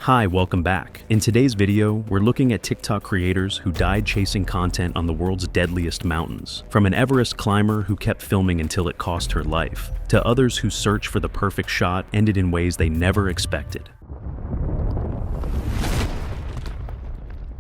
Hi, welcome back. In today's video, we're looking at TikTok creators who died chasing content on the world's deadliest mountains. From an Everest climber who kept filming until it cost her life, to others whose search for the perfect shot ended in ways they never expected.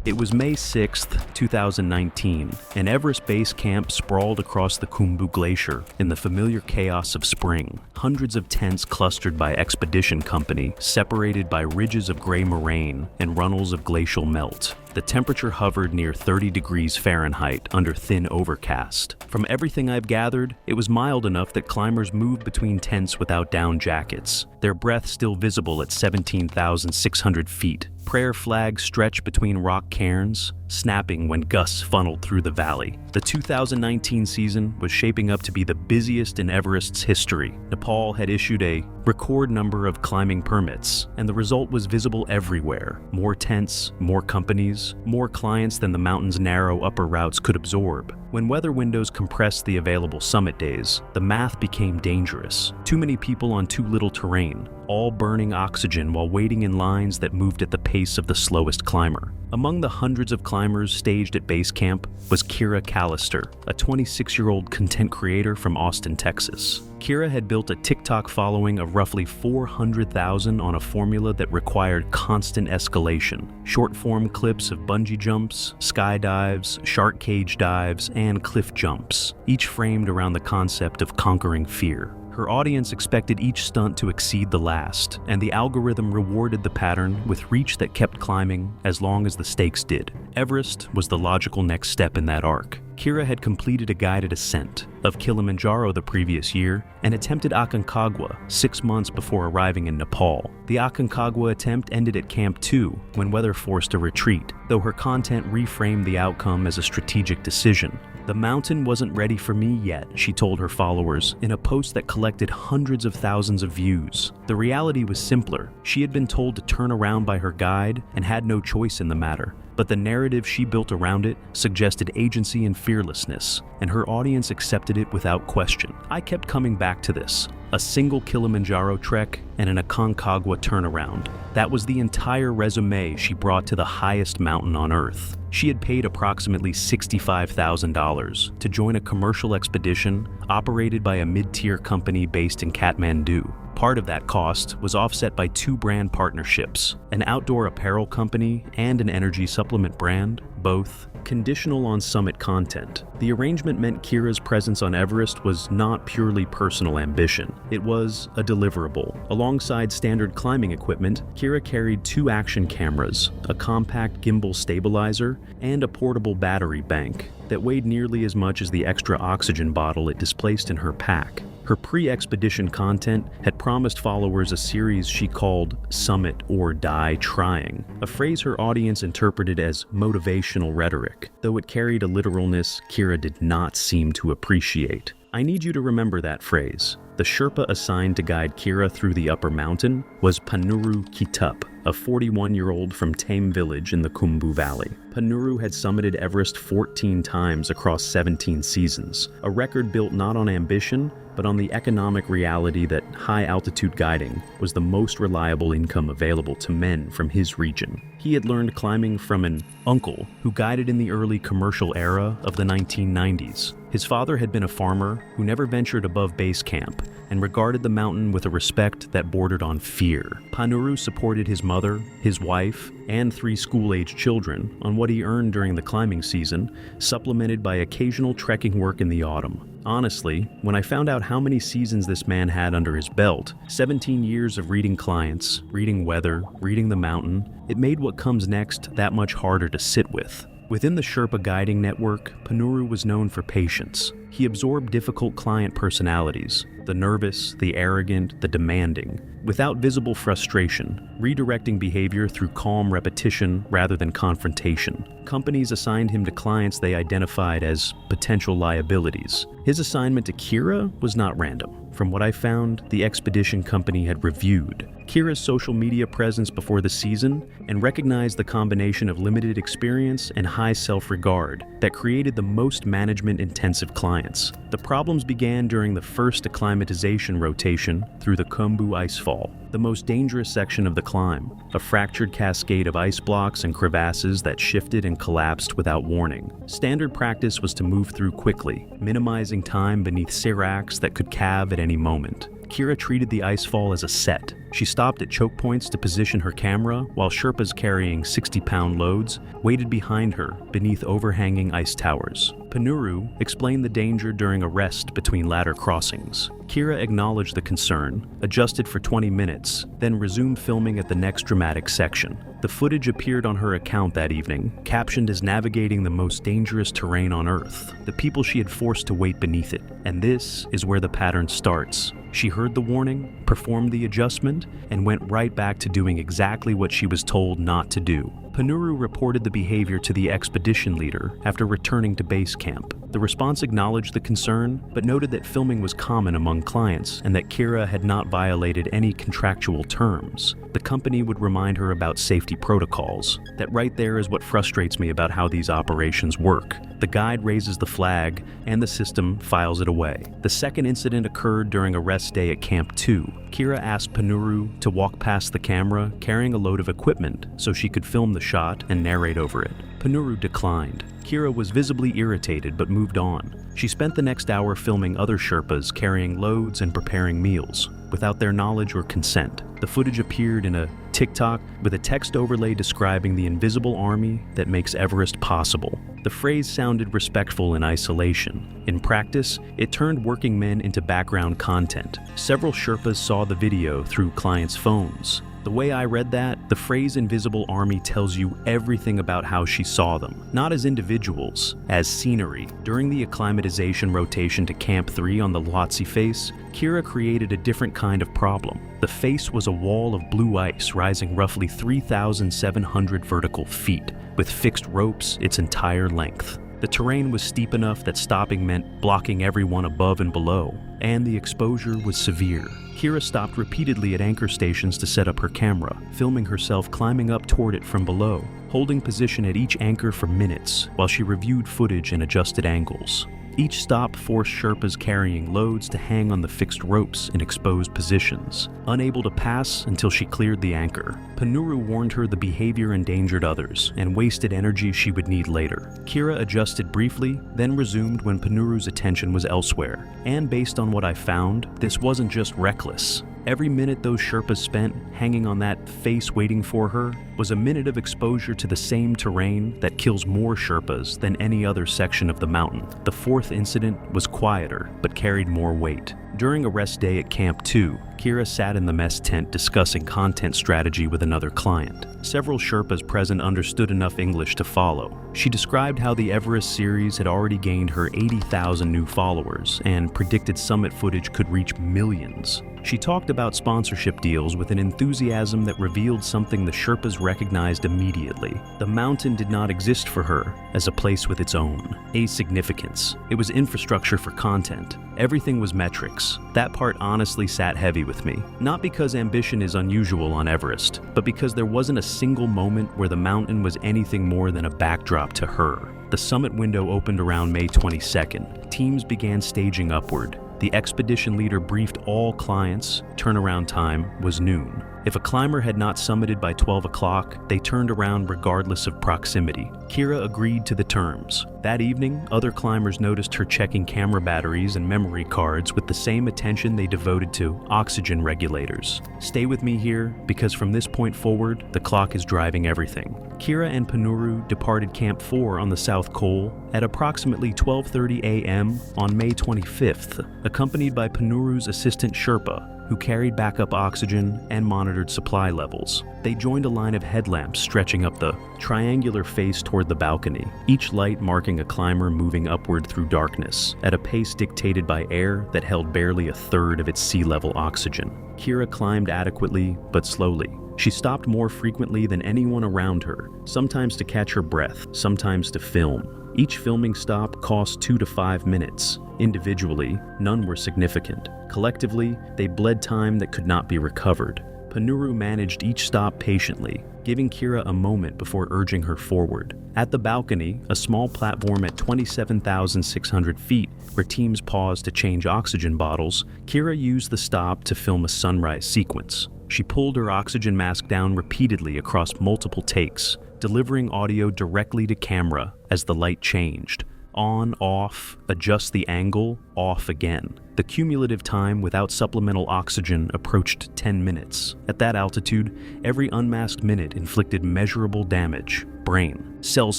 It was May 6th, 2019, and Everest Base Camp sprawled across the Khumbu Glacier in the familiar chaos of spring. Hundreds of tents clustered by Expedition Company, separated by ridges of gray moraine and runnels of glacial melt. The temperature hovered near 30 degrees Fahrenheit under thin overcast. From everything I've gathered, it was mild enough that climbers moved between tents without down jackets, their breath still visible at 17,600 feet. Prayer flags stretched between rock cairns, snapping when gusts funneled through the valley. The 2019 season was shaping up to be the busiest in Everest's history. Nepal had issued a record number of climbing permits, and the result was visible everywhere. More tents, more companies, more clients than the mountain's narrow upper routes could absorb. When weather windows compressed the available summit days, the math became dangerous. Too many people on too little terrain, all burning oxygen while waiting in lines that moved at the pace of the slowest climber. Among the hundreds of climbers staged at base camp was Kira Callister, a 26-year-old content creator from Austin, Texas. Kira had built a TikTok following of roughly 400,000 on a formula that required constant escalation. Short-form clips of bungee jumps, skydives, shark cage dives, and cliff jumps, each framed around the concept of conquering fear. Her audience expected each stunt to exceed the last, and the algorithm rewarded the pattern with reach that kept climbing as long as the stakes did. Everest was the logical next step in that arc. Kira had completed a guided ascent of Kilimanjaro the previous year and attempted Aconcagua 6 months before arriving in Nepal. The Aconcagua attempt ended at Camp 2 when weather forced a retreat, though her content reframed the outcome as a strategic decision. "The mountain wasn't ready for me yet," she told her followers in a post that collected hundreds of thousands of views. The reality was simpler. She had been told to turn around by her guide and had no choice in the matter. But the narrative she built around it suggested agency and fearlessness, and her audience accepted it without question. I kept coming back to this: a single Kilimanjaro trek and an Aconcagua turnaround. That was the entire resume she brought to the highest mountain on Earth. She had paid approximately $65,000 to join a commercial expedition operated by a mid-tier company based in Kathmandu. Part of that cost was offset by 2 brand partnerships, an outdoor apparel company and an energy supplement brand, both conditional on summit content. The arrangement meant Kira's presence on Everest was not purely personal ambition. It was a deliverable. Alongside standard climbing equipment, Kira carried 2 action cameras, a compact gimbal stabilizer, and a portable battery bank that weighed nearly as much as the extra oxygen bottle it displaced in her pack. Her pre-expedition content had promised followers a series she called Summit or Die Trying, a phrase her audience interpreted as motivational rhetoric, though it carried a literalness Kira did not seem to appreciate. I need you to remember that phrase. The Sherpa assigned to guide Kira through the upper mountain was Panuru Kitup, a 41-year-old from Tame Village in the Khumbu Valley. Panuru had summited Everest 14 times across 17 seasons, a record built not on ambition, but on the economic reality that high-altitude guiding was the most reliable income available to men from his region. He had learned climbing from an uncle who guided in the early commercial era of the 1990s. His father had been a farmer who never ventured above base camp and regarded the mountain with a respect that bordered on fear. Panuru supported his mother, his wife, and 3 school-age children on what he earned during the climbing season, supplemented by occasional trekking work in the autumn. Honestly, when I found out how many seasons this man had under his belt, 17 years of reading clients, reading weather, reading the mountain, it made what comes next that much harder to sit with. Within the Sherpa guiding network, Panuru was known for patience. He absorbed difficult client personalities, the nervous, the arrogant, the demanding, without visible frustration, redirecting behavior through calm repetition rather than confrontation. Companies assigned him to clients they identified as potential liabilities. His assignment to Kira was not random. From what I found, the expedition company had reviewed, Kira's social media presence before the season and recognized the combination of limited experience and high self-regard that created the most management-intensive clients. The problems began during the first acclimatization rotation through the Khumbu icefall, the most dangerous section of the climb, a fractured cascade of ice blocks and crevasses that shifted and collapsed without warning. Standard practice was to move through quickly, minimizing time beneath seracs that could calve at any moment. Kira treated the icefall as a set. She stopped at choke points to position her camera, while Sherpas carrying 60-pound loads waited behind her beneath overhanging ice towers. Panuru explained the danger during a rest between ladder crossings. Kira acknowledged the concern, adjusted for 20 minutes, then resumed filming at the next dramatic section. The footage appeared on her account that evening, captioned as navigating the most dangerous terrain on Earth, the people she had forced to wait beneath it. And this is where the pattern starts. She heard the warning, performed the adjustment, and went right back to doing exactly what she was told not to do. Panuru reported the behavior to the expedition leader after returning to base camp. The response acknowledged the concern, but noted that filming was common among clients and that Kira had not violated any contractual terms. The company would remind her about safety protocols. That right there is what frustrates me about how these operations work. The guide raises the flag, and the system files it away. The second incident occurred during a rest day at Camp 2. Kira asked Panuru to walk past the camera carrying a load of equipment so she could film the shot and narrate over it. Panuru declined. Kira was visibly irritated but moved on. She spent the next hour filming other Sherpas carrying loads and preparing meals, without their knowledge or consent. The footage appeared in a TikTok with a text overlay describing the invisible army that makes Everest possible. The phrase sounded respectful in isolation. In practice, it turned working men into background content. Several Sherpas saw the video through clients' phones. The way I read that, the phrase invisible army tells you everything about how she saw them, not as individuals, as scenery. During the acclimatization rotation to Camp 3 on the Lhotse face, Kira created a different kind of problem. The face was a wall of blue ice rising roughly 3,700 vertical feet, with fixed ropes its entire length. The terrain was steep enough that stopping meant blocking everyone above and below, and the exposure was severe. Kira stopped repeatedly at anchor stations to set up her camera, filming herself climbing up toward it from below, holding position at each anchor for minutes while she reviewed footage and adjusted angles. Each stop forced Sherpas carrying loads to hang on the fixed ropes in exposed positions, unable to pass until she cleared the anchor. Panuru warned her the behavior endangered others and wasted energy she would need later. Kira adjusted briefly, then resumed when Panuru's attention was elsewhere. And based on what I found, this wasn't just reckless. Every minute those Sherpas spent hanging on that face waiting for her was a minute of exposure to the same terrain that kills more Sherpas than any other section of the mountain. The fourth incident was quieter, but carried more weight. During a rest day at Camp 2, Kira sat in the mess tent discussing content strategy with another client. Several Sherpas present understood enough English to follow. She described how the Everest series had already gained her 80,000 new followers and predicted summit footage could reach millions. She talked about sponsorship deals with an enthusiasm that revealed something the Sherpas recognized immediately. The mountain did not exist for her as a place with its own, a significance. It was infrastructure for content. Everything was metrics. That part honestly sat heavy with me. Not because ambition is unusual on Everest, but because there wasn't a single moment where the mountain was anything more than a backdrop to her. The summit window opened around May 22nd. Teams began staging upward. The expedition leader briefed all clients. Turnaround time was noon. If a climber had not summited by 12 o'clock, they turned around regardless of proximity. Kira agreed to the terms. That evening, other climbers noticed her checking camera batteries and memory cards with the same attention they devoted to oxygen regulators. Stay with me here, because from this point forward, the clock is driving everything. Kira and Panuru departed Camp 4 on the South Col at approximately 12:30 a.m. on May 25th, accompanied by Panuru's assistant Sherpa, who carried backup oxygen and monitored supply levels. They joined a line of headlamps stretching up the triangular face toward the balcony, each light marking a climber moving upward through darkness, at a pace dictated by air that held barely a third of its sea level oxygen. Kira climbed adequately, but slowly. She stopped more frequently than anyone around her, sometimes to catch her breath, sometimes to film. Each filming stop cost 2 to 5 minutes. Individually, none were significant. Collectively, they bled time that could not be recovered. Panuru managed each stop patiently, giving Kira a moment before urging her forward. At the balcony, a small platform at 27,600 feet, where teams paused to change oxygen bottles, Kira used the stop to film a sunrise sequence. She pulled her oxygen mask down repeatedly across multiple takes, delivering audio directly to camera as the light changed. On, off, adjust the angle, off again. The cumulative time without supplemental oxygen approached 10 minutes. At that altitude, every unmasked minute inflicted measurable damage. Brain, cells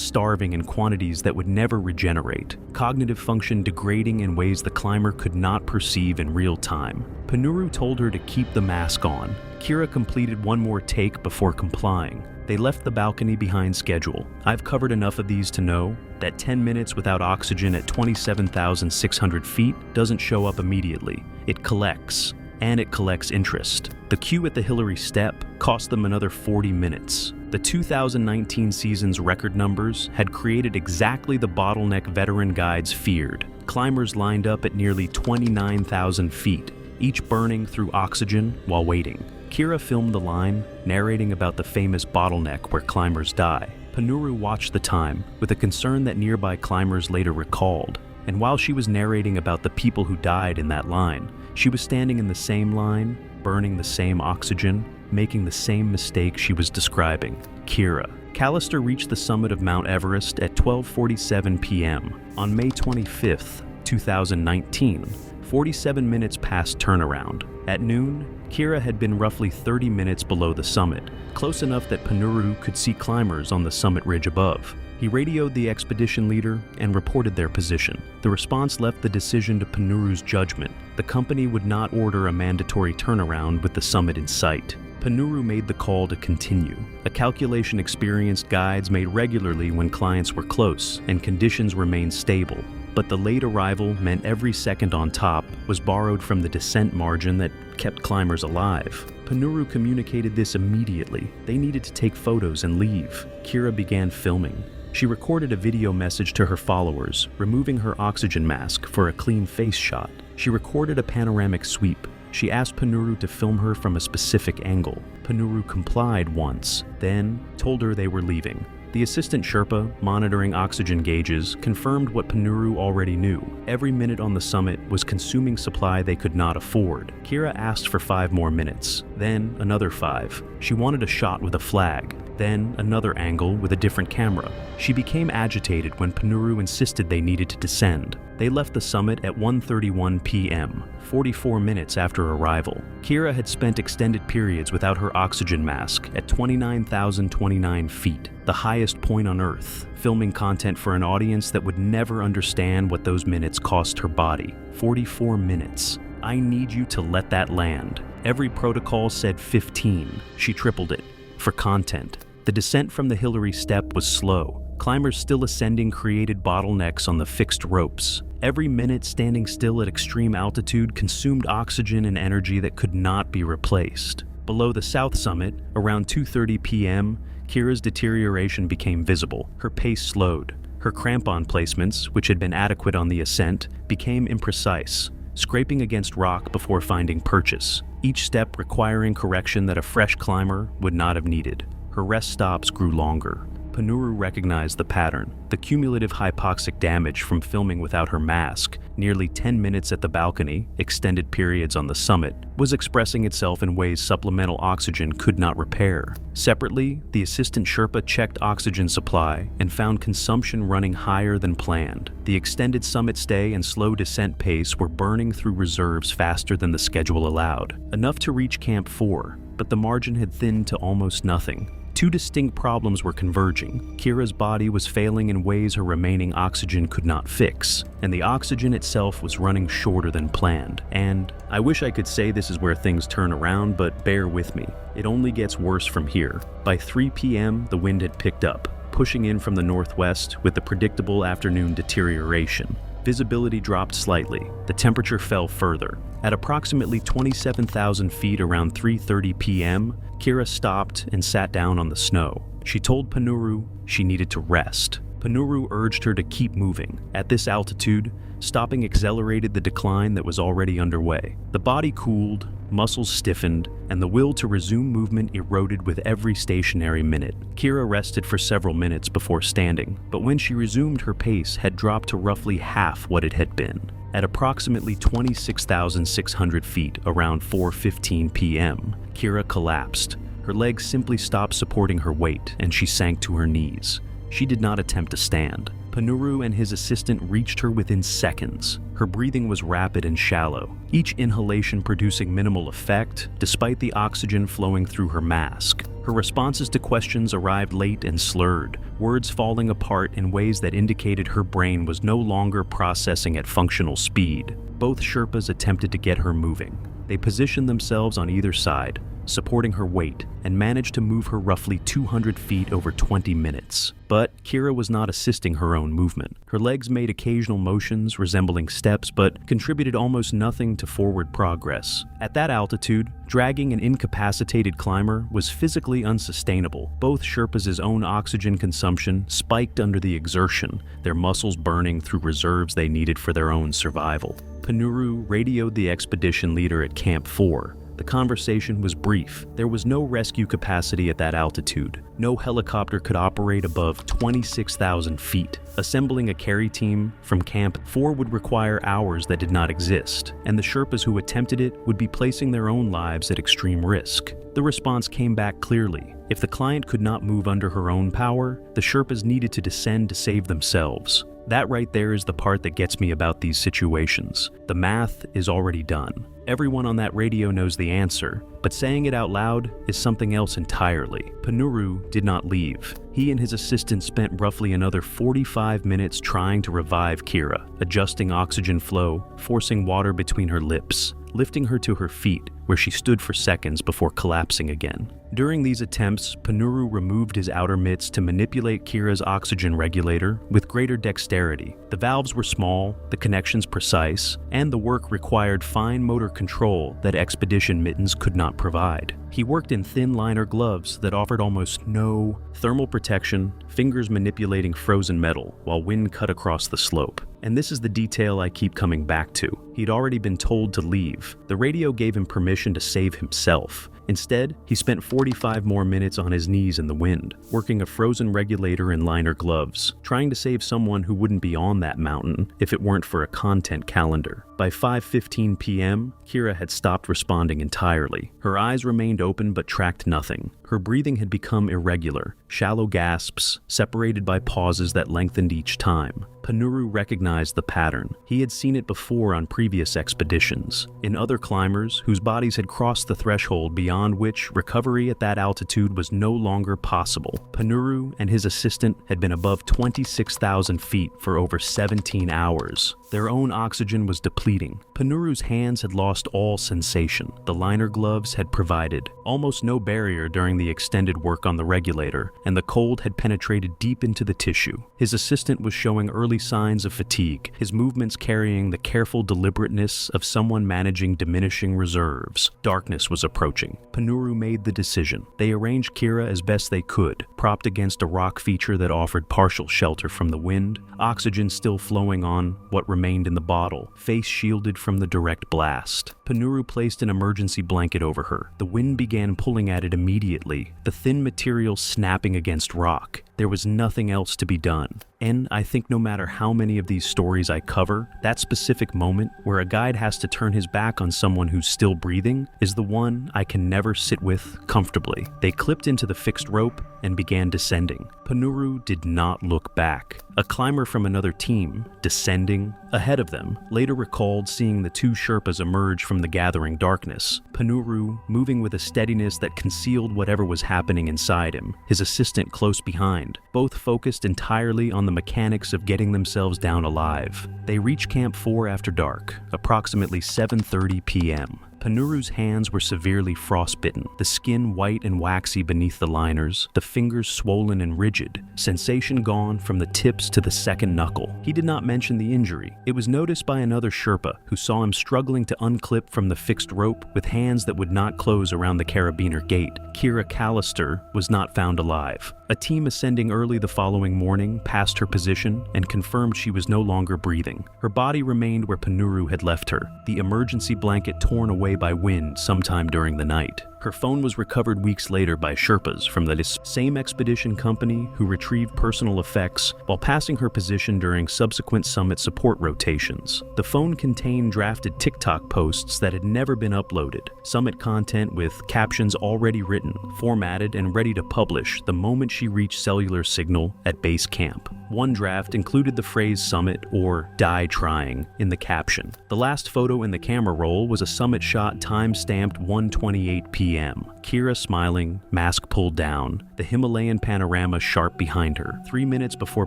starving in quantities that would never regenerate. Cognitive function degrading in ways the climber could not perceive in real time. Panuru told her to keep the mask on. Kira completed one more take before complying. They left the balcony behind schedule. I've covered enough of these to know that 10 minutes without oxygen at 27,600 feet doesn't show up immediately. It collects, and it collects interest. The queue at the Hillary Step cost them another 40 minutes. The 2019 season's record numbers had created exactly the bottleneck veteran guides feared. Climbers lined up at nearly 29,000 feet, each burning through oxygen while waiting. Kira filmed the line, narrating about the famous bottleneck where climbers die. Panuru watched the time, with a concern that nearby climbers later recalled. And while she was narrating about the people who died in that line, she was standing in the same line, burning the same oxygen, making the same mistake she was describing. Kira. Callister reached the summit of Mount Everest at 12:47 p.m. on May 25, 2019, 47 minutes past turnaround. At noon, Kira had been roughly 30 minutes below the summit, close enough that Panuru could see climbers on the summit ridge above. He radioed the expedition leader and reported their position. The response left the decision to Panuru's judgment. The company would not order a mandatory turnaround with the summit in sight. Panuru made the call to continue, a calculation experienced guides made regularly when clients were close and conditions remained stable. But the late arrival meant every second on top was borrowed from the descent margin that kept climbers alive. Panuru communicated this immediately. They needed to take photos and leave. Kira began filming. She recorded a video message to her followers, removing her oxygen mask for a clean face shot. She recorded a panoramic sweep. She asked Panuru to film her from a specific angle. Panuru complied once, then told her they were leaving. The assistant Sherpa, monitoring oxygen gauges, confirmed what Panuru already knew. Every minute on the summit was consuming supply they could not afford. Kira asked for 5 more minutes, then another 5. She wanted a shot with a flag, then another angle with a different camera. She became agitated when Panuru insisted they needed to descend. They left the summit at 1:31 p.m., 44 minutes after arrival. Kira had spent extended periods without her oxygen mask at 29,029 feet, the highest point on Earth, filming content for an audience that would never understand what those minutes cost her body. 44 minutes. I need you to let that land. Every protocol said 15. She tripled it. For content. The descent from the Hillary Step was slow. Climbers still ascending created bottlenecks on the fixed ropes. Every minute standing still at extreme altitude consumed oxygen and energy that could not be replaced. Below the south summit, around 2:30 p.m., Kira's deterioration became visible. Her pace slowed. Her crampon placements, which had been adequate on the ascent, became imprecise, scraping against rock before finding purchase, each step requiring correction that a fresh climber would not have needed. Her rest stops grew longer. Panuru recognized the pattern. The cumulative hypoxic damage from filming without her mask, nearly 10 minutes at the balcony, extended periods on the summit, was expressing itself in ways supplemental oxygen could not repair. Separately, the assistant Sherpa checked oxygen supply and found consumption running higher than planned. The extended summit stay and slow descent pace were burning through reserves faster than the schedule allowed, enough to reach Camp 4, but the margin had thinned to almost nothing. 2 distinct problems were converging. Kira's body was failing in ways her remaining oxygen could not fix, and the oxygen itself was running shorter than planned. And I wish I could say this is where things turn around, but bear with me. It only gets worse from here. By 3 p.m., the wind had picked up, pushing in from the northwest with the predictable afternoon deterioration. Visibility dropped slightly. The temperature fell further. At approximately 27,000 feet around 3:30 p.m., Kira stopped and sat down on the snow. She told Panuru she needed to rest. Panuru urged her to keep moving. At this altitude, stopping accelerated the decline that was already underway. The body cooled, muscles stiffened, and the will to resume movement eroded with every stationary minute. Kira rested for several minutes before standing, but when she resumed, her pace had dropped to roughly half what it had been. At approximately 26,600 feet, around 4:15 p.m., Kira collapsed. Her legs simply stopped supporting her weight, and she sank to her knees. She did not attempt to stand. Panuru and his assistant reached her within seconds. Her breathing was rapid and shallow, each inhalation producing minimal effect, despite the oxygen flowing through her mask. Her responses to questions arrived late and slurred, words falling apart in ways that indicated her brain was no longer processing at functional speed. Both Sherpas attempted to get her moving. They positioned themselves on either side, supporting her weight, and managed to move her roughly 200 feet over 20 minutes. But Kira was not assisting her own movement. Her legs made occasional motions resembling steps, but contributed almost nothing to forward progress. At that altitude, dragging an incapacitated climber was physically unsustainable. Both Sherpas' own oxygen consumption spiked under the exertion, their muscles burning through reserves they needed for their own survival. Panuru radioed the expedition leader at Camp 4. The conversation was brief. There was no rescue capacity at that altitude. No helicopter could operate above 26,000 feet. Assembling a carry team from Camp 4 would require hours that did not exist, and the Sherpas who attempted it would be placing their own lives at extreme risk. The response came back clearly. If the client could not move under her own power, the Sherpas needed to descend to save themselves. That right there is the part that gets me about these situations. The math is already done. Everyone on that radio knows the answer, but saying it out loud is something else entirely. Panuru did not leave. He and his assistant spent roughly another 45 minutes trying to revive Kira, adjusting oxygen flow, forcing water between her lips, lifting her to her feet, where she stood for seconds before collapsing again. During these attempts, Panuru removed his outer mitts to manipulate Kira's oxygen regulator with greater dexterity. The valves were small, the connections precise, and the work required fine motor control that expedition mittens could not provide. He worked in thin liner gloves that offered almost no thermal protection, fingers manipulating frozen metal while wind cut across the slope. And this is the detail I keep coming back to. He'd already been told to leave. The radio gave him permission to save himself. Instead, he spent 45 more minutes on his knees in the wind, working a frozen regulator in liner gloves, trying to save someone who wouldn't be on that mountain if it weren't for a content calendar. By 5:15 p.m., Kira had stopped responding entirely. Her eyes remained open but tracked nothing. Her breathing had become irregular, shallow gasps, separated by pauses that lengthened each time. Panuru recognized the pattern. He had seen it before on previous expeditions, in other climbers whose bodies had crossed the threshold beyond which recovery at that altitude was no longer possible. Panuru and his assistant had been above 26,000 feet for over 17 hours. Their own oxygen was depleting. Panuru's hands had lost all sensation. The liner gloves had provided almost no barrier during the extended work on the regulator, and the cold had penetrated deep into the tissue. His assistant was showing early signs of fatigue, his movements carrying the careful deliberateness of someone managing diminishing reserves. Darkness was approaching. Panuru made the decision. They arranged Kira as best they could, propped against a rock feature that offered partial shelter from the wind, oxygen still flowing on what remained in the bottle, face shielded from the direct blast. Panuru placed an emergency blanket over her. The wind began pulling at it immediately, the thin material snapping against rock. There was nothing else to be done. And I think no matter how many of these stories I cover, that specific moment where a guide has to turn his back on someone who's still breathing is the one I can never sit with comfortably. They clipped into the fixed rope and began descending. Panuru did not look back. A climber from another team, descending ahead of them, later recalled seeing the two Sherpas emerge from the gathering darkness. Panuru moving with a steadiness that concealed whatever was happening inside him, his assistant close behind, both focused entirely on the mechanics of getting themselves down alive. They reached Camp 4 after dark, approximately 7:30 p.m. Panuru's hands were severely frostbitten, the skin white and waxy beneath the liners, the fingers swollen and rigid, sensation gone from the tips to the second knuckle. He did not mention the injury. It was noticed by another Sherpa who saw him struggling to unclip from the fixed rope with hands that would not close around the carabiner gate. Kira Callister was not found alive. A team ascending early the following morning passed her position and confirmed she was no longer breathing. Her body remained where Panuru had left her, the emergency blanket torn away by wind sometime during the night. Her phone was recovered weeks later by Sherpas from the same expedition company who retrieved personal effects while passing her position during subsequent summit support rotations. The phone contained drafted TikTok posts that had never been uploaded, summit content with captions already written, formatted, and ready to publish the moment she reached cellular signal at base camp. One draft included the phrase summit or die trying in the caption. The last photo in the camera roll was a summit shot time-stamped 1:28 p.m. Kira smiling, mask pulled down, the Himalayan panorama sharp behind her, 3 minutes before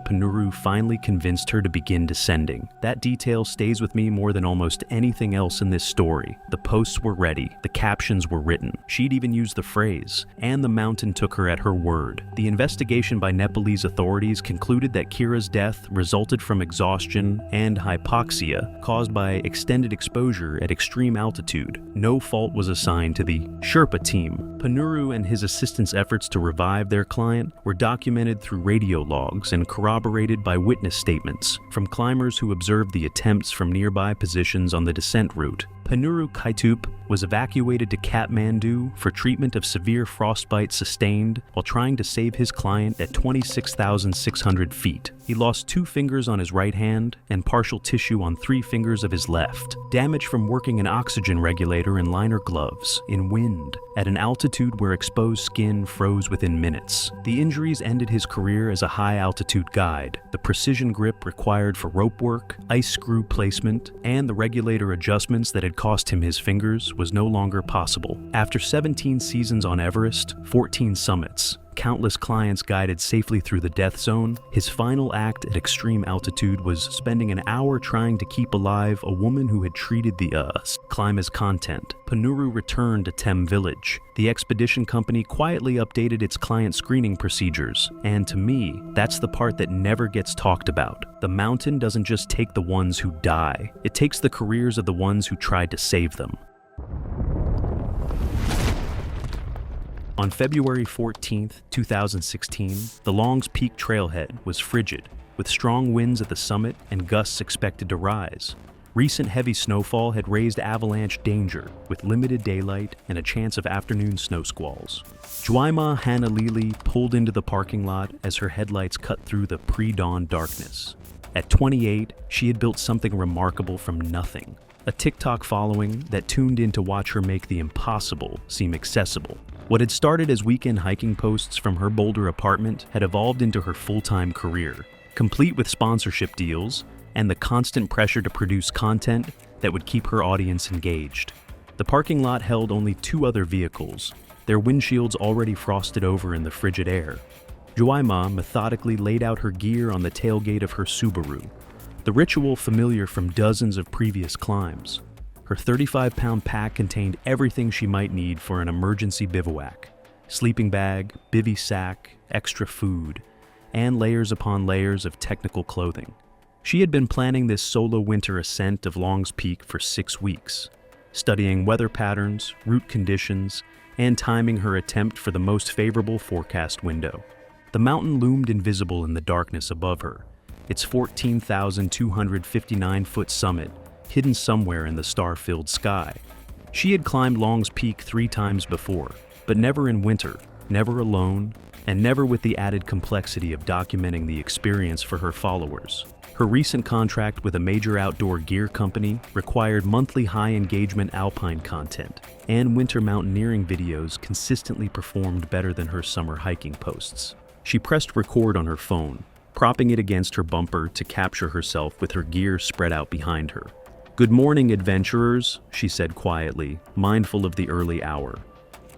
Panuru finally convinced her to begin descending. That detail stays with me more than almost anything else in this story. The posts were ready, the captions were written. She'd even used the phrase, and the mountain took her at her word. The investigation by Nepalese authorities concluded that Kira's death resulted from exhaustion and hypoxia caused by extended exposure at extreme altitude. No fault was assigned to the Sherpa team. Panuru and his assistants' efforts to revive their client were documented through radio logs and corroborated by witness statements from climbers who observed the attempts from nearby positions on the descent route. Panuru Kaitup was evacuated to Kathmandu for treatment of severe frostbite sustained while trying to save his client at 26,600 feet. He lost 2 fingers on his right hand and partial tissue on 3 fingers of his left, damage from working an oxygen regulator and liner gloves in wind at an altitude where exposed skin froze within minutes. The injuries ended his career as a high-altitude guide. The precision grip required for rope work, ice screw placement, and the regulator adjustments that had cost him his fingers was no longer possible. After 17 seasons on Everest, 14 summits, countless clients guided safely through the death zone, his final act at extreme altitude was spending an hour trying to keep alive a woman who had treated the climb as content. Panuru returned to Tem Village. The expedition company quietly updated its client screening procedures, and to me, that's the part that never gets talked about. The mountain doesn't just take the ones who die, it takes the careers of the ones who tried to save them. On February 14, 2016, the Longs Peak trailhead was frigid, with strong winds at the summit and gusts expected to rise. Recent heavy snowfall had raised avalanche danger, with limited daylight and a chance of afternoon snow squalls. Juaima Hanalili pulled into the parking lot as her headlights cut through the pre-dawn darkness. At 28, she had built something remarkable from nothing, a TikTok following that tuned in to watch her make the impossible seem accessible. What had started as weekend hiking posts from her Boulder apartment had evolved into her full-time career, complete with sponsorship deals and the constant pressure to produce content that would keep her audience engaged. The parking lot held only 2 other vehicles, their windshields already frosted over in the frigid air. Juaima methodically laid out her gear on the tailgate of her Subaru, the ritual familiar from dozens of previous climbs. Her 35-pound pack contained everything she might need for an emergency bivouac: sleeping bag, bivy sack, extra food, and layers upon layers of technical clothing. She had been planning this solo winter ascent of Longs Peak for 6 weeks, studying weather patterns, route conditions, and timing her attempt for the most favorable forecast window. The mountain loomed invisible in the darkness above her, its 14,259-foot summit hidden somewhere in the star-filled sky. She had climbed Longs Peak 3 times before, but never in winter, never alone, and never with the added complexity of documenting the experience for her followers. Her recent contract with a major outdoor gear company required monthly high-engagement alpine content, and winter mountaineering videos consistently performed better than her summer hiking posts. She pressed record on her phone, propping it against her bumper to capture herself with her gear spread out behind her. "Good morning, adventurers," she said quietly, mindful of the early hour.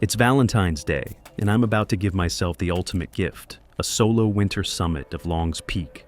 "It's Valentine's Day, and I'm about to give myself the ultimate gift, a solo winter summit of Longs Peak.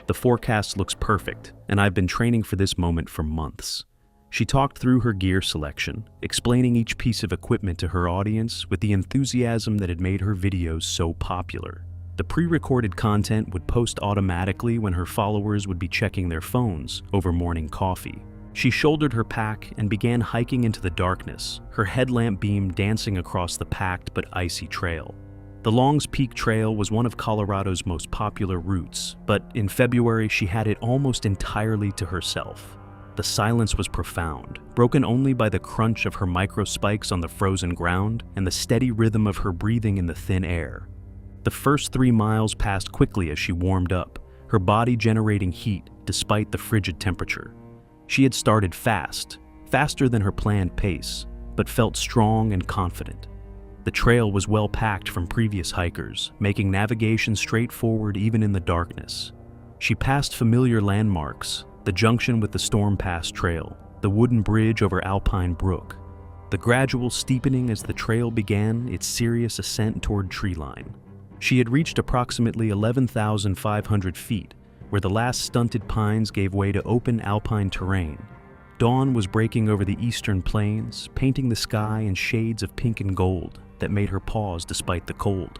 The forecast looks perfect, and I've been training for this moment for months." She talked through her gear selection, explaining each piece of equipment to her audience with the enthusiasm that had made her videos so popular. The pre-recorded content would post automatically when her followers would be checking their phones over morning coffee. She shouldered her pack and began hiking into the darkness, her headlamp beam dancing across the packed but icy trail. The Longs Peak Trail was one of Colorado's most popular routes, but in February she had it almost entirely to herself. The silence was profound, broken only by the crunch of her microspikes on the frozen ground and the steady rhythm of her breathing in the thin air. The first 3 miles passed quickly as she warmed up, her body generating heat despite the frigid temperature. She had started fast, faster than her planned pace, but felt strong and confident. The trail was well packed from previous hikers, making navigation straightforward even in the darkness. She passed familiar landmarks, the junction with the Storm Pass Trail, the wooden bridge over Alpine Brook, the gradual steepening as the trail began its serious ascent toward treeline. She had reached approximately 11,500 feet, where the last stunted pines gave way to open alpine terrain. Dawn was breaking over the eastern plains, painting the sky in shades of pink and gold that made her pause despite the cold.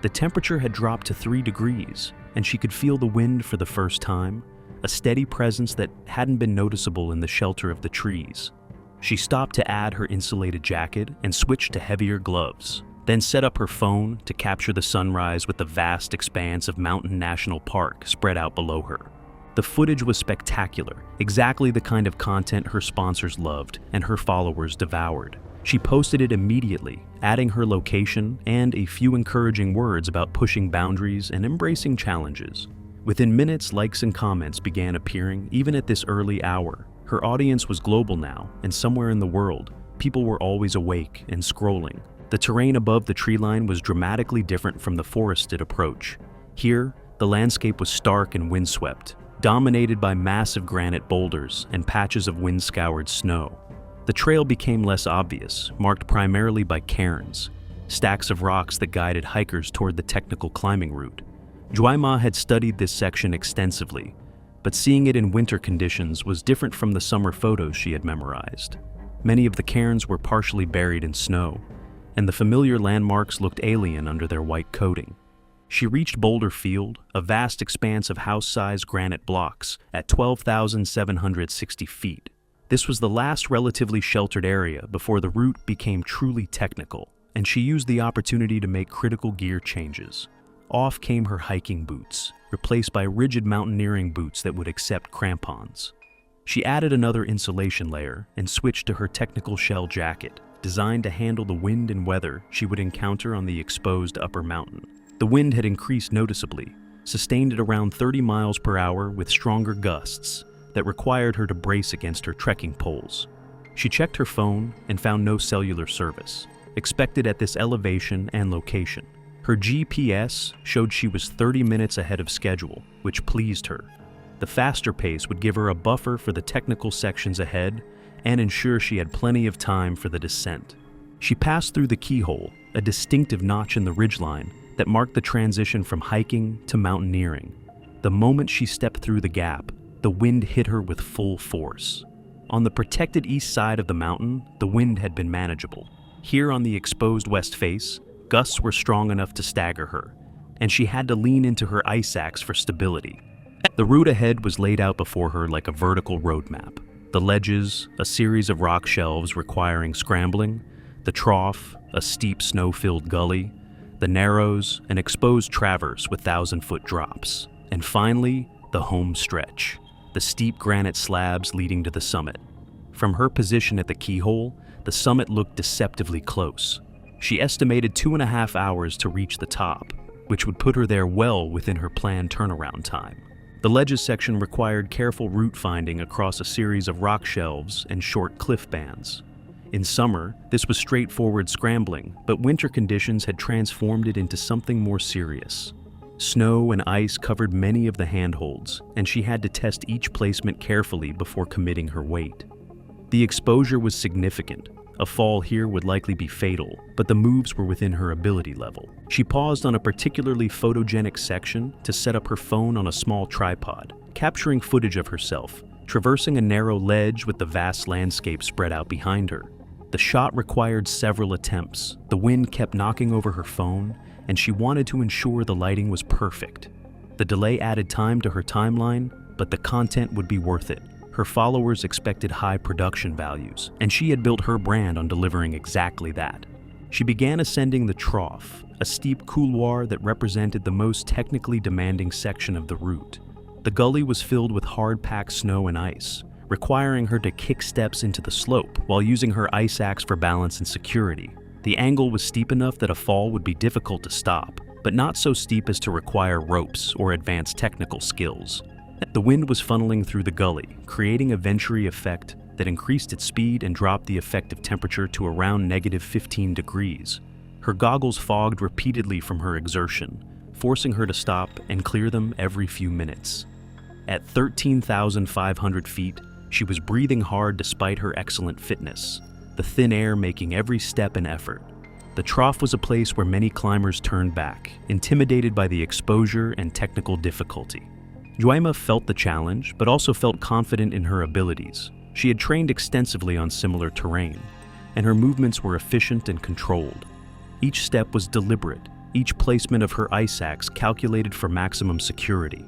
The temperature had dropped to 3 degrees, and she could feel the wind for the first time, a steady presence that hadn't been noticeable in the shelter of the trees. She stopped to add her insulated jacket and switched to heavier gloves, then set up her phone to capture the sunrise with the vast expanse of Mountain National Park spread out below her. The footage was spectacular, exactly the kind of content her sponsors loved and her followers devoured. She posted it immediately, adding her location and a few encouraging words about pushing boundaries and embracing challenges. Within minutes, likes and comments began appearing, even at this early hour. Her audience was global now, and somewhere in the world, people were always awake and scrolling. The terrain above the treeline was dramatically different from the forested approach. Here, the landscape was stark and windswept, dominated by massive granite boulders and patches of wind-scoured snow. The trail became less obvious, marked primarily by cairns, stacks of rocks that guided hikers toward the technical climbing route. Juaima had studied this section extensively, but seeing it in winter conditions was different from the summer photos she had memorized. Many of the cairns were partially buried in snow, and the familiar landmarks looked alien under their white coating. She reached Boulder Field, a vast expanse of house-sized granite blocks, at 12,760 feet. This was the last relatively sheltered area before the route became truly technical, and she used the opportunity to make critical gear changes. Off came her hiking boots, replaced by rigid mountaineering boots that would accept crampons. She added another insulation layer and switched to her technical shell jacket, designed to handle the wind and weather she would encounter on the exposed upper mountain. The wind had increased noticeably, sustained at around 30 miles per hour with stronger gusts that required her to brace against her trekking poles. She checked her phone and found no cellular service, expected at this elevation and location. Her GPS showed she was 30 minutes ahead of schedule, which pleased her. The faster pace would give her a buffer for the technical sections ahead and ensure she had plenty of time for the descent. She passed through the keyhole, a distinctive notch in the ridgeline that marked the transition from hiking to mountaineering. The moment she stepped through the gap, the wind hit her with full force. On the protected east side of the mountain, the wind had been manageable. Here on the exposed west face, gusts were strong enough to stagger her, and she had to lean into her ice axe for stability. The route ahead was laid out before her like a vertical roadmap. The ledges, a series of rock shelves requiring scrambling, the trough, a steep snow-filled gully, the narrows, an exposed traverse with 1,000-foot drops, and finally, the home stretch, the steep granite slabs leading to the summit. From her position at the keyhole, the summit looked deceptively close. She estimated 2.5 hours to reach the top, which would put her there well within her planned turnaround time. The ledges section required careful route finding across a series of rock shelves and short cliff bands. In summer, this was straightforward scrambling, but winter conditions had transformed it into something more serious. Snow and ice covered many of the handholds, and she had to test each placement carefully before committing her weight. The exposure was significant. A fall here would likely be fatal, but the moves were within her ability level. She paused on a particularly photogenic section to set up her phone on a small tripod, capturing footage of herself, traversing a narrow ledge with the vast landscape spread out behind her. The shot required several attempts. The wind kept knocking over her phone, and she wanted to ensure the lighting was perfect. The delay added time to her timeline, but the content would be worth it. Her followers expected high production values, and she had built her brand on delivering exactly that. She began ascending the trough, a steep couloir that represented the most technically demanding section of the route. The gully was filled with hard-packed snow and ice, requiring her to kick steps into the slope while using her ice axe for balance and security. The angle was steep enough that a fall would be difficult to stop, but not so steep as to require ropes or advanced technical skills. The wind was funneling through the gully, creating a venturi effect that increased its speed and dropped the effective temperature to around -15 degrees. Her goggles fogged repeatedly from her exertion, forcing her to stop and clear them every few minutes. At 13,500 feet, she was breathing hard despite her excellent fitness, the thin air making every step an effort. The trough was a place where many climbers turned back, intimidated by the exposure and technical difficulty. Juaima felt the challenge, but also felt confident in her abilities. She had trained extensively on similar terrain, and her movements were efficient and controlled. Each step was deliberate, each placement of her ice axe calculated for maximum security.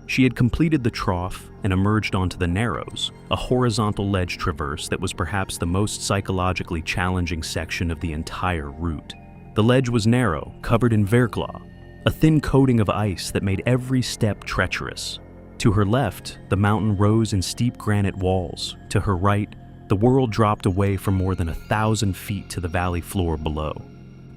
She had completed the trough and emerged onto the narrows, a horizontal ledge traverse that was perhaps the most psychologically challenging section of the entire route. The ledge was narrow, covered in verglas, a thin coating of ice that made every step treacherous. To her left, the mountain rose in steep granite walls. To her right, the world dropped away for more than 1,000 feet to the valley floor below.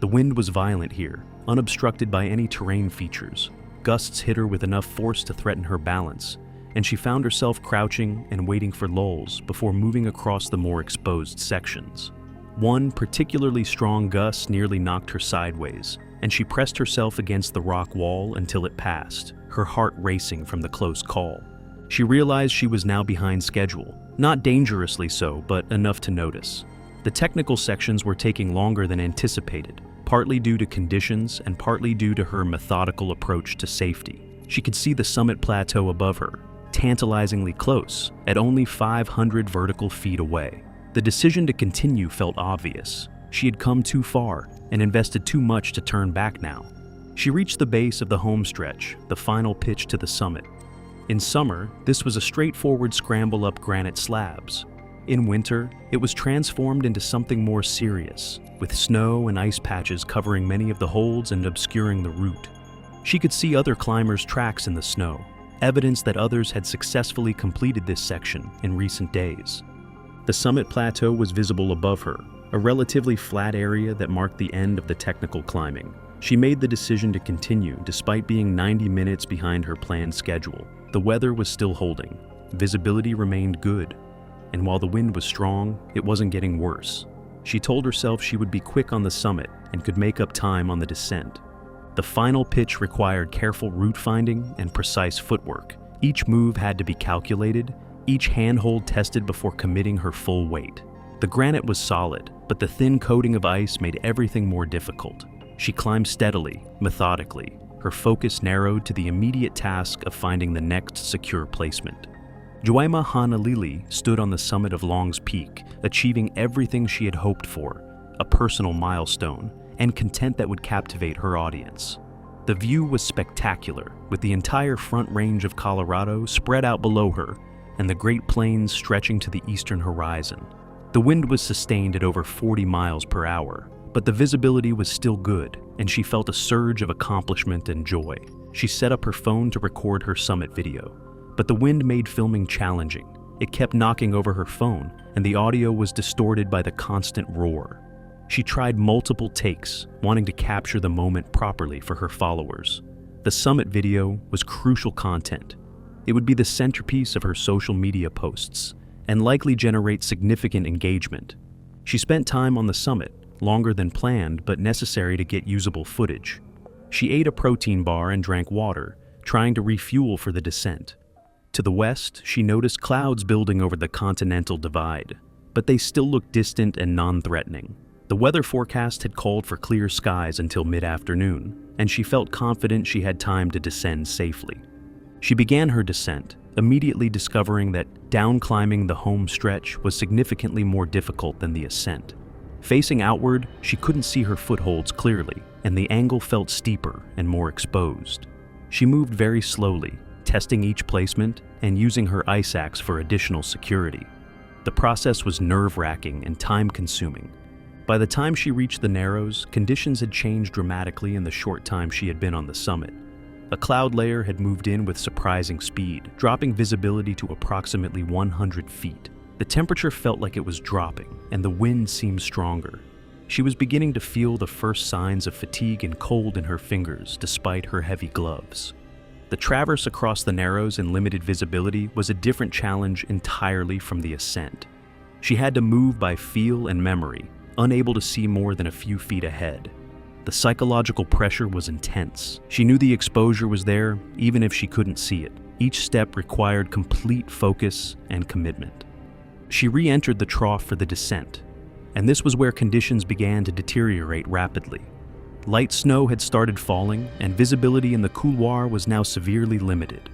The wind was violent here, unobstructed by any terrain features. Gusts hit her with enough force to threaten her balance, and she found herself crouching and waiting for lulls before moving across the more exposed sections. One particularly strong gust nearly knocked her sideways, and she pressed herself against the rock wall until it passed, her heart racing from the close call. She realized she was now behind schedule, not dangerously so, but enough to notice. The technical sections were taking longer than anticipated, partly due to conditions and partly due to her methodical approach to safety. She could see the summit plateau above her, tantalizingly close, at only 500 vertical feet away. The decision to continue felt obvious. She had come too far and invested too much to turn back now. She reached the base of the home stretch, the final pitch to the summit. In summer, this was a straightforward scramble up granite slabs. In winter, it was transformed into something more serious, with snow and ice patches covering many of the holds and obscuring the route. She could see other climbers' tracks in the snow, evidence that others had successfully completed this section in recent days. The summit plateau was visible above her, a relatively flat area that marked the end of the technical climbing. She made the decision to continue despite being 90 minutes behind her planned schedule. The weather was still holding, visibility remained good, and while the wind was strong, it wasn't getting worse. She told herself she would be quick on the summit and could make up time on the descent. The final pitch required careful route finding and precise footwork. Each move had to be calculated, each handhold tested before committing her full weight. The granite was solid, but the thin coating of ice made everything more difficult. She climbed steadily, methodically, her focus narrowed to the immediate task of finding the next secure placement. Juaima Hanalili stood on the summit of Long's Peak, achieving everything she had hoped for, a personal milestone, and content that would captivate her audience. The view was spectacular, with the entire front range of Colorado spread out below her and the Great Plains stretching to the eastern horizon. The wind was sustained at over 40 miles per hour, but the visibility was still good, and she felt a surge of accomplishment and joy. She set up her phone to record her summit video, but the wind made filming challenging. It kept knocking over her phone, and the audio was distorted by the constant roar. She tried multiple takes, wanting to capture the moment properly for her followers. The summit video was crucial content. It would be the centerpiece of her social media posts, and likely generate significant engagement. She spent time on the summit, longer than planned but necessary to get usable footage. She ate a protein bar and drank water, trying to refuel for the descent. To the west, she noticed clouds building over the continental divide, but they still looked distant and non-threatening. The weather forecast had called for clear skies until mid-afternoon, and she felt confident she had time to descend safely. She began her descent, immediately discovering that down-climbing the home stretch was significantly more difficult than the ascent. Facing outward, she couldn't see her footholds clearly, and the angle felt steeper and more exposed. She moved very slowly, testing each placement and using her ice axe for additional security. The process was nerve-wracking and time-consuming. By the time she reached the Narrows, conditions had changed dramatically in the short time she had been on the summit. A cloud layer had moved in with surprising speed, dropping visibility to approximately 100 feet. The temperature felt like it was dropping, and the wind seemed stronger. She was beginning to feel the first signs of fatigue and cold in her fingers despite her heavy gloves. The traverse across the Narrows in limited visibility was a different challenge entirely from the ascent. She had to move by feel and memory, unable to see more than a few feet ahead. The psychological pressure was intense. She knew the exposure was there, even if she couldn't see it. Each step required complete focus and commitment. She re-entered the trough for the descent, and this was where conditions began to deteriorate rapidly. Light snow had started falling, and visibility in the couloir was now severely limited.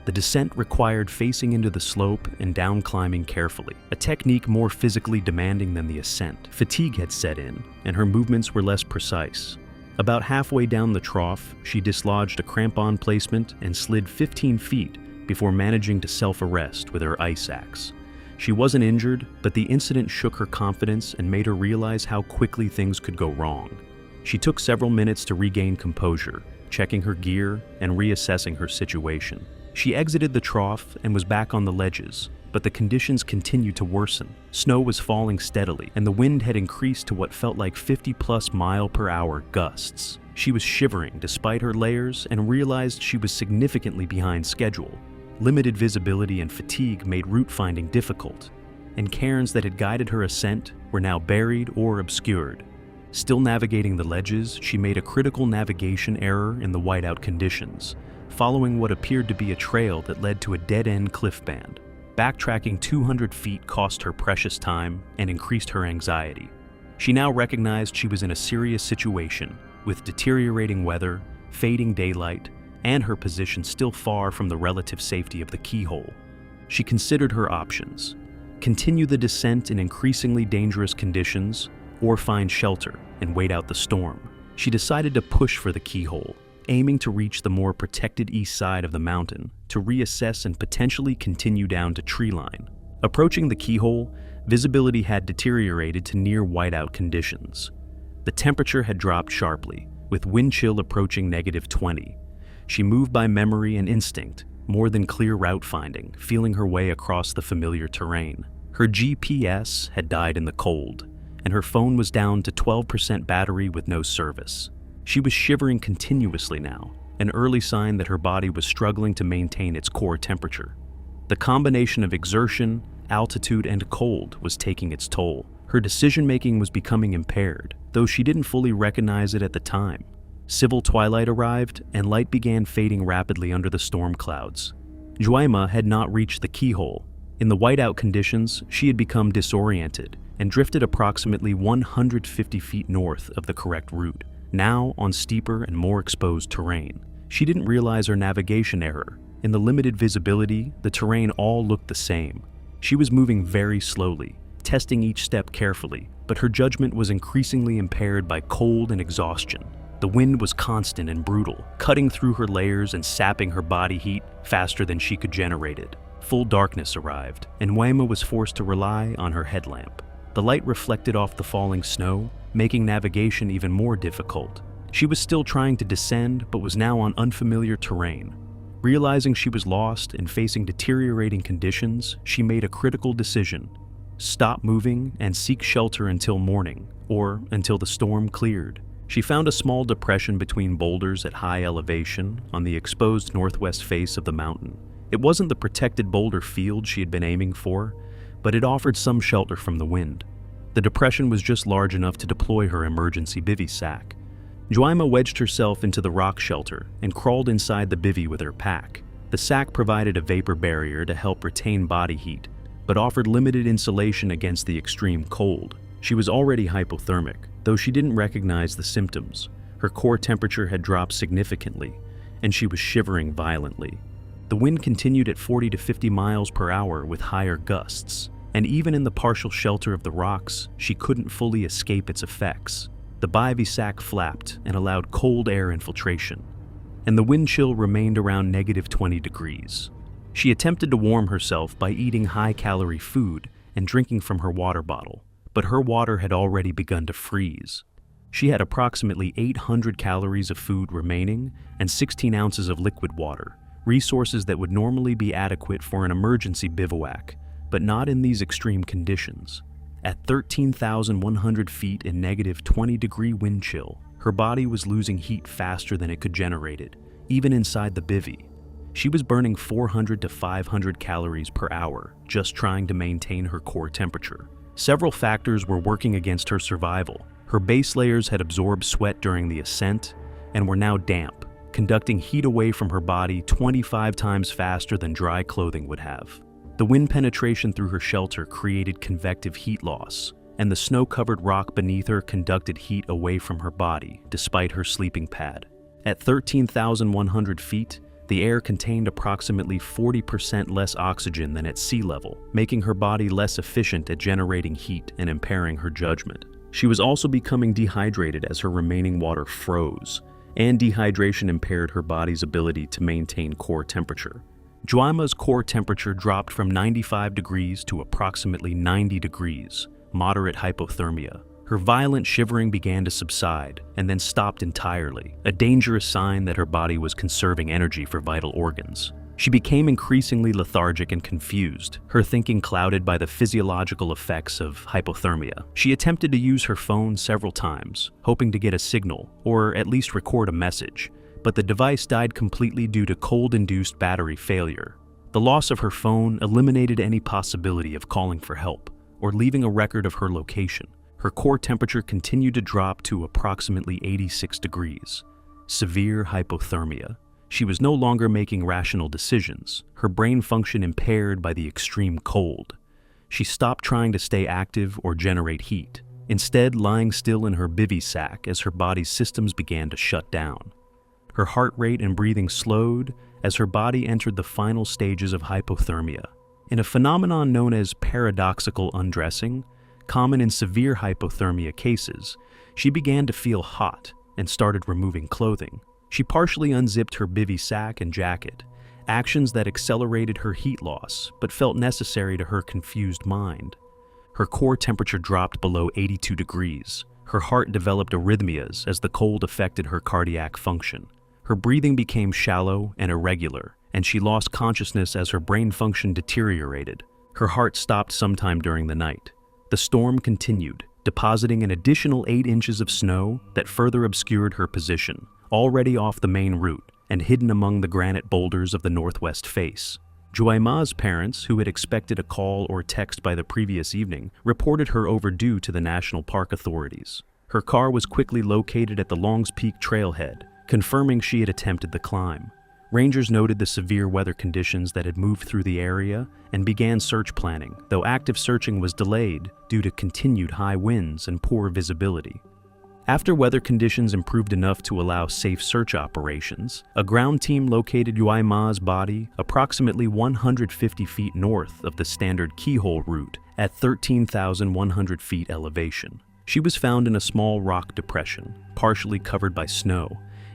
The descent required facing into the slope and down climbing carefully, a technique more physically demanding than the ascent. Fatigue had set in, and her movements were less precise. About halfway down the trough, she dislodged a crampon placement and slid 15 feet before managing to self-arrest with her ice axe. She wasn't injured, but the incident shook her confidence and made her realize how quickly things could go wrong. She took several minutes to regain composure, checking her gear and reassessing her situation. She exited the trough and was back on the ledges, but the conditions continued to worsen. Snow was falling steadily, and the wind had increased to what felt like 50+ mile-per-hour gusts. She was shivering despite her layers and realized she was significantly behind schedule. Limited visibility and fatigue made route finding difficult, and cairns that had guided her ascent were now buried or obscured. Still navigating the ledges, she made a critical navigation error in the whiteout conditions, following what appeared to be a trail that led to a dead-end cliff band. Backtracking 200 feet cost her precious time and increased her anxiety. She now recognized she was in a serious situation, with deteriorating weather, fading daylight, and her position still far from the relative safety of the keyhole. She considered her options: continue the descent in increasingly dangerous conditions, or find shelter and wait out the storm. She decided to push for the keyhole, aiming to reach the more protected east side of the mountain to reassess and potentially continue down to treeline. Approaching the keyhole, visibility had deteriorated to near whiteout conditions. The temperature had dropped sharply, with wind chill approaching -20. She moved by memory and instinct, more than clear route finding, feeling her way across the familiar terrain. Her GPS had died in the cold, and her phone was down to 12% battery with no service. She was shivering continuously now, an early sign that her body was struggling to maintain its core temperature. The combination of exertion, altitude, and cold was taking its toll. Her decision-making was becoming impaired, though she didn't fully recognize it at the time. Civil twilight arrived, and light began fading rapidly under the storm clouds. Juaima had not reached the keyhole. In the whiteout conditions, she had become disoriented and drifted approximately 150 feet north of the correct route, now on steeper and more exposed terrain. She didn't realize her navigation error. In the limited visibility, the terrain all looked the same. She was moving very slowly, testing each step carefully, but her judgment was increasingly impaired by cold and exhaustion. The wind was constant and brutal, cutting through her layers and sapping her body heat faster than she could generate it. Full darkness arrived, and Waima was forced to rely on her headlamp. The light reflected off the falling snow, making navigation even more difficult. She was still trying to descend, but was now on unfamiliar terrain. Realizing she was lost and facing deteriorating conditions, she made a critical decision: stop moving and seek shelter until morning, or until the storm cleared. She found a small depression between boulders at high elevation on the exposed northwest face of the mountain. It wasn't the protected boulder field she had been aiming for, but it offered some shelter from the wind. The depression was just large enough to deploy her emergency bivy sack. Juaima wedged herself into the rock shelter and crawled inside the bivy with her pack. The sack provided a vapor barrier to help retain body heat, but offered limited insulation against the extreme cold. She was already hypothermic, though she didn't recognize the symptoms. Her core temperature had dropped significantly, and she was shivering violently. The wind continued at 40 to 50 miles per hour with higher gusts, and even in the partial shelter of the rocks, she couldn't fully escape its effects. The bivy sac flapped and allowed cold air infiltration, and the wind chill remained around -20 degrees. She attempted to warm herself by eating high-calorie food and drinking from her water bottle, but her water had already begun to freeze. She had approximately 800 calories of food remaining and 16 ounces of liquid water, resources that would normally be adequate for an emergency bivouac, but not in these extreme conditions. At 13,100 feet in -20-degree wind chill, her body was losing heat faster than it could generate it, even inside the bivvy. She was burning 400 to 500 calories per hour, just trying to maintain her core temperature. Several factors were working against her survival. Her base layers had absorbed sweat during the ascent and were now damp, conducting heat away from her body 25 times faster than dry clothing would have. The wind penetration through her shelter created convective heat loss, and the snow-covered rock beneath her conducted heat away from her body, despite her sleeping pad. At 13,100 feet, the air contained approximately 40% less oxygen than at sea level, making her body less efficient at generating heat and impairing her judgment. She was also becoming dehydrated as her remaining water froze, and dehydration impaired her body's ability to maintain core temperature. Juaima's core temperature dropped from 95 degrees to approximately 90 degrees, moderate hypothermia. Her violent shivering began to subside and then stopped entirely, a dangerous sign that her body was conserving energy for vital organs. She became increasingly lethargic and confused, her thinking clouded by the physiological effects of hypothermia. She attempted to use her phone several times, hoping to get a signal or at least record a message, but the device died completely due to cold-induced battery failure. The loss of her phone eliminated any possibility of calling for help or leaving a record of her location. Her core temperature continued to drop to approximately 86 degrees. Severe hypothermia. She was no longer making rational decisions, her brain function impaired by the extreme cold. She stopped trying to stay active or generate heat, instead lying still in her bivy sac as her body's systems began to shut down. Her heart rate and breathing slowed as her body entered the final stages of hypothermia. In a phenomenon known as paradoxical undressing, common in severe hypothermia cases, she began to feel hot and started removing clothing. She partially unzipped her bivy sac and jacket, actions that accelerated her heat loss but felt necessary to her confused mind. Her core temperature dropped below 82 degrees. Her heart developed arrhythmias as the cold affected her cardiac function. Her breathing became shallow and irregular, and she lost consciousness as her brain function deteriorated. Her heart stopped sometime during the night. The storm continued, depositing an additional 8 inches of snow that further obscured her position, already off the main route and hidden among the granite boulders of the northwest face. Juaima's parents, who had expected a call or text by the previous evening, reported her overdue to the National Park authorities. Her car was quickly located at the Longs Peak trailhead, confirming she had attempted the climb. Rangers noted the severe weather conditions that had moved through the area and began search planning, though active searching was delayed due to continued high winds and poor visibility. After weather conditions improved enough to allow safe search operations, a ground team located Juaima's body approximately 150 feet north of the standard keyhole route at 13,100 feet elevation. She was found in a small rock depression, partially covered by snow,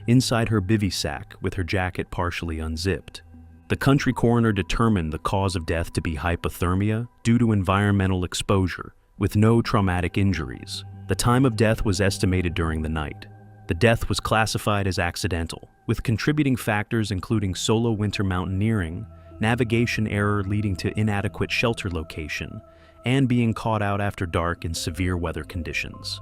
inside her bivy sac with her jacket partially unzipped. The country coroner determined the cause of death to be hypothermia due to environmental exposure, with no traumatic injuries. The time of death was estimated during the night. The death was classified as accidental, with contributing factors including solo winter mountaineering, navigation error leading to inadequate shelter location, and being caught out after dark in severe weather conditions.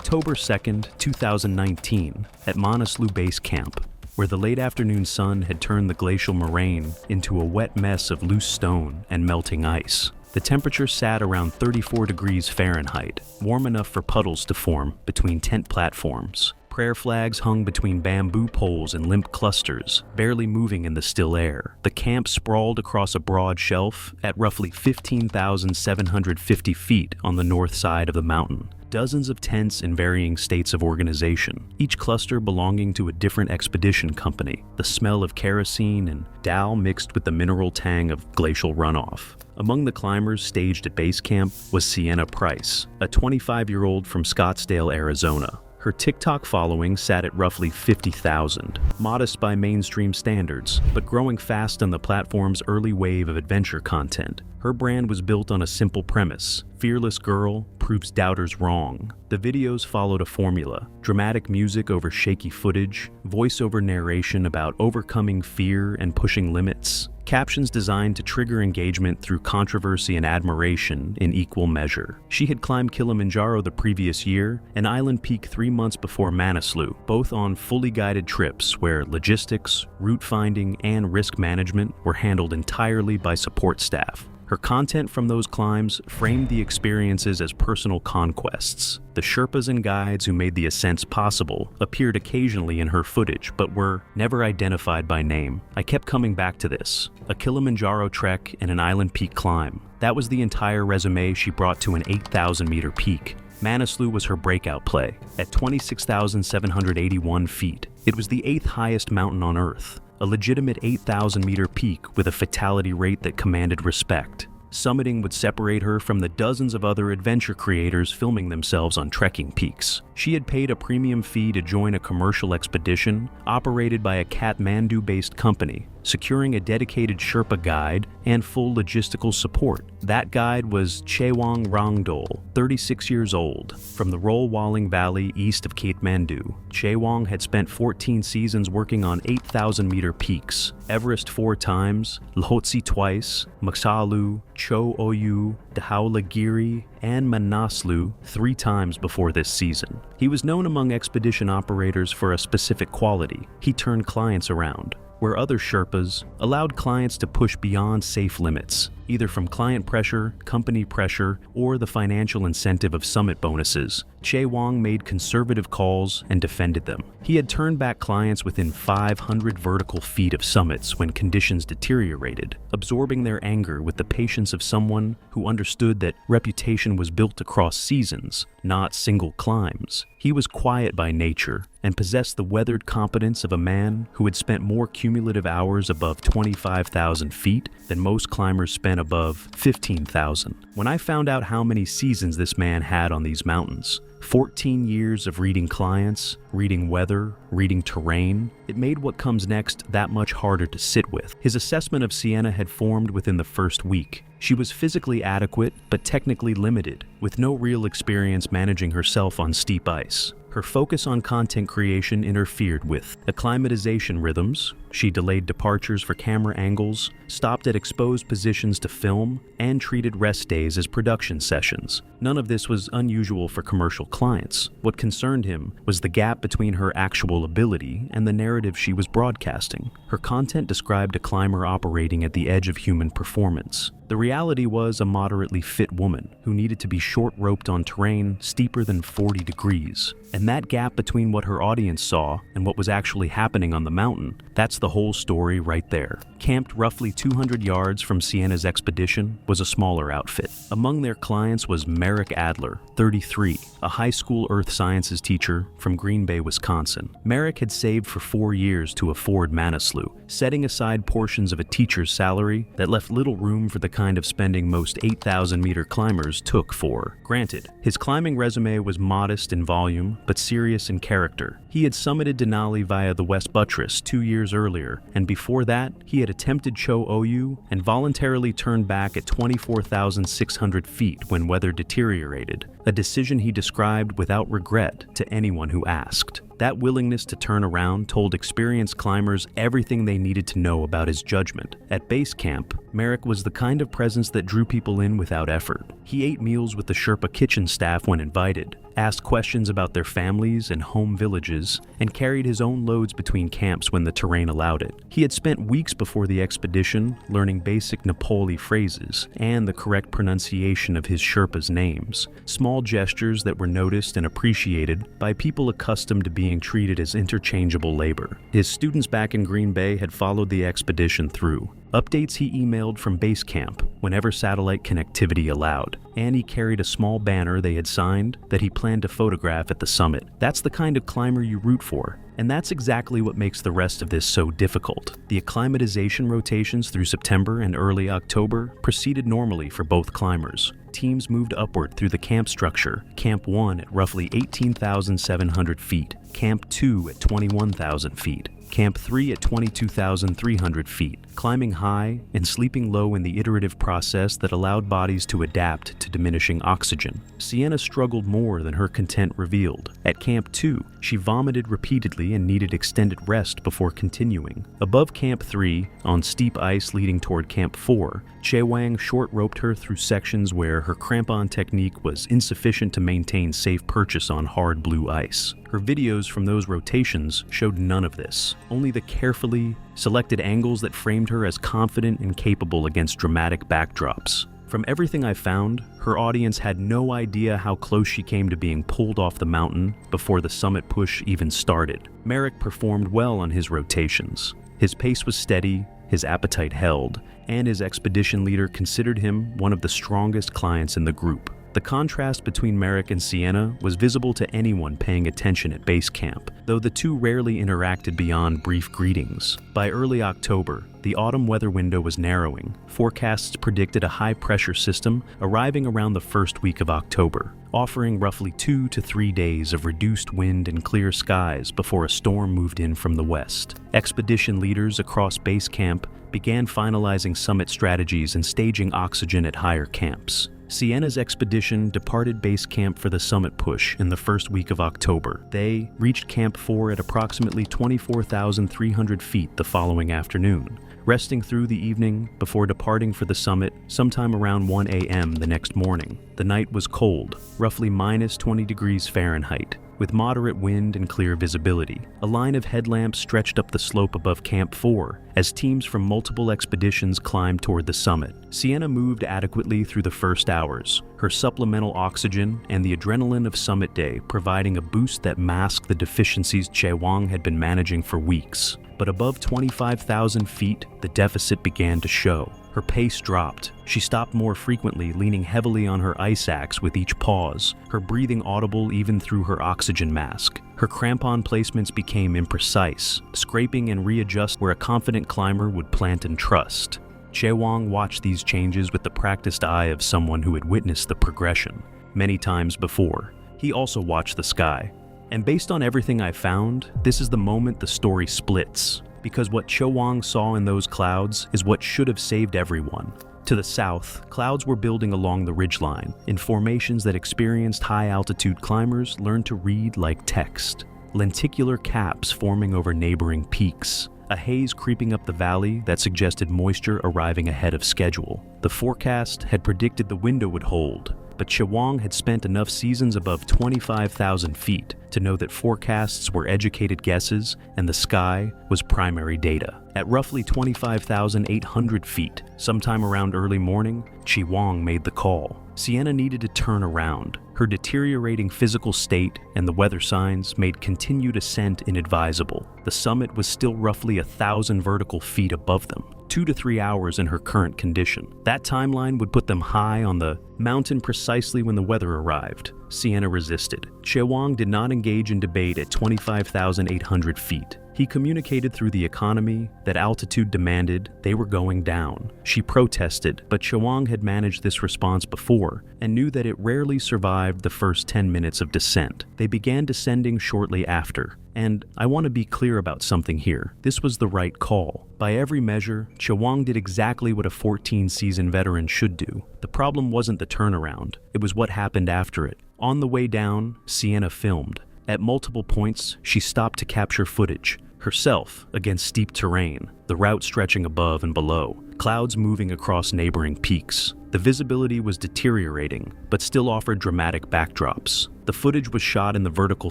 October 2nd, 2019, at Manaslu Base Camp, where the late afternoon sun had turned the glacial moraine into a wet mess of loose stone and melting ice. The temperature sat around 34 degrees Fahrenheit, warm enough for puddles to form between tent platforms. Prayer flags hung between bamboo poles in limp clusters, barely moving in the still air. The camp sprawled across a broad shelf at roughly 15,750 feet on the north side of the mountain. dozens of tents in varying states of organization, each cluster belonging to a different expedition company, the smell of kerosene and Dow mixed with the mineral tang of glacial runoff. Among the climbers staged at base camp was Sienna Price, a 25-year-old from Scottsdale, Arizona. Her TikTok following sat at roughly 50,000, modest by mainstream standards, but growing fast on the platform's early wave of adventure content. Her brand was built on a simple premise: fearless girl proves doubters wrong. The videos followed a formula: dramatic music over shaky footage, voiceover narration about overcoming fear and pushing limits, captions designed to trigger engagement through controversy and admiration in equal measure. She had climbed Kilimanjaro the previous year and Island Peak 3 months before Manaslu, both on fully guided trips where logistics, route finding, and risk management were handled entirely by support staff. Her content from those climbs framed the experiences as personal conquests. The Sherpas and guides who made the ascents possible appeared occasionally in her footage, but were never identified by name. I kept coming back to this: a Kilimanjaro trek and an Island Peak climb. That was the entire resume she brought to an 8,000-meter peak. Manaslu was her breakout play. At 26,781 feet, it was the 8th highest mountain on Earth, a legitimate 8,000-meter peak with a fatality rate that commanded respect. Summiting would separate her from the dozens of other adventure creators filming themselves on trekking peaks. She had paid a premium fee to join a commercial expedition operated by a Kathmandu-based company, securing a dedicated Sherpa guide and full logistical support. That guide was Chewang Rangdol, 36 years old, from the Rolwaling Valley east of Kathmandu. Chewang had spent 14 seasons working on 8,000-meter peaks: Everest 4 times, Lhotse twice, Maksalu, Cho Oyu, Dhaulagiri, and Manaslu 3 times before this season. He was known among expedition operators for a specific quality: he turned clients around, where other Sherpas allowed clients to push beyond safe limits, either from client pressure, company pressure, or the financial incentive of summit bonuses. Chewang made conservative calls and defended them. He had turned back clients within 500 vertical feet of summits when conditions deteriorated, absorbing their anger with the patience of someone who understood that reputation was built across seasons, not single climbs. He was quiet by nature and possessed the weathered competence of a man who had spent more cumulative hours above 25,000 feet than most climbers spent above 15,000. When I found out how many seasons this man had on these mountains, 14 years of reading clients, reading weather, reading terrain, it made what comes next that much harder to sit with. His assessment of Sienna had formed within the first week. She was physically adequate, but technically limited, with no real experience managing herself on steep ice. Her focus on content creation interfered with acclimatization rhythms. She delayed departures for camera angles, stopped at exposed positions to film, and treated rest days as production sessions. None of this was unusual for commercial clients. What concerned him was the gap between her actual ability and the narrative she was broadcasting. Her content described a climber operating at the edge of human performance. The reality was a moderately fit woman who needed to be short-roped on terrain steeper than 40 degrees. And that gap between what her audience saw and what was actually happening on the mountain, that's the whole story right there. Camped roughly 200 yards from Sienna's expedition was a smaller outfit. Among their clients was Merrick Adler, 33, a high school earth sciences teacher from Green Bay, Wisconsin. Merrick had saved for 4 years to afford Manaslu, setting aside portions of a teacher's salary that left little room for the kind of spending most 8,000-meter climbers took for. Granted, his climbing resume was modest in volume, but serious in character. He had summited Denali via the West Buttress 2 years earlier, and before that, he had attempted Cho Oyu and voluntarily turned back at 24,600 feet when weather deteriorated, a decision he described without regret to anyone who asked. That willingness to turn around told experienced climbers everything they needed to know about his judgment. At base camp, Merrick was the kind of presence that drew people in without effort. He ate meals with the Sherpa kitchen staff when invited, asked questions about their families and home villages, and carried his own loads between camps when the terrain allowed it. He had spent weeks before the expedition learning basic Nepali phrases and the correct pronunciation of his Sherpas' names, small gestures that were noticed and appreciated by people accustomed to being being treated as interchangeable labor. His students back in Green Bay had followed the expedition through. Updates he emailed from base camp whenever satellite connectivity allowed, and he carried a small banner they had signed that he planned to photograph at the summit. That's the kind of climber you root for, and that's exactly what makes the rest of this so difficult. The acclimatization rotations through September and early October proceeded normally for both climbers. Teams moved upward through the camp structure, Camp 1 at roughly 18,700 feet, Camp 2 at 21,000 feet, Camp 3 at 22,300 feet, climbing high and sleeping low in the iterative process that allowed bodies to adapt to diminishing oxygen. Sienna struggled more than her content revealed. At Camp 2, she vomited repeatedly and needed extended rest before continuing. Above Camp 3, on steep ice leading toward Camp 4, Che Wang short-roped her through sections where her crampon technique was insufficient to maintain safe purchase on hard blue ice. Her videos from those rotations showed none of this, only the carefully selected angles that framed her as confident and capable against dramatic backdrops. From everything I found, her audience had no idea how close she came to being pulled off the mountain before the summit push even started. Merrick performed well on his rotations. His pace was steady, his appetite held, and his expedition leader considered him one of the strongest clients in the group. The contrast between Merrick and Sienna was visible to anyone paying attention at base camp, though the two rarely interacted beyond brief greetings. By early October, the autumn weather window was narrowing. Forecasts predicted a high-pressure system arriving around the first week of October, offering roughly 2 to 3 days of reduced wind and clear skies before a storm moved in from the west. Expedition leaders across base camp began finalizing summit strategies and staging oxygen at higher camps. Sienna's expedition departed base camp for the summit push in the first week of October. They reached Camp 4 at approximately 24,300 feet the following afternoon, resting through the evening before departing for the summit sometime around 1 a.m. the next morning. The night was cold, roughly minus 20 degrees Fahrenheit, with moderate wind and clear visibility. A line of headlamps stretched up the slope above Camp 4 as teams from multiple expeditions climbed toward the summit. Sienna moved adequately through the first hours, her supplemental oxygen and the adrenaline of summit day providing a boost that masked the deficiencies Che Wang had been managing for weeks. But above 25,000 feet, the deficit began to show. Her pace dropped. She stopped more frequently, leaning heavily on her ice axe with each pause, her breathing audible even through her oxygen mask. Her crampon placements became imprecise, scraping and readjust where a confident climber would plant and trust. Che Wang watched these changes with the practiced eye of someone who had witnessed the progression many times before. He also watched the sky. And based on everything I found, this is the moment the story splits. Because what Che Wang saw in those clouds is what should have saved everyone. To the south, clouds were building along the ridgeline, in formations that experienced high-altitude climbers learned to read like text. Lenticular caps forming over neighboring peaks. A haze creeping up the valley that suggested moisture arriving ahead of schedule. The forecast had predicted the window would hold, but Che Wang had spent enough seasons above 25,000 feet to know that forecasts were educated guesses and the sky was primary data. At roughly 25,800 feet, sometime around early morning, Che Wang made the call. Sienna needed to turn around. Her deteriorating physical state and the weather signs made continued ascent inadvisable. The summit was still roughly 1,000 vertical feet above them, 2 to 3 hours in her current condition. That timeline would put them high on the mountain precisely when the weather arrived. Sienna resisted. Che Wang did not engage in debate at 25,800 feet. He communicated through the economy that altitude demanded they were going down. She protested, but Che Wang had managed this response before and knew that it rarely survived the first 10 minutes of descent. They began descending shortly after. And I want to be clear about something here. This was the right call. By every measure, Che Wang did exactly what a 14-season veteran should do. The problem wasn't the turnaround. It was what happened after it. On the way down, Sienna filmed. At multiple points, she stopped to capture footage. Herself against steep terrain, the route stretching above and below, clouds moving across neighboring peaks. The visibility was deteriorating, but still offered dramatic backdrops. The footage was shot in the vertical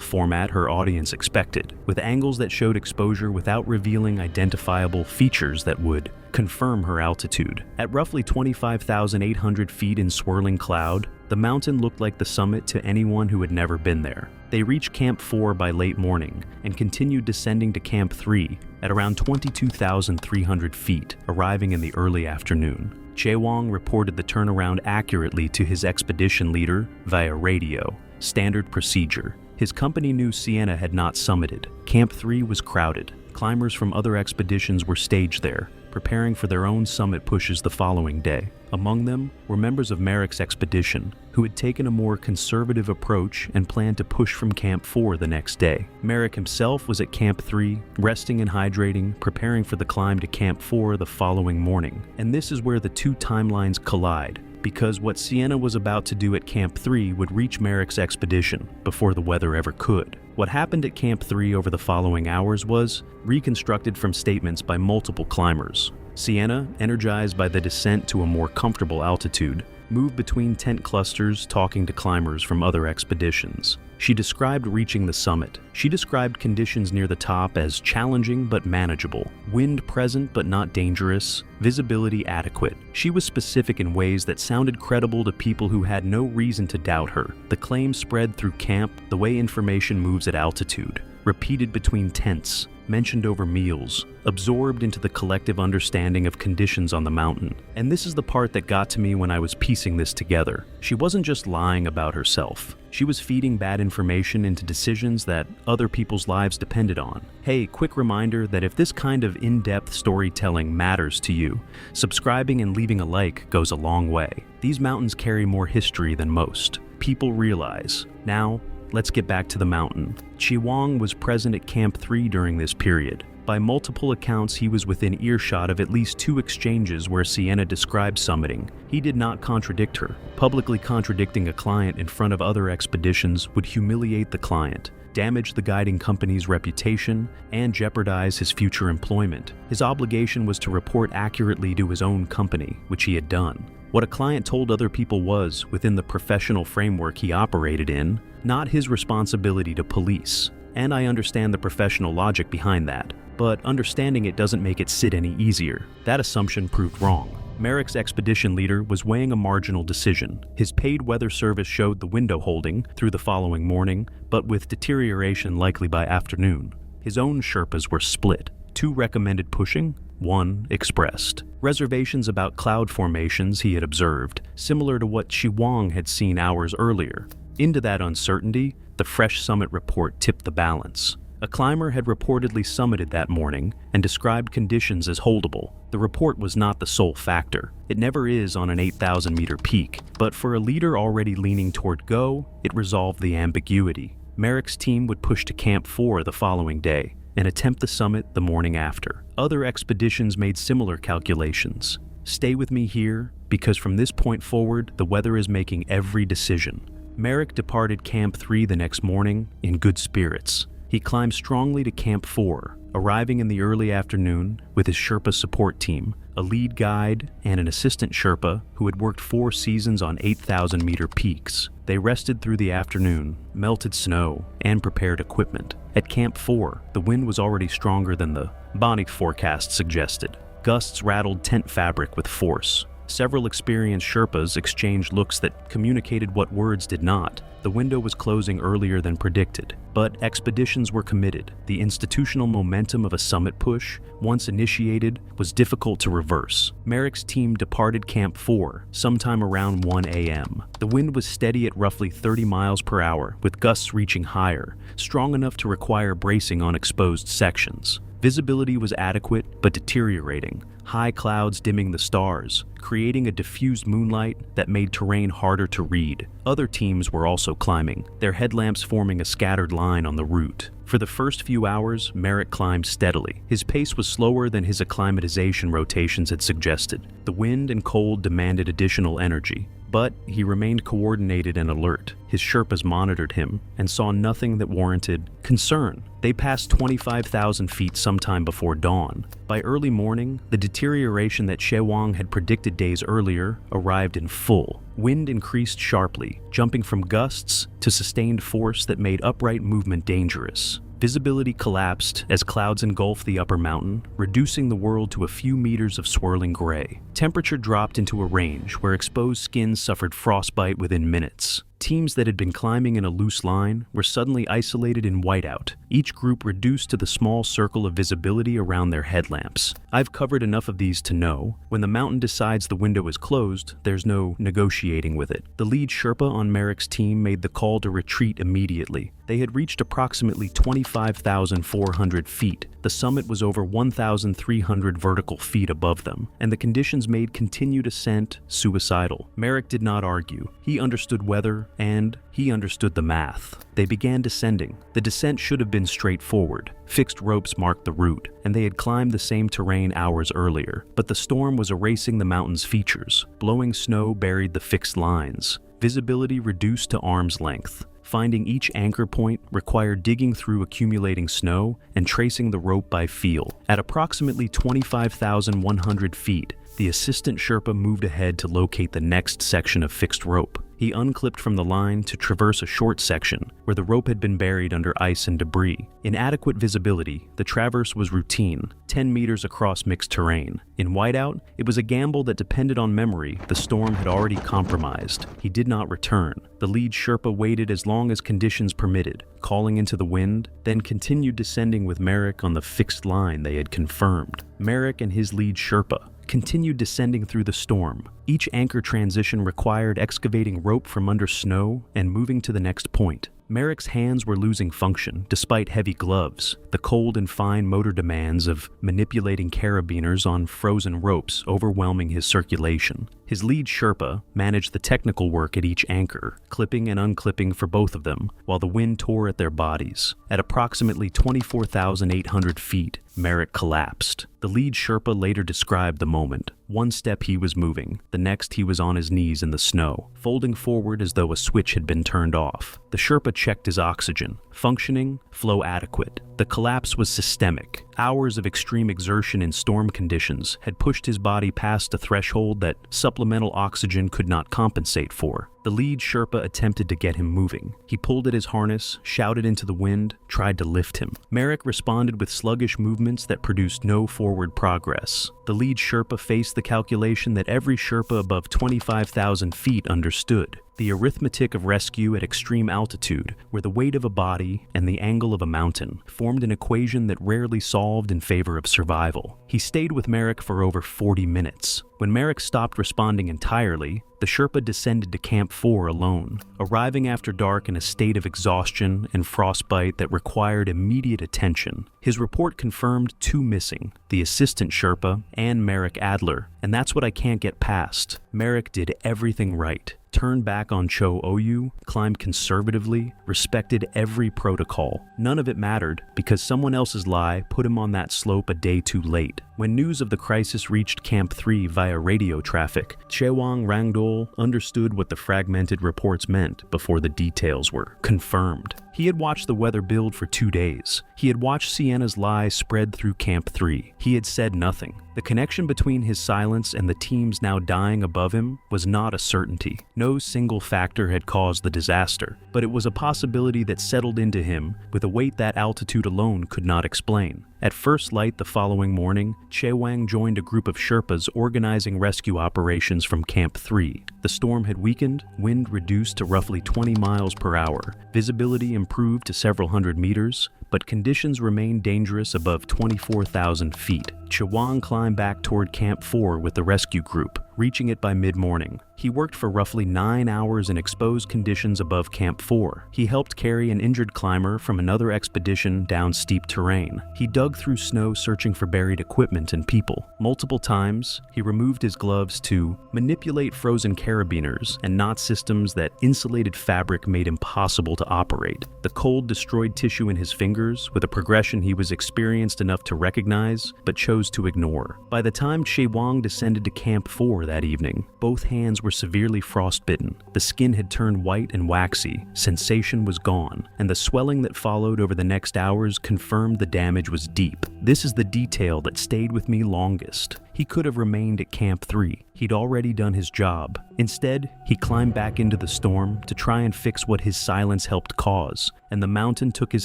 format her audience expected, with angles that showed exposure without revealing identifiable features that would confirm her altitude. At roughly 25,800 feet in swirling cloud, The mountain looked like the summit to anyone who had never been there. They reached Camp 4 by late morning and continued descending to Camp 3 at around 22,300 feet, arriving in the early afternoon. Chewang reported the turnaround accurately to his expedition leader via radio, standard procedure. His company knew Sienna had not summited. Camp 3 was crowded. Climbers from other expeditions were staged there, preparing for their own summit pushes the following day. Among them were members of Merrick's expedition, who had taken a more conservative approach and planned to push from Camp 4 the next day. Merrick himself was at Camp 3, resting and hydrating, preparing for the climb to Camp 4 the following morning. And this is where the two timelines collide, because what Sienna was about to do at Camp 3 would reach Merrick's expedition before the weather ever could. What happened at Camp 3 over the following hours was reconstructed from statements by multiple climbers. Sienna, energized by the descent to a more comfortable altitude, moved between tent clusters talking to climbers from other expeditions. She described reaching the summit. She described conditions near the top as challenging but manageable, wind present but not dangerous, visibility adequate. She was specific in ways that sounded credible to people who had no reason to doubt her. The claim spread through camp the way information moves at altitude, repeated between tents, mentioned over meals, absorbed into the collective understanding of conditions on the mountain. And this is the part that got to me when I was piecing this together. She wasn't just lying about herself. She was feeding bad information into decisions that other people's lives depended on. Hey, quick reminder that if this kind of in-depth storytelling matters to you, subscribing and leaving a like goes a long way. These mountains carry more history than most people realize. Now, let's get back to the mountain. Chewang was present at Camp 3 during this period. By multiple accounts, he was within earshot of at least 2 exchanges where Sienna described summiting. He did not contradict her. Publicly contradicting a client in front of other expeditions would humiliate the client, damage the guiding company's reputation, and jeopardize his future employment. His obligation was to report accurately to his own company, which he had done. What a client told other people was, within the professional framework he operated in, not his responsibility to police. And I understand the professional logic behind that, but understanding it doesn't make it sit any easier. That assumption proved wrong. Merrick's expedition leader was weighing a marginal decision. His paid weather service showed the window holding through the following morning, but with deterioration likely by afternoon. His own Sherpas were split. 2 recommended pushing, 1 expressed. Reservations about cloud formations he had observed, similar to what Chewang had seen hours earlier. Into that uncertainty, the fresh summit report tipped the balance. A climber had reportedly summited that morning and described conditions as holdable. The report was not the sole factor. It never is on an 8,000-meter peak, but for a leader already leaning toward go, it resolved the ambiguity. Merrick's team would push to Camp 4 the following day and attempt the summit the morning after. Other expeditions made similar calculations. Stay with me here, because from this point forward, the weather is making every decision. Merrick departed Camp 3 the next morning in good spirits. He climbed strongly to Camp 4, arriving in the early afternoon with his Sherpa support team, a lead guide, and an assistant Sherpa who had worked 4 seasons on 8,000-meter peaks. They rested through the afternoon, melted snow, and prepared equipment. At Camp 4, the wind was already stronger than the Bonnie forecast suggested. Gusts rattled tent fabric with force. Several experienced Sherpas exchanged looks that communicated what words did not. The window was closing earlier than predicted, but expeditions were committed. The institutional momentum of a summit push, once initiated, was difficult to reverse. Merrick's team departed Camp 4 sometime around 1 a.m. The wind was steady at roughly 30 miles per hour, with gusts reaching higher, strong enough to require bracing on exposed sections. Visibility was adequate, but deteriorating. High clouds dimming the stars, creating a diffused moonlight that made terrain harder to read. Other teams were also climbing, their headlamps forming a scattered line on the route. For the first few hours, Merrick climbed steadily. His pace was slower than his acclimatization rotations had suggested. The wind and cold demanded additional energy, but he remained coordinated and alert. His Sherpas monitored him and saw nothing that warranted concern. They passed 25,000 feet sometime before dawn. By early morning, the deterioration that Chewang had predicted days earlier arrived in full. Wind increased sharply, jumping from gusts to sustained force that made upright movement dangerous. Visibility collapsed as clouds engulfed the upper mountain, reducing the world to a few meters of swirling gray. Temperature dropped into a range where exposed skin suffered frostbite within minutes. Teams that had been climbing in a loose line were suddenly isolated in whiteout, each group reduced to the small circle of visibility around their headlamps. I've covered enough of these to know, when the mountain decides the window is closed, there's no negotiating with it. The lead Sherpa on Merrick's team made the call to retreat immediately. They had reached approximately 25,400 feet. The summit was over 1,300 vertical feet above them, and the conditions made continued ascent suicidal. Merrick did not argue. He understood weather, and he understood the math. They began descending. The descent should have been straightforward. Fixed ropes marked the route, and they had climbed the same terrain hours earlier. But the storm was erasing the mountain's features. Blowing snow buried the fixed lines. Visibility reduced to arm's length. Finding each anchor point required digging through accumulating snow and tracing the rope by feel. At approximately 25,100 feet, the assistant Sherpa moved ahead to locate the next section of fixed rope. He unclipped from the line to traverse a short section where the rope had been buried under ice and debris. In adequate visibility, the traverse was routine, 10 meters across mixed terrain. In whiteout, it was a gamble that depended on memory the storm had already compromised. He did not return. The lead Sherpa waited as long as conditions permitted, calling into the wind, then continued descending with Merrick on the fixed line they had confirmed. Merrick and his lead Sherpa continued descending through the storm. Each anchor transition required excavating rope from under snow and moving to the next point. Merrick's hands were losing function despite heavy gloves, the cold and fine motor demands of manipulating carabiners on frozen ropes overwhelming his circulation. His lead Sherpa managed the technical work at each anchor, clipping and unclipping for both of them, while the wind tore at their bodies. At approximately 24,800 feet, Merrick collapsed. The lead Sherpa later described the moment. One step he was moving, the next he was on his knees in the snow, folding forward as though a switch had been turned off. The Sherpa checked his oxygen. Functioning, flow adequate. The collapse was systemic. Hours of extreme exertion in storm conditions had pushed his body past a threshold that supplemental oxygen could not compensate for. The lead Sherpa attempted to get him moving. He pulled at his harness, shouted into the wind, tried to lift him. Merrick responded with sluggish movements that produced no forward progress. The lead Sherpa faced the calculation that every Sherpa above 25,000 feet understood. The arithmetic of rescue at extreme altitude, where the weight of a body and the angle of a mountain formed an equation that rarely solved in favor of survival. He stayed with Merrick for over 40 minutes. When Merrick stopped responding entirely, the Sherpa descended to Camp 4 alone, arriving after dark in a state of exhaustion and frostbite that required immediate attention. His report confirmed 2 missing, the assistant Sherpa and Merrick Adler, and that's what I can't get past. Merrick did everything right. Turned back on Cho Oyu, climbed conservatively, respected every protocol. None of it mattered because someone else's lie put him on that slope a day too late. When news of the crisis reached Camp 3 via radio traffic, Chewang Rangdol understood what the fragmented reports meant before the details were confirmed. He had watched the weather build for 2 days. He had watched Sienna's lie spread through Camp 3. He had said nothing. The connection between his silence and the teams now dying above him was not a certainty. No single factor had caused the disaster, but it was a possibility that settled into him with a weight that altitude alone could not explain. At first light the following morning, Chewang joined a group of Sherpas organizing rescue operations from Camp 3. The storm had weakened, wind reduced to roughly 20 miles per hour, visibility improved to several hundred meters, but conditions remained dangerous above 24,000 feet. Chewang climbed back toward Camp 4 with the rescue group, reaching it by mid-morning. He worked for roughly 9 hours in exposed conditions above Camp 4. He helped carry an injured climber from another expedition down steep terrain. He dug through snow searching for buried equipment and people. Multiple times, he removed his gloves to manipulate frozen carabiners and knot systems that insulated fabric made impossible to operate. The cold destroyed tissue in his fingers with a progression he was experienced enough to recognize, but chose to ignore. By the time Chewang descended to Camp 4 that evening, both hands were severely frostbitten. The skin had turned white and waxy, sensation was gone, and the swelling that followed over the next hours confirmed the damage was deep. This is the detail that stayed with me longest. He could have remained at Camp 3. He'd already done his job. Instead, he climbed back into the storm to try and fix what his silence helped cause, and the mountain took his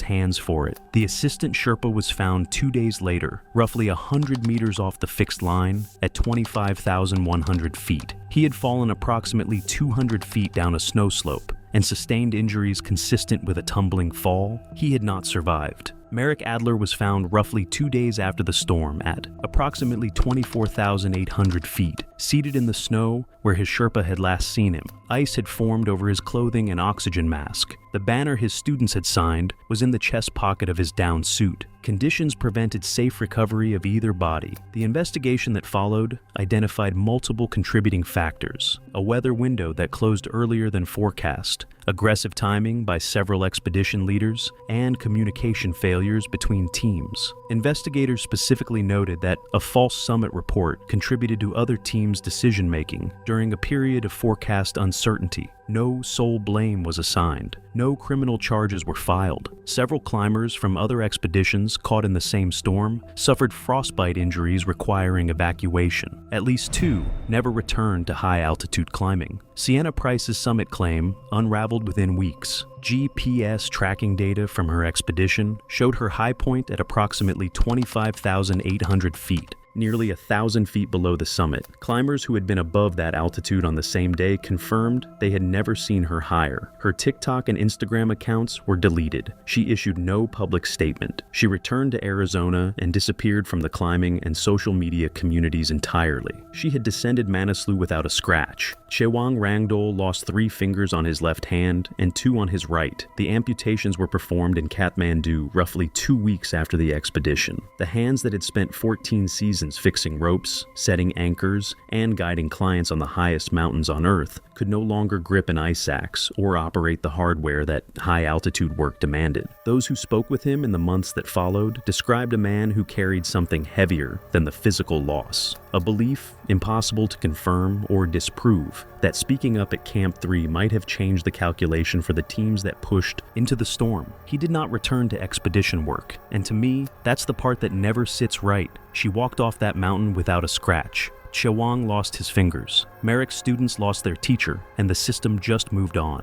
hands for it. The assistant Sherpa was found 2 days later, roughly 100 meters off the fixed line at 25,100 feet. He had fallen approximately 200 feet down a snow slope and sustained injuries consistent with a tumbling fall. He had not survived. Merrick Adler was found roughly 2 days after the storm at approximately 24,800 feet, seated in the snow where his Sherpa had last seen him. Ice had formed over his clothing and oxygen mask. The banner his students had signed was in the chest pocket of his down suit. Conditions prevented safe recovery of either body. The investigation that followed identified multiple contributing factors: a weather window that closed earlier than forecast, aggressive timing by several expedition leaders, and communication failures between teams. Investigators specifically noted that a false summit report contributed to other teams' decision-making during a period of forecast uncertainty. No sole blame was assigned. No criminal charges were filed. Several climbers from other expeditions caught in the same storm suffered frostbite injuries requiring evacuation. At least 2 never returned to high-altitude climbing. Sienna Price's summit claim unraveled within weeks. GPS tracking data from her expedition showed her high point at approximately 25,800 feet, nearly 1,000 feet below the summit. Climbers who had been above that altitude on the same day confirmed they had never seen her higher. Her TikTok and Instagram accounts were deleted. She issued no public statement. She returned to Arizona and disappeared from the climbing and social media communities entirely. She had descended Manaslu without a scratch. Chewang Rangdol lost 3 fingers on his left hand and 2 on his right. The amputations were performed in Kathmandu roughly 2 weeks after the expedition. The hands that had spent 14 seasons fixing ropes, setting anchors, and guiding clients on the highest mountains on Earth could no longer grip an ice axe or operate the hardware that high-altitude work demanded. Those who spoke with him in the months that followed described a man who carried something heavier than the physical loss, a belief impossible to confirm or disprove that speaking up at Camp 3 might have changed the calculation for the teams that pushed into the storm. He did not return to expedition work, and to me, that's the part that never sits right. She walked off that mountain without a scratch. Chewang lost his fingers. Merrick's students lost their teacher, and the system just moved on.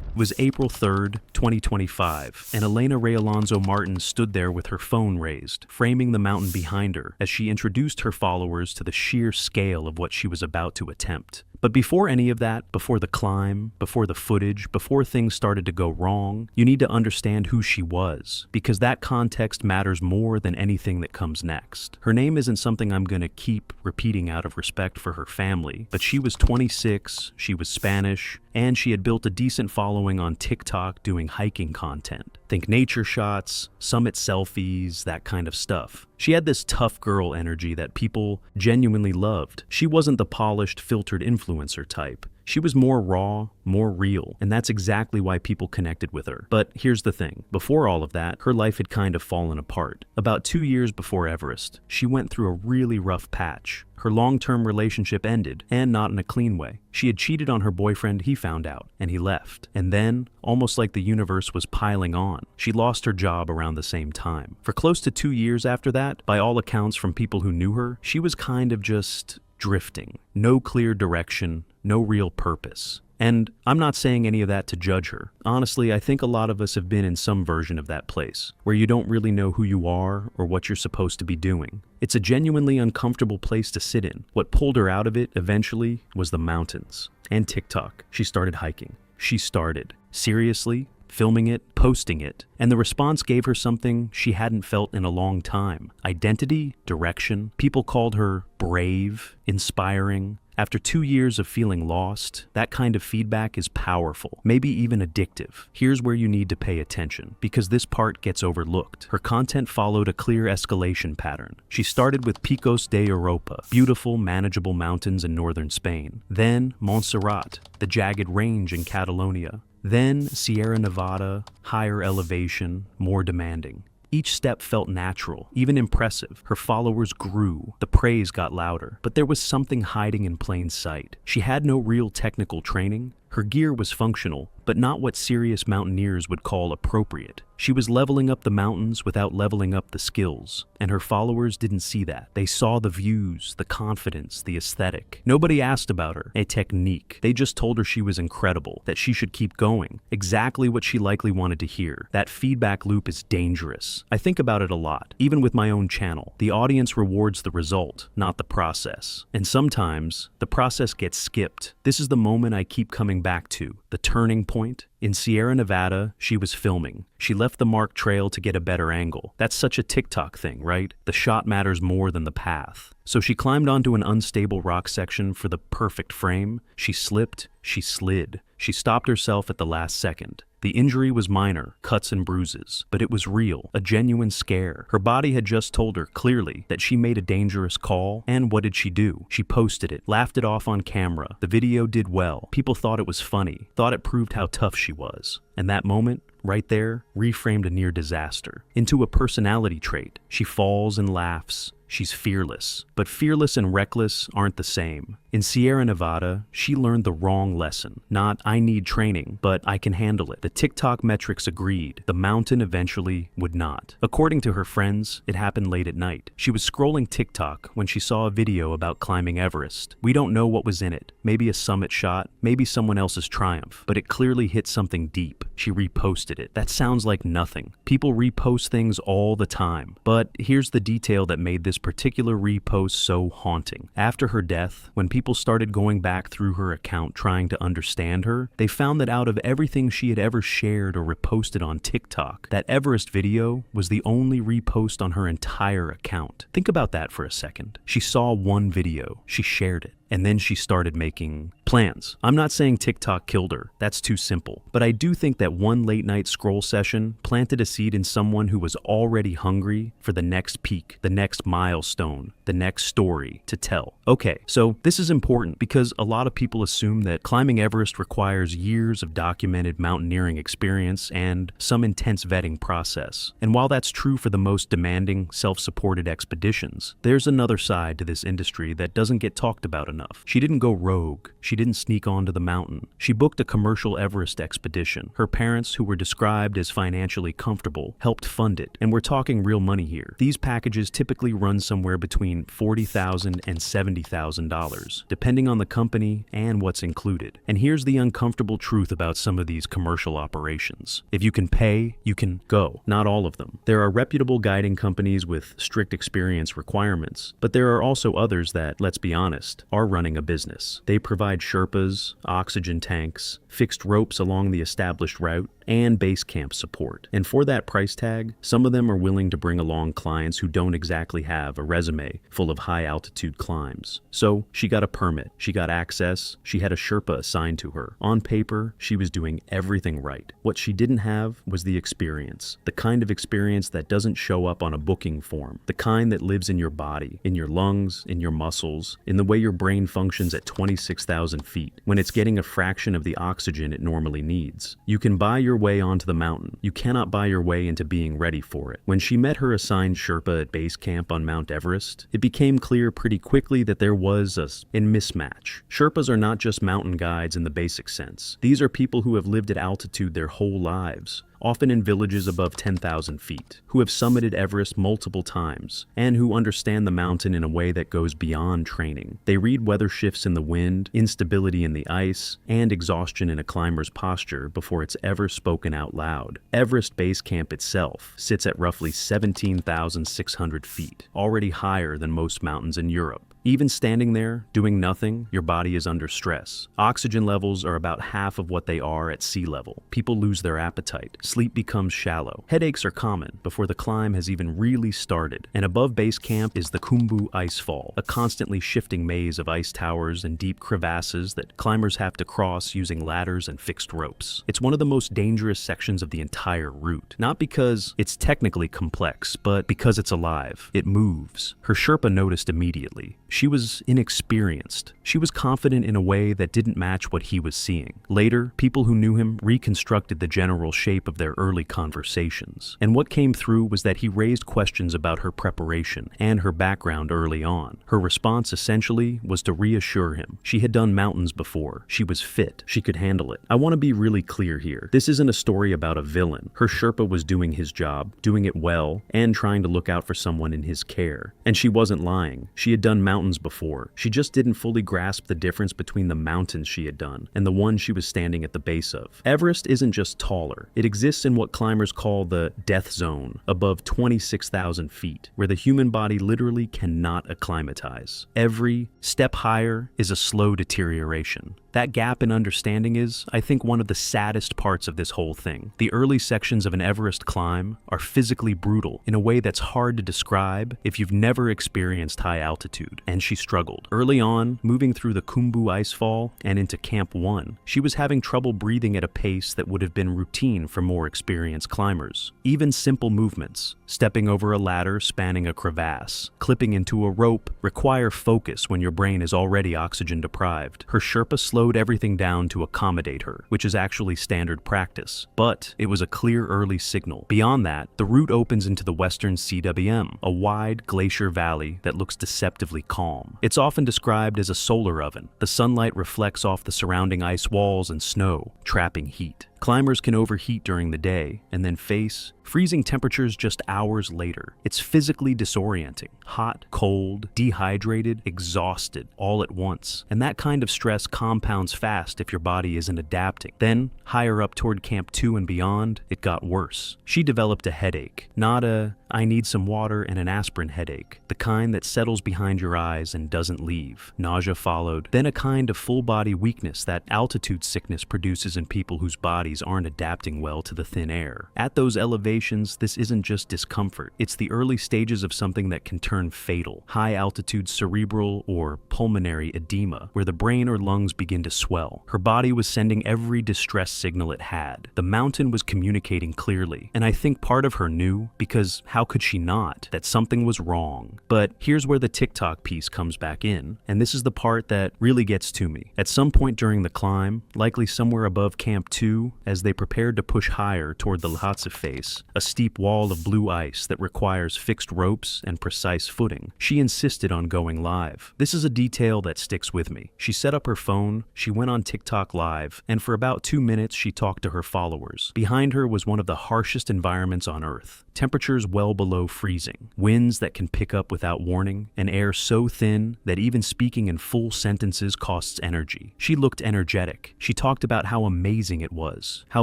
It was April 3rd, 2025, and Elena Ray Alonso Martin stood there with her phone raised, framing the mountain behind her as she introduced her followers to the sheer scale of what she was about to attempt. But before any of that, before the climb, before the footage, before things started to go wrong, you need to understand who she was, because that context matters more than anything that comes next. Her name isn't something I'm going to keep repeating out of respect for her family, but she was 26, she was Spanish, and she had built a decent following on TikTok doing hiking content. Think nature shots, summit selfies, that kind of stuff. She had this tough girl energy that people genuinely loved. She wasn't the polished, filtered influencer type. She was more raw, more real, and that's exactly why people connected with her. But here's the thing. Before all of that, her life had kind of fallen apart. About 2 years before Everest, she went through a really rough patch. Her long-term relationship ended, and not in a clean way. She had cheated on her boyfriend, he found out, and he left. And then, almost like the universe was piling on, she lost her job around the same time. For close to 2 years after that, by all accounts from people who knew her, she was kind of just drifting. No clear direction, no real purpose. And I'm not saying any of that to judge her. Honestly, I think a lot of us have been in some version of that place, where you don't really know who you are or what you're supposed to be doing. It's a genuinely uncomfortable place to sit in. What pulled her out of it eventually was the mountains. And TikTok. She started hiking. She started. Seriously? Filming it, posting it, and the response gave her something she hadn't felt in a long time. Identity, direction. People called her brave, inspiring. After 2 years of feeling lost, that kind of feedback is powerful, maybe even addictive. Here's where you need to pay attention, because this part gets overlooked. Her content followed a clear escalation pattern. She started with Picos de Europa, beautiful, manageable mountains in northern Spain. Then Montserrat, the jagged range in Catalonia. Then Sierra Nevada, higher elevation, more demanding. Each step felt natural, even impressive. Her followers grew. The praise got louder. But there was something hiding in plain sight. She had no real technical training. Her gear was functional, but not what serious mountaineers would call appropriate. She was leveling up the mountains without leveling up the skills, and her followers didn't see that. They saw the views, the confidence, the aesthetic. Nobody asked about her, a technique. They just told her she was incredible, that she should keep going. Exactly what she likely wanted to hear. That feedback loop is dangerous. I think about it a lot, even with my own channel. The audience rewards the result, not the process. And sometimes, the process gets skipped. This is the moment I keep coming back to, the turning point. In Sierra Nevada, she was filming. She left the marked trail to get a better angle. That's such a TikTok thing, right? The shot matters more than the path. So she climbed onto an unstable rock section for the perfect frame. She slipped, she slid. She stopped herself at the last second. The injury was minor, cuts and bruises, but it was real, a genuine scare. Her body had just told her clearly that she made a dangerous call, and what did she do? She posted it, laughed it off on camera. The video did well. People thought it was funny, thought it proved how tough she was. And that moment, right there, reframed a near disaster into a personality trait. She falls and laughs. She's fearless. But fearless and reckless aren't the same. In Sierra Nevada, she learned the wrong lesson. Not, I need training, but I can handle it. The TikTok metrics agreed. The mountain eventually would not. According to her friends, it happened late at night. She was scrolling TikTok when she saw a video about climbing Everest. We don't know what was in it. Maybe a summit shot, maybe someone else's triumph, but it clearly hit something deep. She reposted it. That sounds like nothing. People repost things all the time. But here's the detail that made this particular repost so haunting. After her death, when people started going back through her account trying to understand her, they found that out of everything she had ever shared or reposted on TikTok, that Everest video was the only repost on her entire account. Think about that for a second. She saw one video, she shared it, and then she started making plans. I'm not saying TikTok killed her, that's too simple, but I do think that one late night scroll session planted a seed in someone who was already hungry for the next peak, the next milestone, the next story to tell. Okay, so this is important because a lot of people assume that climbing Everest requires years of documented mountaineering experience and some intense vetting process. And while that's true for the most demanding, self-supported expeditions, there's another side to this industry that doesn't get talked about enough. She didn't go rogue. She didn't sneak onto the mountain. She booked a commercial Everest expedition. Her parents, who were described as financially comfortable, helped fund it. And we're talking real money here. These packages typically run somewhere between $40,000 and $70,000, depending on the company and what's included. And here's the uncomfortable truth about some of these commercial operations. If you can pay, you can go. Not all of them. There are reputable guiding companies with strict experience requirements, but there are also others that, let's be honest, are running a business. They provide Sherpas, oxygen tanks, fixed ropes along the established route, and base camp support. And for that price tag, some of them are willing to bring along clients who don't exactly have a resume full of high altitude climbs. So she got a permit, she got access, she had a Sherpa assigned to her. On paper, she was doing everything right. What she didn't have was the experience. The kind of experience that doesn't show up on a booking form. The kind that lives in your body, in your lungs, in your muscles, in the way your brain functions at 26,000 feet, when it's getting a fraction of the oxygen it normally needs. You can buy your way onto the mountain. You cannot buy your way into being ready for it. When she met her assigned Sherpa at base camp on Mount Everest, it became clear pretty quickly that there was a mismatch. Sherpas are not just mountain guides in the basic sense. These are people who have lived at altitude their whole lives, often in villages above 10,000 feet, who have summited Everest multiple times, and who understand the mountain in a way that goes beyond training. They read weather shifts in the wind, instability in the ice, and exhaustion in a climber's posture before it's ever spoken out loud. Everest Base Camp itself sits at roughly 17,600 feet, already higher than most mountains in Europe. Even standing there, doing nothing, your body is under stress. Oxygen levels are about half of what they are at sea level. People lose their appetite. Sleep becomes shallow. Headaches are common before the climb has even really started. And above base camp is the Khumbu Icefall, a constantly shifting maze of ice towers and deep crevasses that climbers have to cross using ladders and fixed ropes. It's one of the most dangerous sections of the entire route. Not because it's technically complex, but because it's alive. It moves. Her Sherpa noticed immediately. She was inexperienced. She was confident in a way that didn't match what he was seeing. Later, people who knew him reconstructed the general shape of their early conversations. And what came through was that he raised questions about her preparation and her background early on. Her response essentially was to reassure him. She had done mountains before. She was fit. She could handle it. I want to be really clear here. This isn't a story about a villain. Her Sherpa was doing his job, doing it well, and trying to look out for someone in his care. And she wasn't lying. She had done mountains before. She just didn't fully grasp the difference between the mountains she had done and the one she was standing at the base of. Everest isn't just taller. It exists in what climbers call the death zone, above 26,000 feet, where the human body literally cannot acclimatize. Every step higher is a slow deterioration. That gap in understanding is, I think, one of the saddest parts of this whole thing. The early sections of an Everest climb are physically brutal in a way that's hard to describe if you've never experienced high altitude, and she struggled. Early on, moving through the Khumbu icefall and into Camp 1, she was having trouble breathing at a pace that would have been routine for more experienced climbers. Even simple movements, stepping over a ladder spanning a crevasse, clipping into a rope, require focus when your brain is already oxygen deprived. Her Sherpa slowed everything down to accommodate her, which is actually standard practice. But it was a clear early signal. Beyond that, the route opens into the western CWM, a wide glacier valley that looks deceptively calm. It's often described as a solar oven. The sunlight reflects off the surrounding ice walls and snow, trapping heat. Climbers can overheat during the day and then face freezing temperatures just hours later. It's physically disorienting. Hot, cold, dehydrated, exhausted, all at once. And that kind of stress compounds fast if your body isn't adapting. Then, higher up toward Camp 2 and beyond, it got worse. She developed a headache. Not a I need some water and an aspirin headache, the kind that settles behind your eyes and doesn't leave. Nausea followed, then a kind of full-body weakness that altitude sickness produces in people whose bodies aren't adapting well to the thin air. At those elevations, this isn't just discomfort. It's the early stages of something that can turn fatal. High-altitude cerebral or pulmonary edema, where the brain or lungs begin to swell. Her body was sending every distress signal it had. The mountain was communicating clearly, and I think part of her knew, because how could she not, that something was wrong. But here's where the TikTok piece comes back in, and this is the part that really gets to me. At some point during the climb, likely somewhere above Camp 2, as they prepared to push higher toward the Lhotse face, a steep wall of blue ice that requires fixed ropes and precise footing, she insisted on going live. This is a detail that sticks with me. She set up her phone, she went on TikTok live, and for about 2 minutes she talked to her followers. Behind her was one of the harshest environments on Earth. Temperatures well below freezing, winds that can pick up without warning, and air so thin that even speaking in full sentences costs energy. She looked energetic. She talked about how amazing it was, how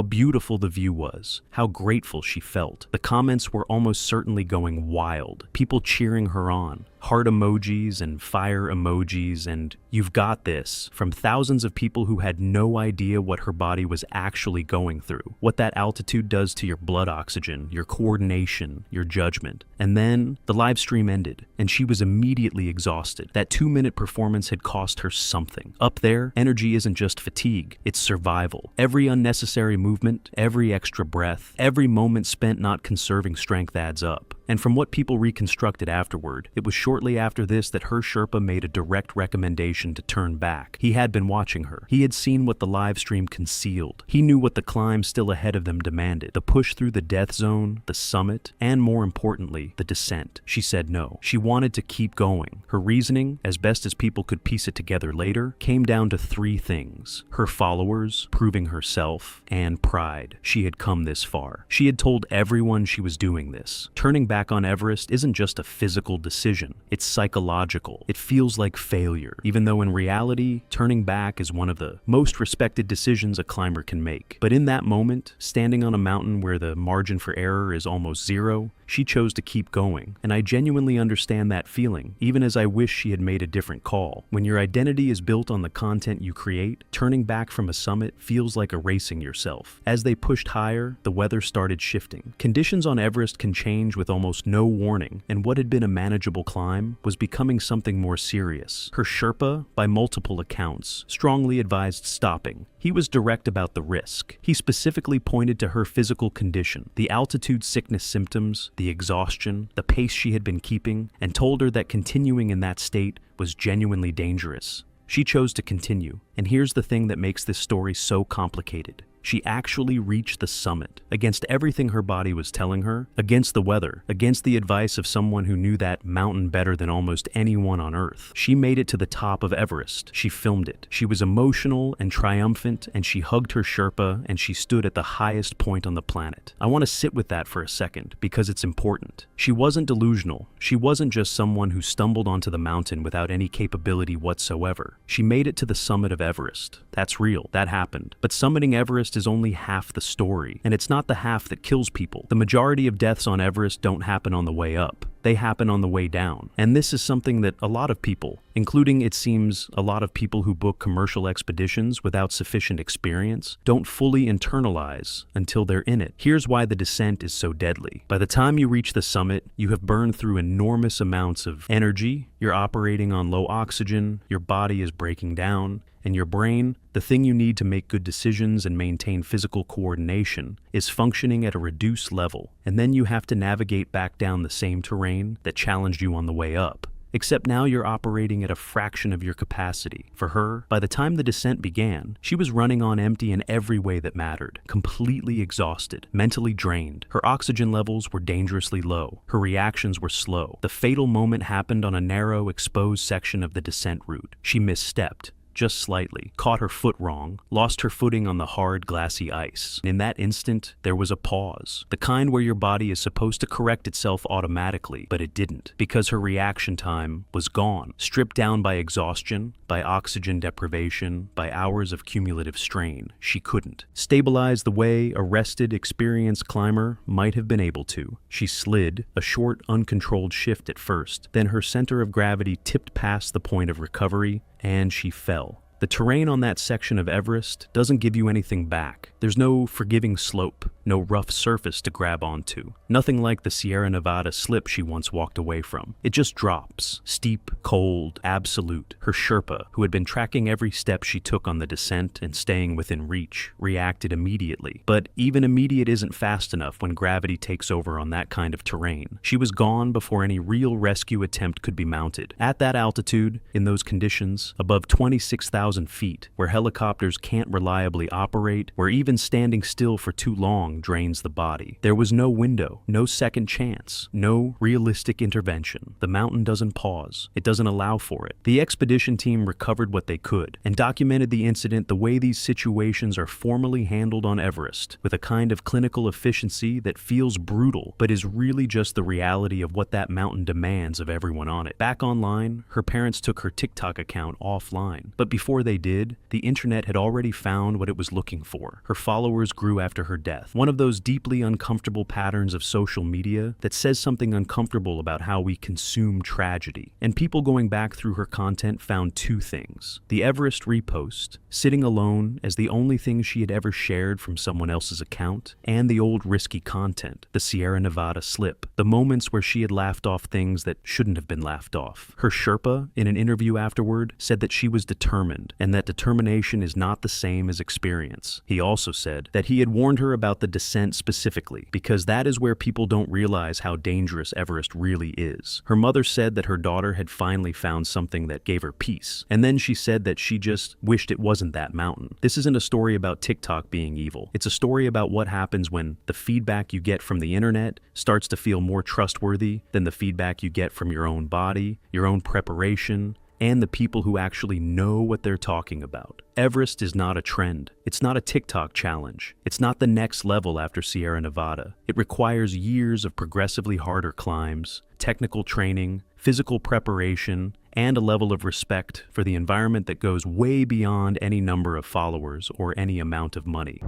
beautiful the view was, how grateful she felt. The comments were almost certainly going wild, people cheering her on. Heart emojis and fire emojis and "you've got this" from thousands of people who had no idea what her body was actually going through, what that altitude does to your blood oxygen, your coordination, your judgment. And then the live stream ended, and she was immediately exhausted. That 2-minute performance had cost her something. Up there, energy isn't just fatigue, it's survival. Every unnecessary movement, every extra breath, every moment spent not conserving strength adds up. And from what people reconstructed afterward, it was shortly after this that her Sherpa made a direct recommendation to turn back. He had been watching her. He had seen what the live stream concealed. He knew what the climb still ahead of them demanded. The push through the death zone, the summit, and more importantly, the descent. She said no. She wanted to keep going. Her reasoning, as best as people could piece it together later, came down to 3 things: her followers, proving herself, and pride. She had come this far. She had told everyone she was doing this. Turning back on Everest isn't just a physical decision, it's psychological. It feels like failure, even though in reality, turning back is one of the most respected decisions a climber can make. But in that moment, standing on a mountain where the margin for error is almost zero, she chose to keep going, and I genuinely understand that feeling, even as I wish she had made a different call. When your identity is built on the content you create, turning back from a summit feels like erasing yourself. As they pushed higher, the weather started shifting. Conditions on Everest can change with almost no warning, and what had been a manageable climb was becoming something more serious. Her Sherpa, by multiple accounts, strongly advised stopping. He was direct about the risk. He specifically pointed to her physical condition, the altitude sickness symptoms, the exhaustion, the pace she had been keeping, and told her that continuing in that state was genuinely dangerous. She chose to continue, and here's the thing that makes this story so complicated. She actually reached the summit, against everything her body was telling her, against the weather, against the advice of someone who knew that mountain better than almost anyone on Earth. She made it to the top of Everest. She filmed it. She was emotional and triumphant, and she hugged her Sherpa, and she stood at the highest point on the planet. I want to sit with that for a second, because it's important. She wasn't delusional. She wasn't just someone who stumbled onto the mountain without any capability whatsoever. She made it to the summit of Everest. That's real. That happened. But summiting Everest is only half the story, and it's not the half that kills people. The majority of deaths on Everest don't happen on the way up. They happen on the way down. And this is something that a lot of people, including, it seems, a lot of people who book commercial expeditions without sufficient experience, don't fully internalize until they're in it. Here's why the descent is so deadly. By the time you reach the summit, you have burned through enormous amounts of energy, you're operating on low oxygen, your body is breaking down, and your brain, the thing you need to make good decisions and maintain physical coordination, is functioning at a reduced level, and then you have to navigate back down the same terrain that challenged you on the way up. Except now you're operating at a fraction of your capacity. For her, by the time the descent began, she was running on empty in every way that mattered, completely exhausted, mentally drained. Her oxygen levels were dangerously low. Her reactions were slow. The fatal moment happened on a narrow, exposed section of the descent route. She misstepped. Just slightly, caught her foot wrong, lost her footing on the hard, glassy ice. In that instant, there was a pause. The kind where your body is supposed to correct itself automatically, but it didn't, because her reaction time was gone, stripped down by exhaustion, by oxygen deprivation, by hours of cumulative strain. She couldn't stabilize the way a rested, experienced climber might have been able to. She slid, a short, uncontrolled shift at first. Then her center of gravity tipped past the point of recovery, and she fell. The terrain on that section of Everest doesn't give you anything back. There's no forgiving slope, no rough surface to grab onto. Nothing like the Sierra Nevada slip she once walked away from. It just drops. Steep, cold, absolute. Her Sherpa, who had been tracking every step she took on the descent and staying within reach, reacted immediately. But even immediate isn't fast enough when gravity takes over on that kind of terrain. She was gone before any real rescue attempt could be mounted. At that altitude, in those conditions, above 26,000 feet, where helicopters can't reliably operate, where even standing still for too long drains the body. There was no window, no second chance, no realistic intervention. The mountain doesn't pause. It doesn't allow for it. The expedition team recovered what they could and documented the incident the way these situations are formally handled on Everest, with a kind of clinical efficiency that feels brutal, but is really just the reality of what that mountain demands of everyone on it. Back online, her parents took her TikTok account offline, but before they did, the internet had already found what it was looking for. Her followers grew after her death. One of those deeply uncomfortable patterns of social media that says something uncomfortable about how we consume tragedy. And people going back through her content found two things. The Everest repost, sitting alone as the only thing she had ever shared from someone else's account, and the old risky content, the Sierra Nevada slip, the moments where she had laughed off things that shouldn't have been laughed off. Her Sherpa, in an interview afterward, said that she was determined, and that determination is not the same as experience. He also said that he had warned her about the descent specifically, because that is where people don't realize how dangerous Everest really is. Her mother said that her daughter had finally found something that gave her peace, and then she said that she just wished it wasn't that mountain. This isn't a story about TikTok being evil. It's a story about what happens when the feedback you get from the internet starts to feel more trustworthy than the feedback you get from your own body, your own preparation, and the people who actually know what they're talking about. Everest is not a trend. It's not a TikTok challenge. It's not the next level after Sierra Nevada. It requires years of progressively harder climbs, technical training, physical preparation, and a level of respect for the environment that goes way beyond any number of followers or any amount of money.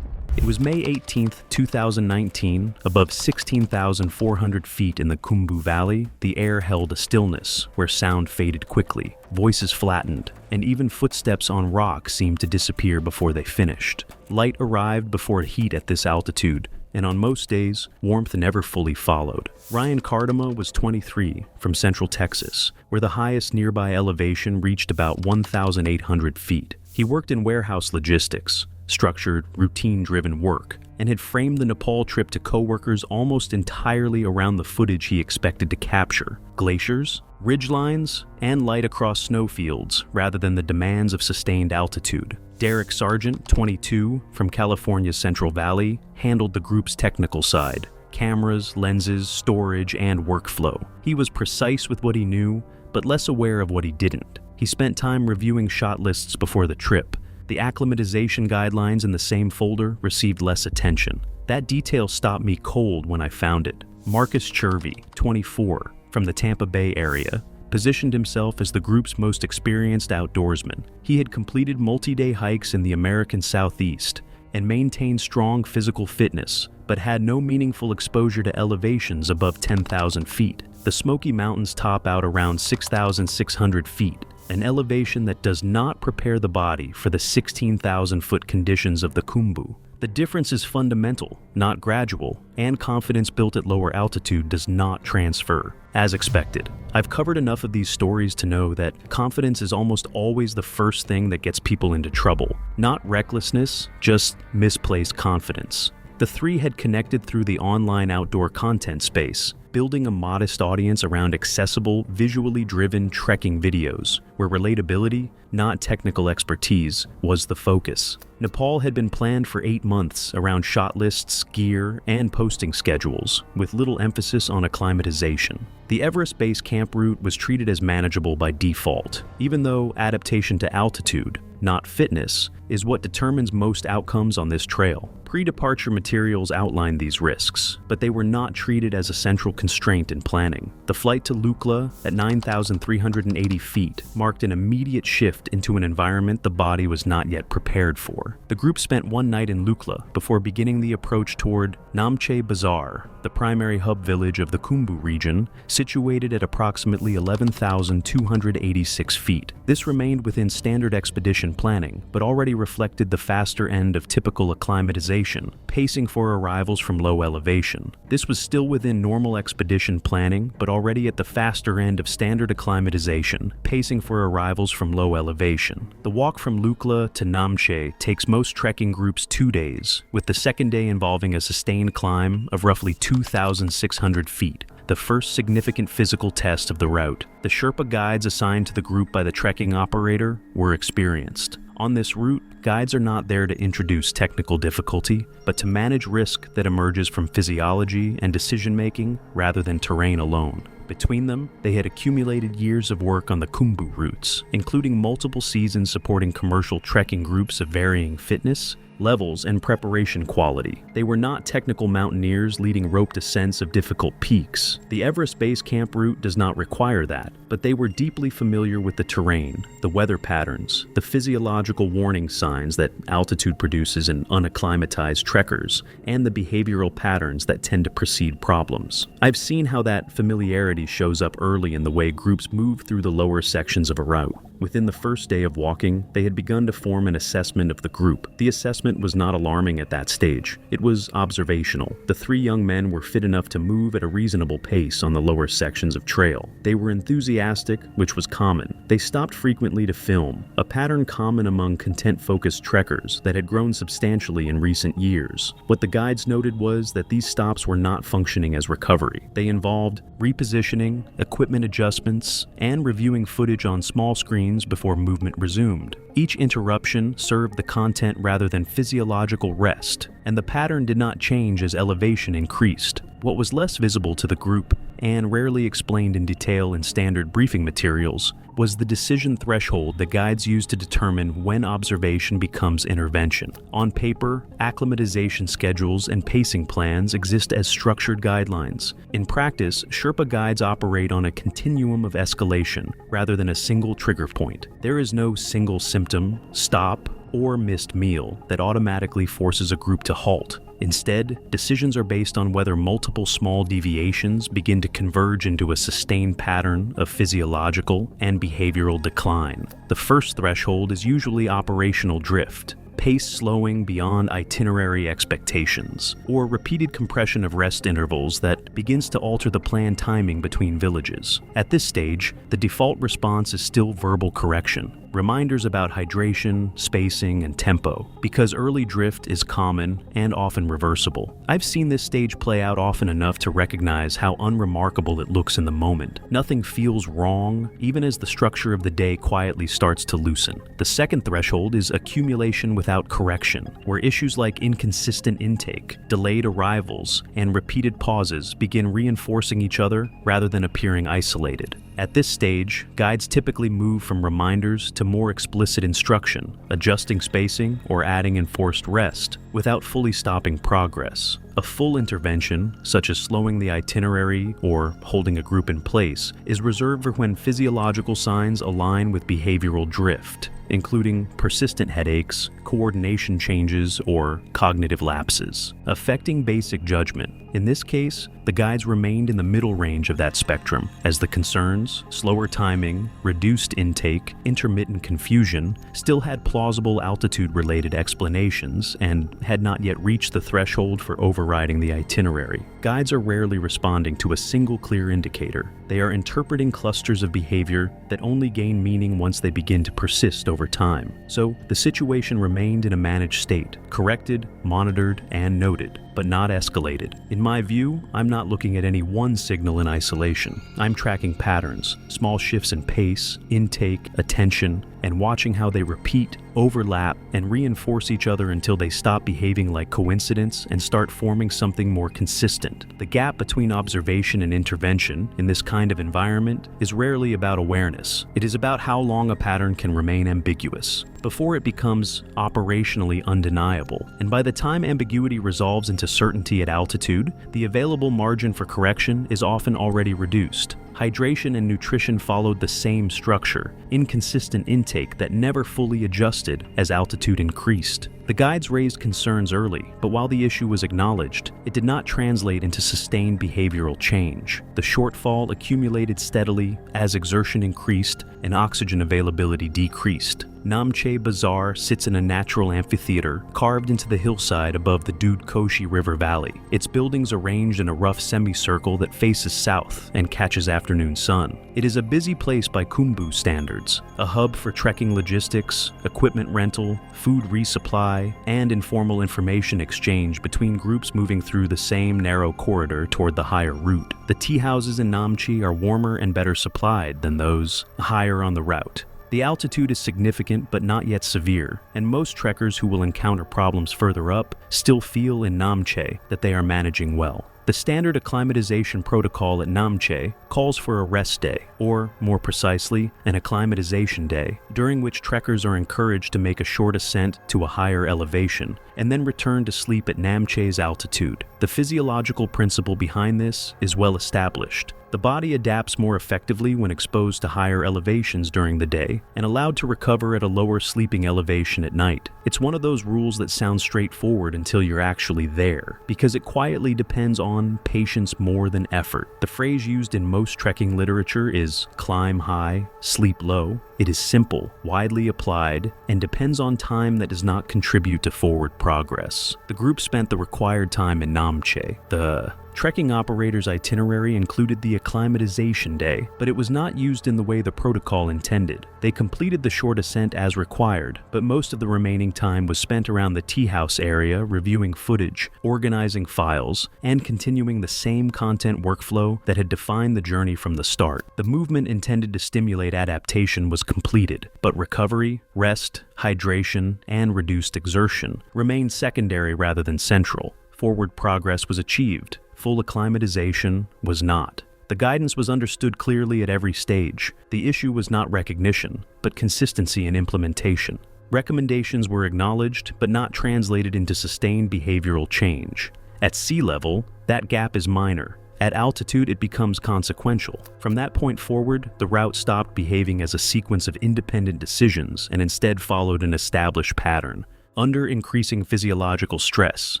It was May 18th, 2019, above 16,400 feet in the Khumbu Valley. The air held a stillness where sound faded quickly, voices flattened, and even footsteps on rock seemed to disappear before they finished. Light arrived before heat at this altitude, and on most days, warmth never fully followed. Ryan Cardama was 23, from Central Texas, where the highest nearby elevation reached about 1,800 feet. He worked in warehouse logistics, structured, routine-driven work, and had framed the Nepal trip to coworkers almost entirely around the footage he expected to capture: glaciers, ridgelines, and light across snowfields rather than the demands of sustained altitude. Derek Sargent, 22, from California's Central Valley, handled the group's technical side: cameras, lenses, storage, and workflow. He was precise with what he knew, but less aware of what he didn't. He spent time reviewing shot lists before the trip. The acclimatization guidelines in the same folder received less attention. That detail stopped me cold when I found it. Marcus Chervy, 24, from the Tampa Bay area, positioned himself as the group's most experienced outdoorsman. He had completed multi-day hikes in the American Southeast and maintained strong physical fitness, but had no meaningful exposure to elevations above 10,000 feet. The Smoky Mountains top out around 6,600 feet, an elevation that does not prepare the body for the 16,000-foot conditions of the Khumbu. The difference is fundamental, not gradual, and confidence built at lower altitude does not transfer. As expected, I've covered enough of these stories to know that confidence is almost always the first thing that gets people into trouble. Not recklessness, just misplaced confidence. The three had connected through the online outdoor content space, building a modest audience around accessible, visually driven trekking videos, where relatability, not technical expertise, was the focus. Nepal had been planned for 8 months around shot lists, gear, and posting schedules, with little emphasis on acclimatization. The Everest base camp route was treated as manageable by default, even though adaptation to altitude, not fitness, is what determines most outcomes on this trail. Pre-departure materials outlined these risks, but they were not treated as a central constraint in planning. The flight to Lukla at 9,380 feet marked an immediate shift into an environment the body was not yet prepared for. The group spent one night in Lukla before beginning the approach toward Namche Bazar, the primary hub village of the Khumbu region, situated at approximately 11,286 feet. This remained within standard expedition planning, but already reflected the faster end of typical acclimatization, pacing for arrivals from low elevation. This was still within normal expedition planning, but already at the faster end of standard acclimatization, pacing for arrivals from low elevation. The walk from Lukla to Namche takes most trekking groups 2 days, with the second day involving a sustained climb of roughly 2,600 feet, the first significant physical test of the route. The Sherpa guides assigned to the group by the trekking operator were experienced. On this route, guides are not there to introduce technical difficulty, but to manage risk that emerges from physiology and decision-making rather than terrain alone. Between them, they had accumulated years of work on the Khumbu routes, including multiple seasons supporting commercial trekking groups of varying fitness, levels, and preparation quality. They were not technical mountaineers leading rope descents of difficult peaks. The Everest base camp route does not require that, but they were deeply familiar with the terrain, the weather patterns, the physiological warning signs that altitude produces in unacclimatized trekkers, and the behavioral patterns that tend to precede problems. I've seen how that familiarity shows up early in the way groups move through the lower sections of a route. Within the first day of walking, they had begun to form an assessment of the group. The assessment was not alarming at that stage. It was observational. The three young men were fit enough to move at a reasonable pace on the lower sections of trail. They were enthusiastic, which was common. They stopped frequently to film, a pattern common among content-focused trekkers that had grown substantially in recent years. What the guides noted was that these stops were not functioning as recovery. They involved repositioning, equipment adjustments, and reviewing footage on small screens before movement resumed. Each interruption served the content rather than physiological rest, and the pattern did not change as elevation increased. What was less visible to the group, and rarely explained in detail in standard briefing materials, was the decision threshold the guides used to determine when observation becomes intervention. On paper, acclimatization schedules and pacing plans exist as structured guidelines. In practice, Sherpa guides operate on a continuum of escalation rather than a single trigger point. There is no single symptom, stop, or missed meal that automatically forces a group to halt. Instead, decisions are based on whether multiple small deviations begin to converge into a sustained pattern of physiological and behavioral decline. The first threshold is usually operational drift, pace slowing beyond itinerary expectations, or repeated compression of rest intervals that begins to alter the planned timing between villages. At this stage, the default response is still verbal correction. reminders about hydration, spacing, and tempo, because early drift is common and often reversible. I've seen this stage play out often enough to recognize how unremarkable it looks in the moment. Nothing feels wrong, even as the structure of the day quietly starts to loosen. The second threshold is accumulation without correction, where issues like inconsistent intake, delayed arrivals, and repeated pauses begin reinforcing each other rather than appearing isolated. At this stage, guides typically move from reminders to more explicit instruction, adjusting spacing or adding enforced rest, without fully stopping progress. A full intervention, such as slowing the itinerary or holding a group in place, is reserved for when physiological signs align with behavioral drift, including persistent headaches, coordination changes, or cognitive lapses, affecting basic judgment. In this case, the guides remained in the middle range of that spectrum, as the concerns, slower timing, reduced intake, intermittent confusion, still had plausible altitude-related explanations and had not yet reached the threshold for overriding the itinerary. Guides are rarely responding to a single clear indicator. They are interpreting clusters of behavior that only gain meaning once they begin to persist over time. So, the situation remained in a managed state, corrected, monitored, and noted, but not escalated. In my view, I'm not looking at any one signal in isolation. I'm tracking patterns, small shifts in pace, intake, attention, and watching how they repeat, overlap, and reinforce each other until they stop behaving like coincidence and start forming something more consistent. The gap between observation and intervention in this kind of environment is rarely about awareness. It is about how long a pattern can remain ambiguous before it becomes operationally undeniable. And by the time ambiguity resolves into certainty at altitude, the available margin for correction is often already reduced. Hydration and nutrition followed the same structure, inconsistent intake that never fully adjusted as altitude increased. The guides raised concerns early, but while the issue was acknowledged, it did not translate into sustained behavioral change. The shortfall accumulated steadily as exertion increased and oxygen availability decreased. Namche Bazaar sits in a natural amphitheater carved into the hillside above the Dud Koshi River Valley. Its buildings arranged in a rough semicircle that faces south and catches afternoon sun. It is a busy place by Khumbu standards, a hub for trekking logistics, equipment rental, food resupply, and informal information exchange between groups moving through the same narrow corridor toward the higher route. The tea houses in Namche are warmer and better supplied than those higher on the route. The altitude is significant but not yet severe, and most trekkers who will encounter problems further up still feel in Namche that they are managing well. The standard acclimatization protocol at Namche calls for a rest day, or more precisely, an acclimatization day, during which trekkers are encouraged to make a short ascent to a higher elevation, and then return to sleep at Namche's altitude. The physiological principle behind this is well established. The body adapts more effectively when exposed to higher elevations during the day and allowed to recover at a lower sleeping elevation at night. It's one of those rules that sounds straightforward until you're actually there, because it quietly depends on patience more than effort. The phrase used in most trekking literature is climb high, sleep low. It is simple, widely applied, and depends on time that does not contribute to forward progress. The group spent the required time in Namche. The trekking operator's itinerary included the acclimatization day, but it was not used in the way the protocol intended. They completed the short ascent as required, but most of the remaining time was spent around the tea house area reviewing footage, organizing files, and continuing the same content workflow that had defined the journey from the start. The movement intended to stimulate adaptation was completed, but recovery, rest, hydration, and reduced exertion remained secondary rather than central. Forward progress was achieved. Full acclimatization was not. The guidance was understood clearly at every stage. The issue was not recognition, but consistency in implementation. Recommendations were acknowledged, but not translated into sustained behavioral change. At sea level, that gap is minor. At altitude, it becomes consequential. From that point forward, the route stopped behaving as a sequence of independent decisions and instead followed an established pattern. under increasing physiological stress.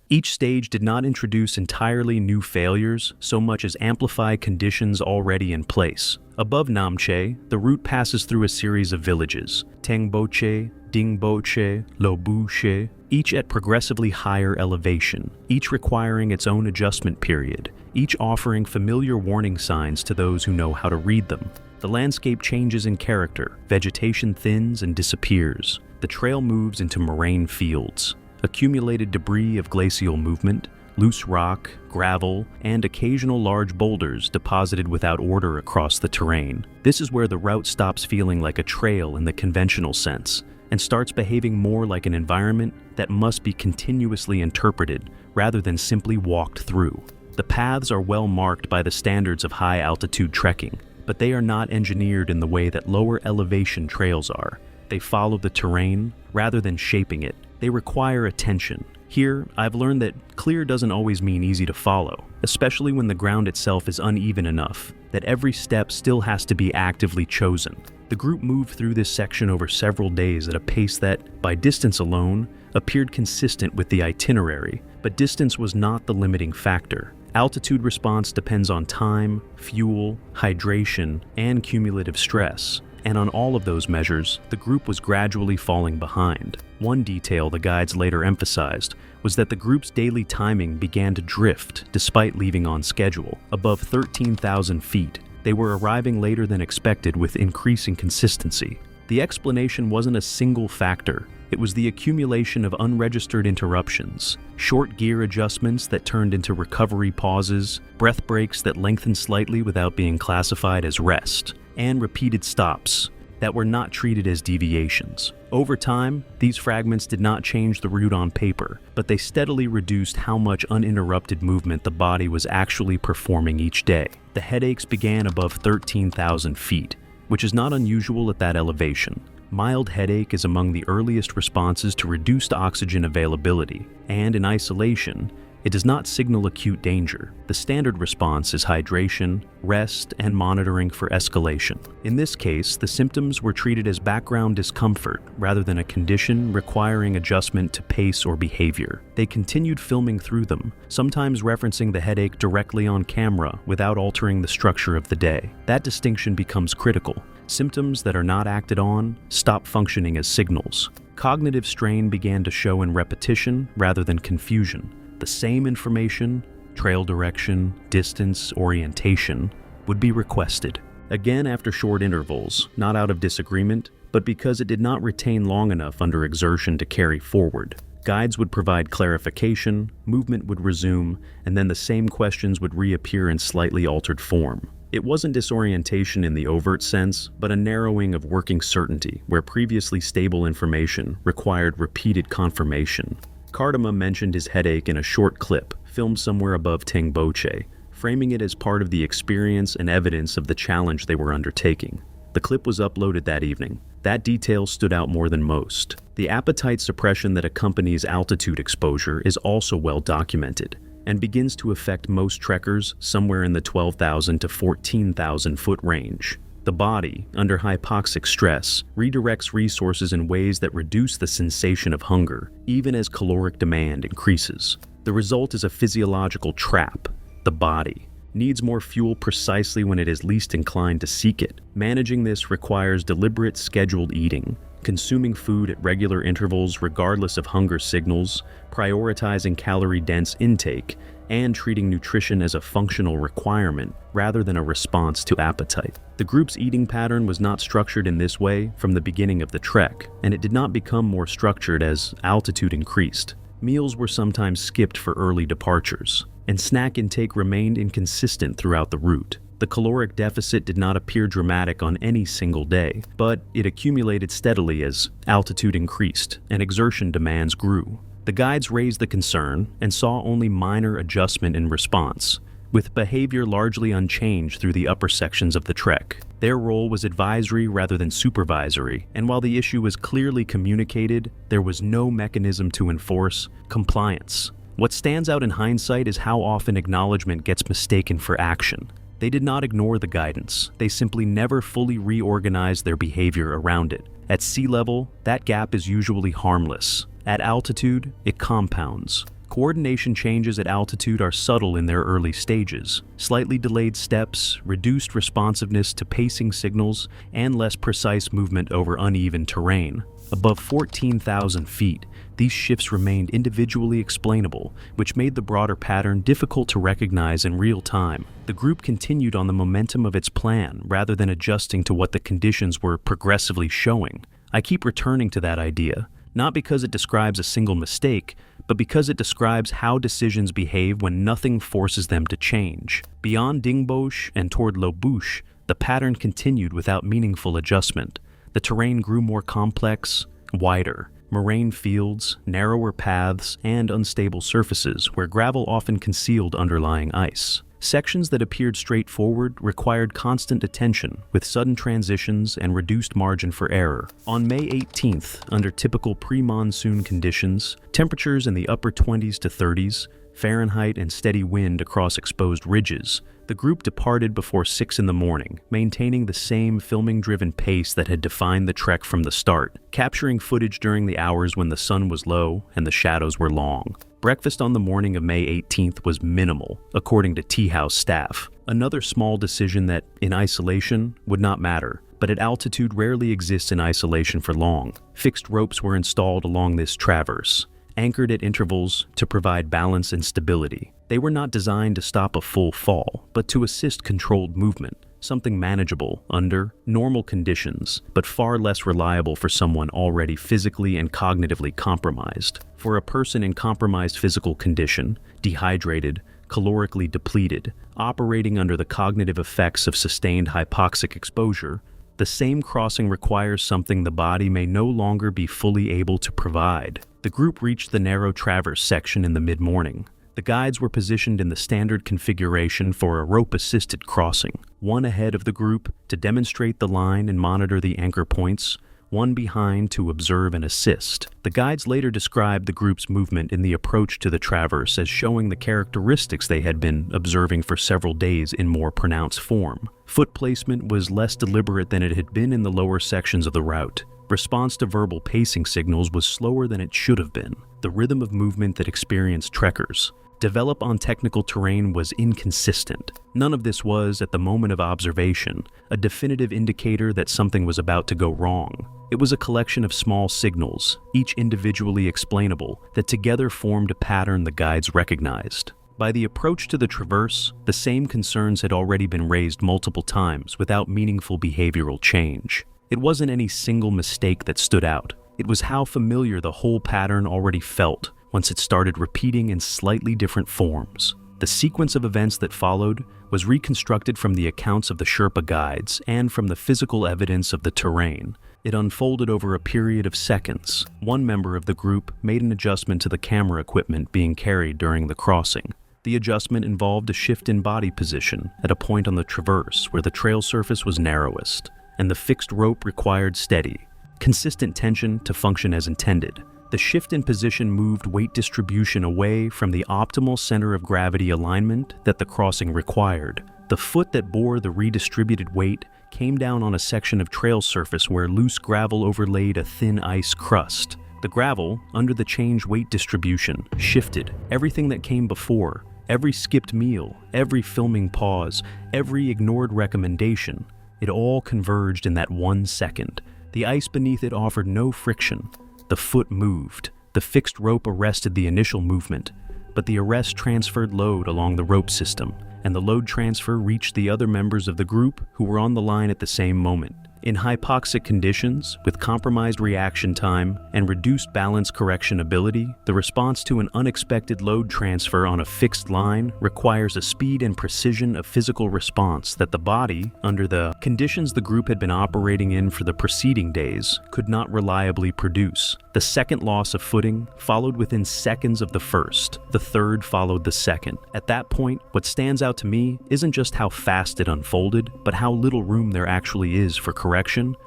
Each stage did not introduce entirely new failures so much as amplify conditions already in place. Above Namche, the route passes through a series of villages, Tengboche, Dingboche, Lobuche, each at progressively higher elevation, each requiring its own adjustment period, each offering familiar warning signs to those who know how to read them. The landscape changes in character, vegetation thins and disappears. The trail moves into moraine fields, accumulated debris of glacial movement, loose rock, gravel, and occasional large boulders deposited without order across the terrain. This is where the route stops feeling like a trail in the conventional sense and starts behaving more like an environment that must be continuously interpreted rather than simply walked through. The paths are well marked by the standards of high-altitude trekking, but they are not engineered in the way that lower elevation trails are. They follow the terrain rather than shaping it. They require attention. Here, I've learned that clear doesn't always mean easy to follow, especially when the ground itself is uneven enough that every step still has to be actively chosen. The group moved through this section over several days at a pace that, by distance alone, appeared consistent with the itinerary, but distance was not the limiting factor. Altitude response depends on time, fuel, hydration, and cumulative stress. And on all of those measures, the group was gradually falling behind. One detail the guides later emphasized was that the group's daily timing began to drift despite leaving on schedule. Above 13,000 feet, they were arriving later than expected with increasing consistency. The explanation wasn't a single factor. It was the accumulation of unregistered interruptions, short gear adjustments that turned into recovery pauses, breath breaks that lengthened slightly without being classified as rest, and repeated stops that were not treated as deviations. Over time, these fragments did not change the route on paper, but they steadily reduced how much uninterrupted movement the body was actually performing each day. The headaches began above 13,000 feet, which is not unusual at that elevation. Mild headache is among the earliest responses to reduced oxygen availability, and in isolation, it does not signal acute danger. The standard response is hydration, rest, and monitoring for escalation. In this case, the symptoms were treated as background discomfort rather than a condition requiring adjustment to pace or behavior. They continued filming through them, sometimes referencing the headache directly on camera without altering the structure of the day. That distinction becomes critical. Symptoms that are not acted on stop functioning as signals. Cognitive strain began to show in repetition rather than confusion. The same information, trail direction, distance, orientation, would be requested. Again after short intervals, not out of disagreement, but because it did not retain long enough under exertion to carry forward. Guides would provide clarification, movement would resume, and then the same questions would reappear in slightly altered form. It wasn't disorientation in the overt sense, but a narrowing of working certainty where previously stable information required repeated confirmation. Cardama mentioned his headache in a short clip, filmed somewhere above Tengboche, framing it as part of the experience and evidence of the challenge they were undertaking. The clip was uploaded that evening. That detail stood out more than most. The appetite suppression that accompanies altitude exposure is also well documented, and begins to affect most trekkers somewhere in the 12,000 to 14,000 foot range. The body, under hypoxic stress, redirects resources in ways that reduce the sensation of hunger, even as caloric demand increases. The result is a physiological trap. The body needs more fuel precisely when it is least inclined to seek it. Managing this requires deliberate, scheduled eating, consuming food at regular intervals regardless of hunger signals, prioritizing calorie-dense intake, and treating nutrition as a functional requirement rather than a response to appetite. The group's eating pattern was not structured in this way from the beginning of the trek, and it did not become more structured as altitude increased. Meals were sometimes skipped for early departures, and snack intake remained inconsistent throughout the route. The caloric deficit did not appear dramatic on any single day, but it accumulated steadily as altitude increased and exertion demands grew. The guides raised the concern and saw only minor adjustment in response, with behavior largely unchanged through the upper sections of the trek. Their role was advisory rather than supervisory, and while the issue was clearly communicated, there was no mechanism to enforce compliance. What stands out in hindsight is how often acknowledgement gets mistaken for action. They did not ignore the guidance, they simply never fully reorganized their behavior around it. At sea level, that gap is usually harmless. At altitude, it compounds. Coordination changes at altitude are subtle in their early stages. Slightly delayed steps, reduced responsiveness to pacing signals, and less precise movement over uneven terrain. Above 14,000 feet, these shifts remained individually explainable, which made the broader pattern difficult to recognize in real time. The group continued on the momentum of its plan rather than adjusting to what the conditions were progressively showing. I keep returning to that idea, not because it describes a single mistake, but because it describes how decisions behave when nothing forces them to change. Beyond Dingbosch and toward Lobouche, the pattern continued without meaningful adjustment. The terrain grew more complex, wider. Moraine fields, narrower paths, and unstable surfaces where gravel often concealed underlying ice. Sections that appeared straightforward required constant attention, with sudden transitions and reduced margin for error. On May 18th, under typical pre-monsoon conditions, temperatures in the upper 20s to 30s, Fahrenheit and steady wind across exposed ridges, the group departed before 6 in the morning, maintaining the same filming-driven pace that had defined the trek from the start, capturing footage during the hours when the sun was low and the shadows were long. Breakfast on the morning of May 18th was minimal, according to tea house staff. Another small decision that, in isolation, would not matter, but at altitude rarely exists in isolation for long. Fixed ropes were installed along this traverse, anchored at intervals to provide balance and stability. They were not designed to stop a full fall, but to assist controlled movement, something manageable under normal conditions, but far less reliable for someone already physically and cognitively compromised. For a person in compromised physical condition, dehydrated, calorically depleted, operating under the cognitive effects of sustained hypoxic exposure, the same crossing requires something the body may no longer be fully able to provide. The group reached the narrow traverse section in the mid-morning. The guides were positioned in the standard configuration for a rope-assisted crossing, one ahead of the group to demonstrate the line and monitor the anchor points, one behind to observe and assist. The guides later described the group's movement in the approach to the traverse as showing the characteristics they had been observing for several days in more pronounced form. Foot placement was less deliberate than it had been in the lower sections of the route. Response to verbal pacing signals was slower than it should have been. The rhythm of movement that experienced trekkers develop on technical terrain was inconsistent. None of this was, at the moment of observation, a definitive indicator that something was about to go wrong. It was a collection of small signals, each individually explainable, that together formed a pattern the guides recognized. By the approach to the traverse, the same concerns had already been raised multiple times without meaningful behavioral change. It wasn't any single mistake that stood out. It was how familiar the whole pattern already felt once it started repeating in slightly different forms. The sequence of events that followed was reconstructed from the accounts of the Sherpa guides and from the physical evidence of the terrain. It unfolded over a period of seconds. One member of the group made an adjustment to the camera equipment being carried during the crossing. The adjustment involved a shift in body position at a point on the traverse where the trail surface was narrowest, and the fixed rope required steady, consistent tension to function as intended. The shift in position moved weight distribution away from the optimal center of gravity alignment that the crossing required. The foot that bore the redistributed weight came down on a section of trail surface where loose gravel overlaid a thin ice crust. The gravel, under the change weight distribution, shifted. Everything that came before, every skipped meal, every filming pause, every ignored recommendation, it all converged in that 1 second. The ice beneath it offered no friction. The foot moved. The fixed rope arrested the initial movement, but the arrest transferred load along the rope system, and the load transfer reached the other members of the group who were on the line at the same moment. In hypoxic conditions, with compromised reaction time and reduced balance correction ability, the response to an unexpected load transfer on a fixed line requires a speed and precision of physical response that the body, under the conditions the group had been operating in for the preceding days, could not reliably produce. The second loss of footing followed within seconds of the first. The third followed the second. At that point, what stands out to me isn't just how fast it unfolded, but how little room there actually is for correction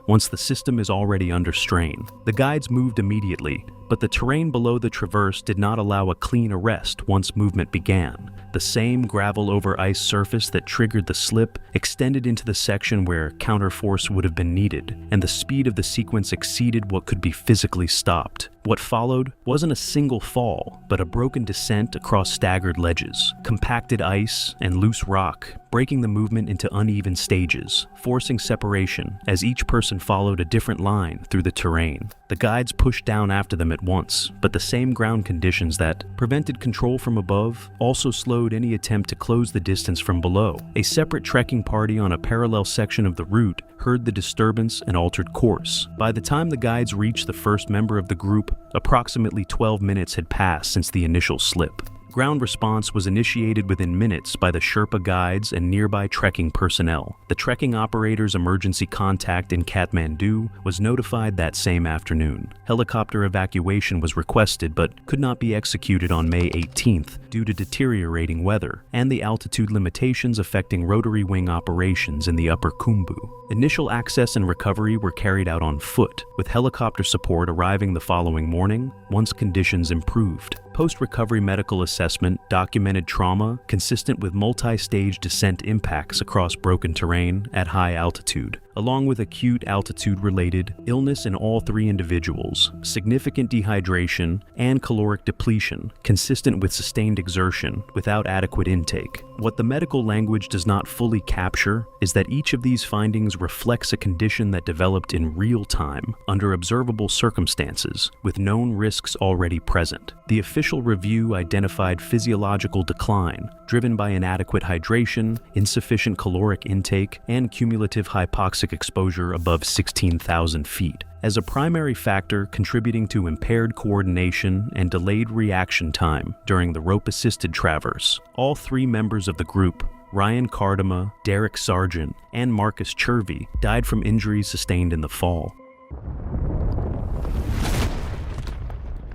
once the system is already under strain. The guides moved immediately, but the terrain below the traverse did not allow a clean arrest once movement began. The same gravel over ice surface that triggered the slip extended into the section where counterforce would have been needed, and the speed of the sequence exceeded what could be physically stopped. What followed wasn't a single fall, but a broken descent across staggered ledges, compacted ice, and loose rock, breaking the movement into uneven stages, forcing separation as each person followed a different line through the terrain. The guides pushed down after them at once, but the same ground conditions that prevented control from above also slowed any attempt to close the distance from below. A separate trekking party on a parallel section of the route heard the disturbance and altered course. By the time the guides reached the first member of the group, approximately 12 minutes had passed since the initial slip. Ground response was initiated within minutes by the Sherpa guides and nearby trekking personnel. The trekking operator's emergency contact in Kathmandu was notified that same afternoon. Helicopter evacuation was requested but could not be executed on May 18th due to deteriorating weather and the altitude limitations affecting rotary wing operations in the upper Khumbu. Initial access and recovery were carried out on foot, with helicopter support arriving the following morning once conditions improved. Post-recovery medical assessment documented trauma consistent with multi-stage descent impacts across broken terrain at high altitude, along with acute altitude-related illness in all three individuals, significant dehydration, and caloric depletion consistent with sustained exertion without adequate intake. What the medical language does not fully capture is that each of these findings reflects a condition that developed in real time under observable circumstances with known risks already present. The official review identified physiological decline driven by inadequate hydration, insufficient caloric intake, and cumulative hypoxic exposure above 16,000 feet as a primary factor contributing to impaired coordination and delayed reaction time during the rope-assisted traverse. All three members of the group, Ryan Cardama, Derek Sargent, and Marcus Chervy, died from injuries sustained in the fall.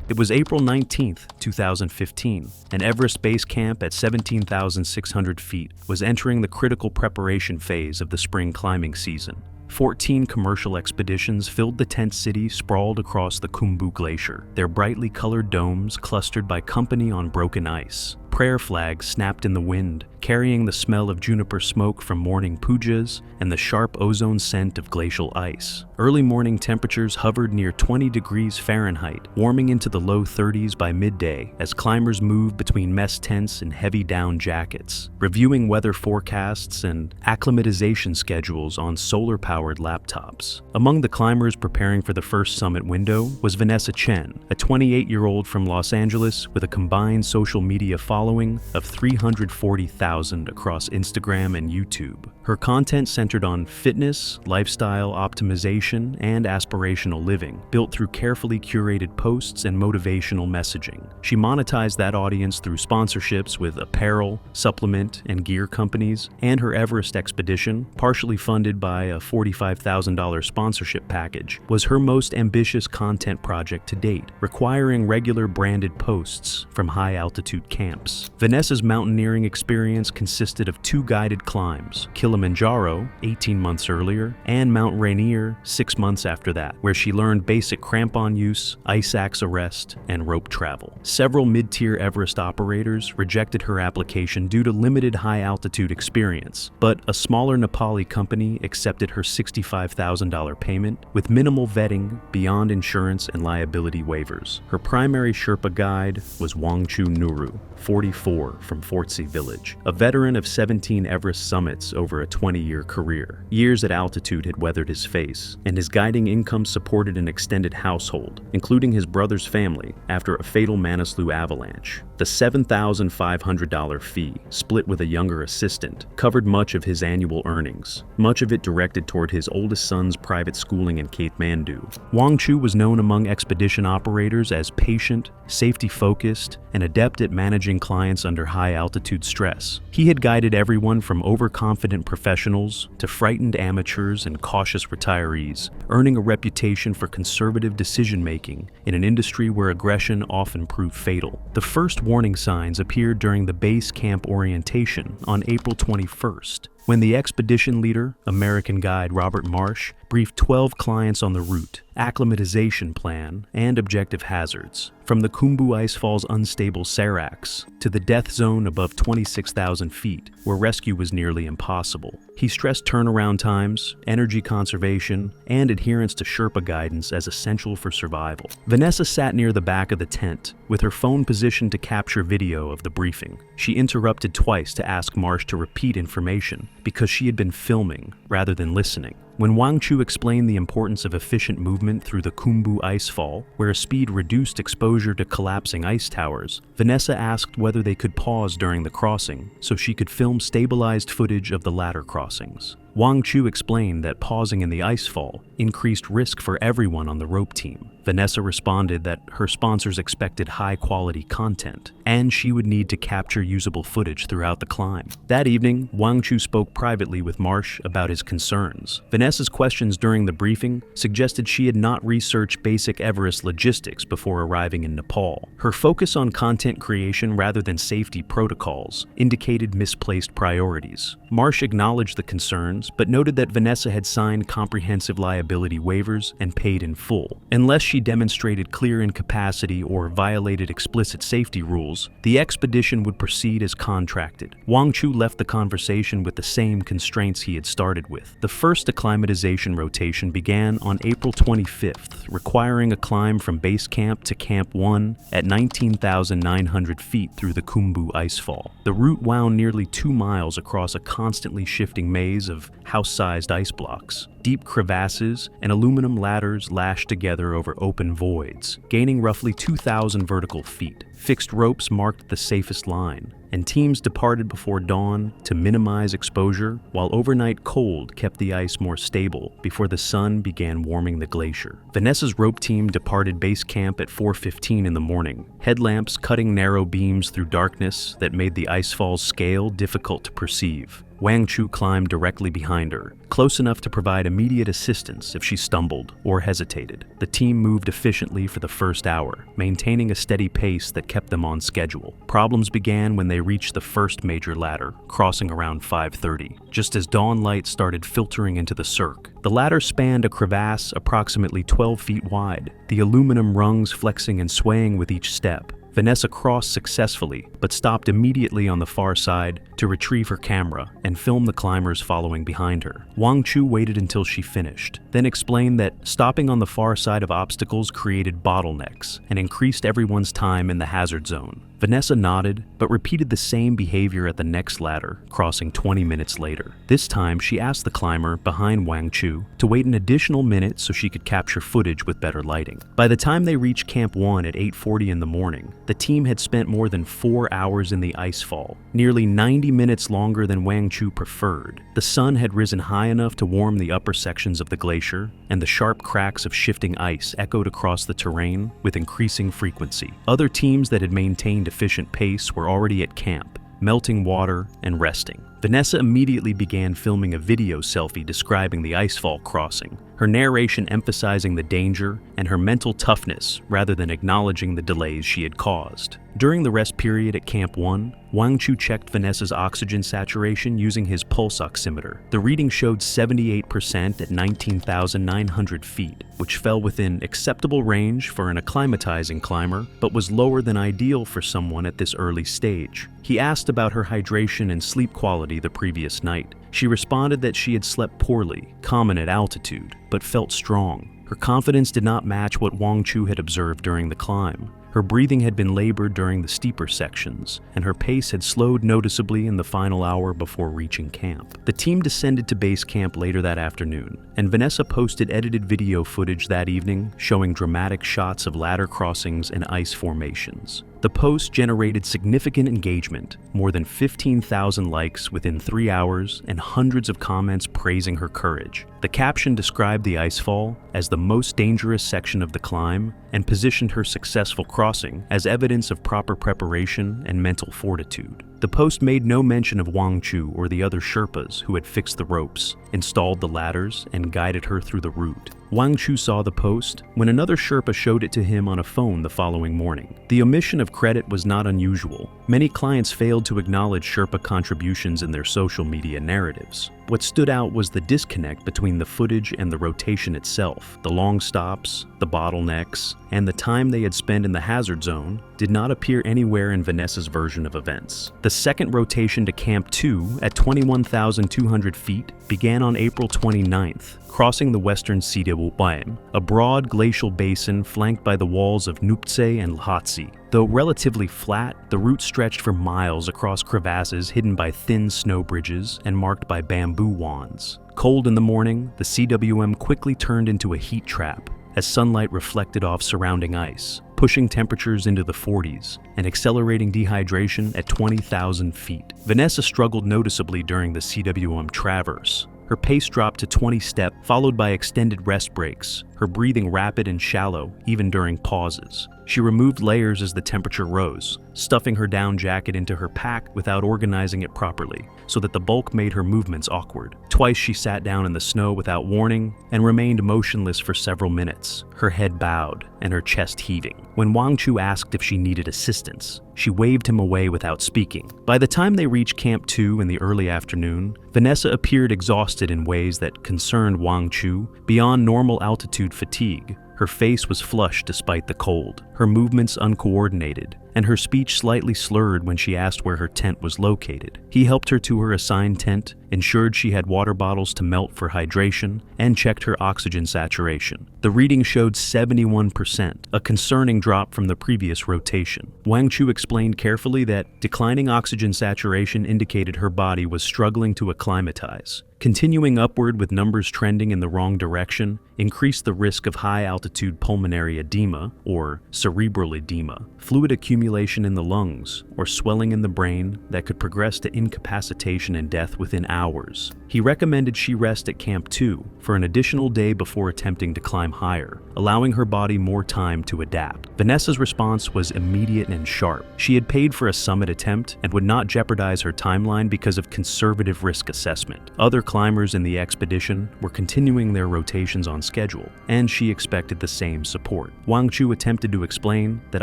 It was April 19, 2015, and Everest Base Camp at 17,600 feet was entering the critical preparation phase of the spring climbing season. 14 commercial expeditions filled the tent city sprawled across the Khumbu Glacier, their brightly colored domes clustered by company on broken ice. Prayer flags snapped in the wind, carrying the smell of juniper smoke from morning pujas and the sharp ozone scent of glacial ice. Early morning temperatures hovered near 20 degrees Fahrenheit, warming into the low 30s by midday as climbers moved between mess tents and heavy down jackets, reviewing weather forecasts and acclimatization schedules on solar-powered laptops. Among the climbers preparing for the first summit window was Vanessa Chen, a 28-year-old from Los Angeles with a combined social media following of 340,000 across Instagram and YouTube. Her content centered on fitness, lifestyle optimization, and aspirational living, built through carefully curated posts and motivational messaging. She monetized that audience through sponsorships with apparel, supplement, and gear companies, and her Everest expedition, partially funded by a $45,000 sponsorship package, was her most ambitious content project to date, requiring regular branded posts from high-altitude camps. Vanessa's mountaineering experience consisted of 2 guided climbs, Kilimanjaro, 18 months earlier, and Mount Rainier, 6 months after that, where she learned basic crampon use, ice axe arrest, and rope travel. Several mid-tier Everest operators rejected her application due to limited high-altitude experience, but a smaller Nepali company accepted her $65,000 payment with minimal vetting beyond insurance and liability waivers. Her primary Sherpa guide was Wangchu Nuru, 44, from Fortsy Village, a veteran of 17 Everest summits over a 20-year career. Years at altitude had weathered his face, and his guiding income supported an extended household, including his brother's family, after a fatal Manaslu avalanche. The $7,500 fee, split with a younger assistant, covered much of his annual earnings, much of it directed toward his oldest son's private schooling in Kathmandu. Wangchu was known among expedition operators as patient, safety-focused, and adept at managing clients under high-altitude stress. He had guided everyone from overconfident professionals to frightened amateurs and cautious retirees, earning a reputation for conservative decision-making in an industry where aggression often proved fatal. The first warning signs appeared during the base camp orientation on April 21st, when the expedition leader, American guide Robert Marsh, briefed 12 clients on the route, acclimatization plan, and objective hazards, from the Khumbu Icefall's unstable seracs to the death zone above 26,000 feet, where rescue was nearly impossible. He stressed turnaround times, energy conservation, and adherence to Sherpa guidance as essential for survival. Vanessa sat near the back of the tent, with her phone positioned to capture video of the briefing. She interrupted twice to ask Marsh to repeat information, because she had been filming rather than listening. When Wang Chu explained the importance of efficient movement through the Khumbu Icefall, where speed reduced exposure to collapsing ice towers, Vanessa asked whether they could pause during the crossing so she could film stabilized footage of the latter crossings. Wang Chu explained that pausing in the icefall increased risk for everyone on the rope team. Vanessa responded that her sponsors expected high-quality content, and she would need to capture usable footage throughout the climb. That evening, Wang Chu spoke privately with Marsh about his concerns. Vanessa's questions during the briefing suggested she had not researched basic Everest logistics before arriving in Nepal. Her focus on content creation rather than safety protocols indicated misplaced priorities. Marsh acknowledged the concerns, but noted that Vanessa had signed comprehensive liability waivers and paid in full. Unless she demonstrated clear incapacity or violated explicit safety rules, the expedition would proceed as contracted. Wang Chu left the conversation with the same constraints he had started with. The first acclimatization rotation began on April 25th, requiring a climb from base camp to Camp 1 at 19,900 feet through the Khumbu Icefall. The route wound nearly 2 miles across a constantly shifting maze of house-sized ice blocks. Deep crevasses and aluminum ladders lashed together over open voids, gaining roughly 2,000 vertical feet. Fixed ropes marked the safest line, and teams departed before dawn to minimize exposure, while overnight cold kept the ice more stable before the sun began warming the glacier. Vanessa's rope team departed base camp at 4:15 in the morning, headlamps cutting narrow beams through darkness that made the icefall's scale difficult to perceive. Wang Chu climbed directly behind her, close enough to provide immediate assistance if she stumbled or hesitated. The team moved efficiently for the first hour, maintaining a steady pace that kept them on schedule. Problems began when they reached the first major ladder, crossing around 5:30, just as dawn light started filtering into the cirque. The ladder spanned a crevasse approximately 12 feet wide, the aluminum rungs flexing and swaying with each step. Vanessa crossed successfully, but stopped immediately on the far side to retrieve her camera and film the climbers following behind her. Wang Chu waited until she finished, then explained that stopping on the far side of obstacles created bottlenecks and increased everyone's time in the hazard zone. Vanessa nodded, but repeated the same behavior at the next ladder, crossing 20 minutes later. This time, she asked the climber behind Wang Chu to wait an additional minute so she could capture footage with better lighting. By the time they reached Camp 1 at 8:40 in the morning, the team had spent more than 4 hours in the icefall, nearly 90 minutes longer than Wang Chu preferred. The sun had risen high enough to warm the upper sections of the glacier, and the sharp cracks of shifting ice echoed across the terrain with increasing frequency. Other teams that had maintained efficient pace were already at camp, melting water and resting. Vanessa immediately began filming a video selfie describing the icefall crossing, her narration emphasizing the danger and her mental toughness rather than acknowledging the delays she had caused. During the rest period at Camp 1, Wang Chu checked Vanessa's oxygen saturation using his pulse oximeter. The reading showed 78% at 19,900 feet, which fell within acceptable range for an acclimatizing climber, but was lower than ideal for someone at this early stage. He asked about her hydration and sleep quality the previous night. She responded that she had slept poorly, common at altitude, but felt strong. Her confidence did not match what Wang Chu had observed during the climb. Her breathing had been labored during the steeper sections, and her pace had slowed noticeably in the final hour before reaching camp. The team descended to base camp later that afternoon, and Vanessa posted edited video footage that evening showing dramatic shots of ladder crossings and ice formations. The post generated significant engagement, more than 15,000 likes within 3 hours, and hundreds of comments praising her courage. The caption described the icefall as the most dangerous section of the climb and positioned her successful crossing as evidence of proper preparation and mental fortitude. The post made no mention of Wang Chu or the other Sherpas who had fixed the ropes, installed the ladders, and guided her through the route. Wang Chu saw the post when another Sherpa showed it to him on a phone the following morning. The omission of credit was not unusual. Many clients failed to acknowledge Sherpa contributions in their social media narratives. What stood out was the disconnect between the footage and the rotation itself. The long stops, the bottlenecks, and the time they had spent in the hazard zone did not appear anywhere in Vanessa's version of events. The second rotation to Camp 2 at 21,200 feet began on April 29th, crossing the western Sidewobaim, a broad glacial basin flanked by the walls of Nuptse and Lhotse. Though relatively flat, the route stretched for miles across crevasses hidden by thin snow bridges and marked by bamboo wands. Cold in the morning, the CWM quickly turned into a heat trap as sunlight reflected off surrounding ice, pushing temperatures into the 40s and accelerating dehydration at 20,000 feet. Vanessa struggled noticeably during the CWM traverse. Her pace dropped to 20 step, followed by extended rest breaks, her breathing rapid and shallow even during pauses. She removed layers as the temperature rose, stuffing her down jacket into her pack without organizing it properly, so that the bulk made her movements awkward. Twice she sat down in the snow without warning and remained motionless for several minutes, her head bowed and her chest heaving. When Wang Chu asked if she needed assistance, she waved him away without speaking. By the time they reached Camp 2 in the early afternoon, Vanessa appeared exhausted in ways that concerned Wang Chu beyond normal altitude fatigue. Her face was flushed despite the cold, her movements uncoordinated, and her speech slightly slurred when she asked where her tent was located. He helped her to her assigned tent, ensured she had water bottles to melt for hydration, and checked her oxygen saturation. The reading showed 71%, a concerning drop from the previous rotation. Wang Chu explained carefully that declining oxygen saturation indicated her body was struggling to acclimatize. Continuing upward with numbers trending in the wrong direction increased the risk of high-altitude pulmonary edema, or cerebral edema, fluid accumulation in the lungs, or swelling in the brain that could progress to incapacitation and death within hours. He recommended she rest at Camp 2 for an additional day before attempting to climb higher, allowing her body more time to adapt. Vanessa's response was immediate and sharp. She had paid for a summit attempt and would not jeopardize her timeline because of conservative risk assessment. Other climbers in the expedition were continuing their rotations on schedule, and she expected the same support. Wang Chu attempted to explain that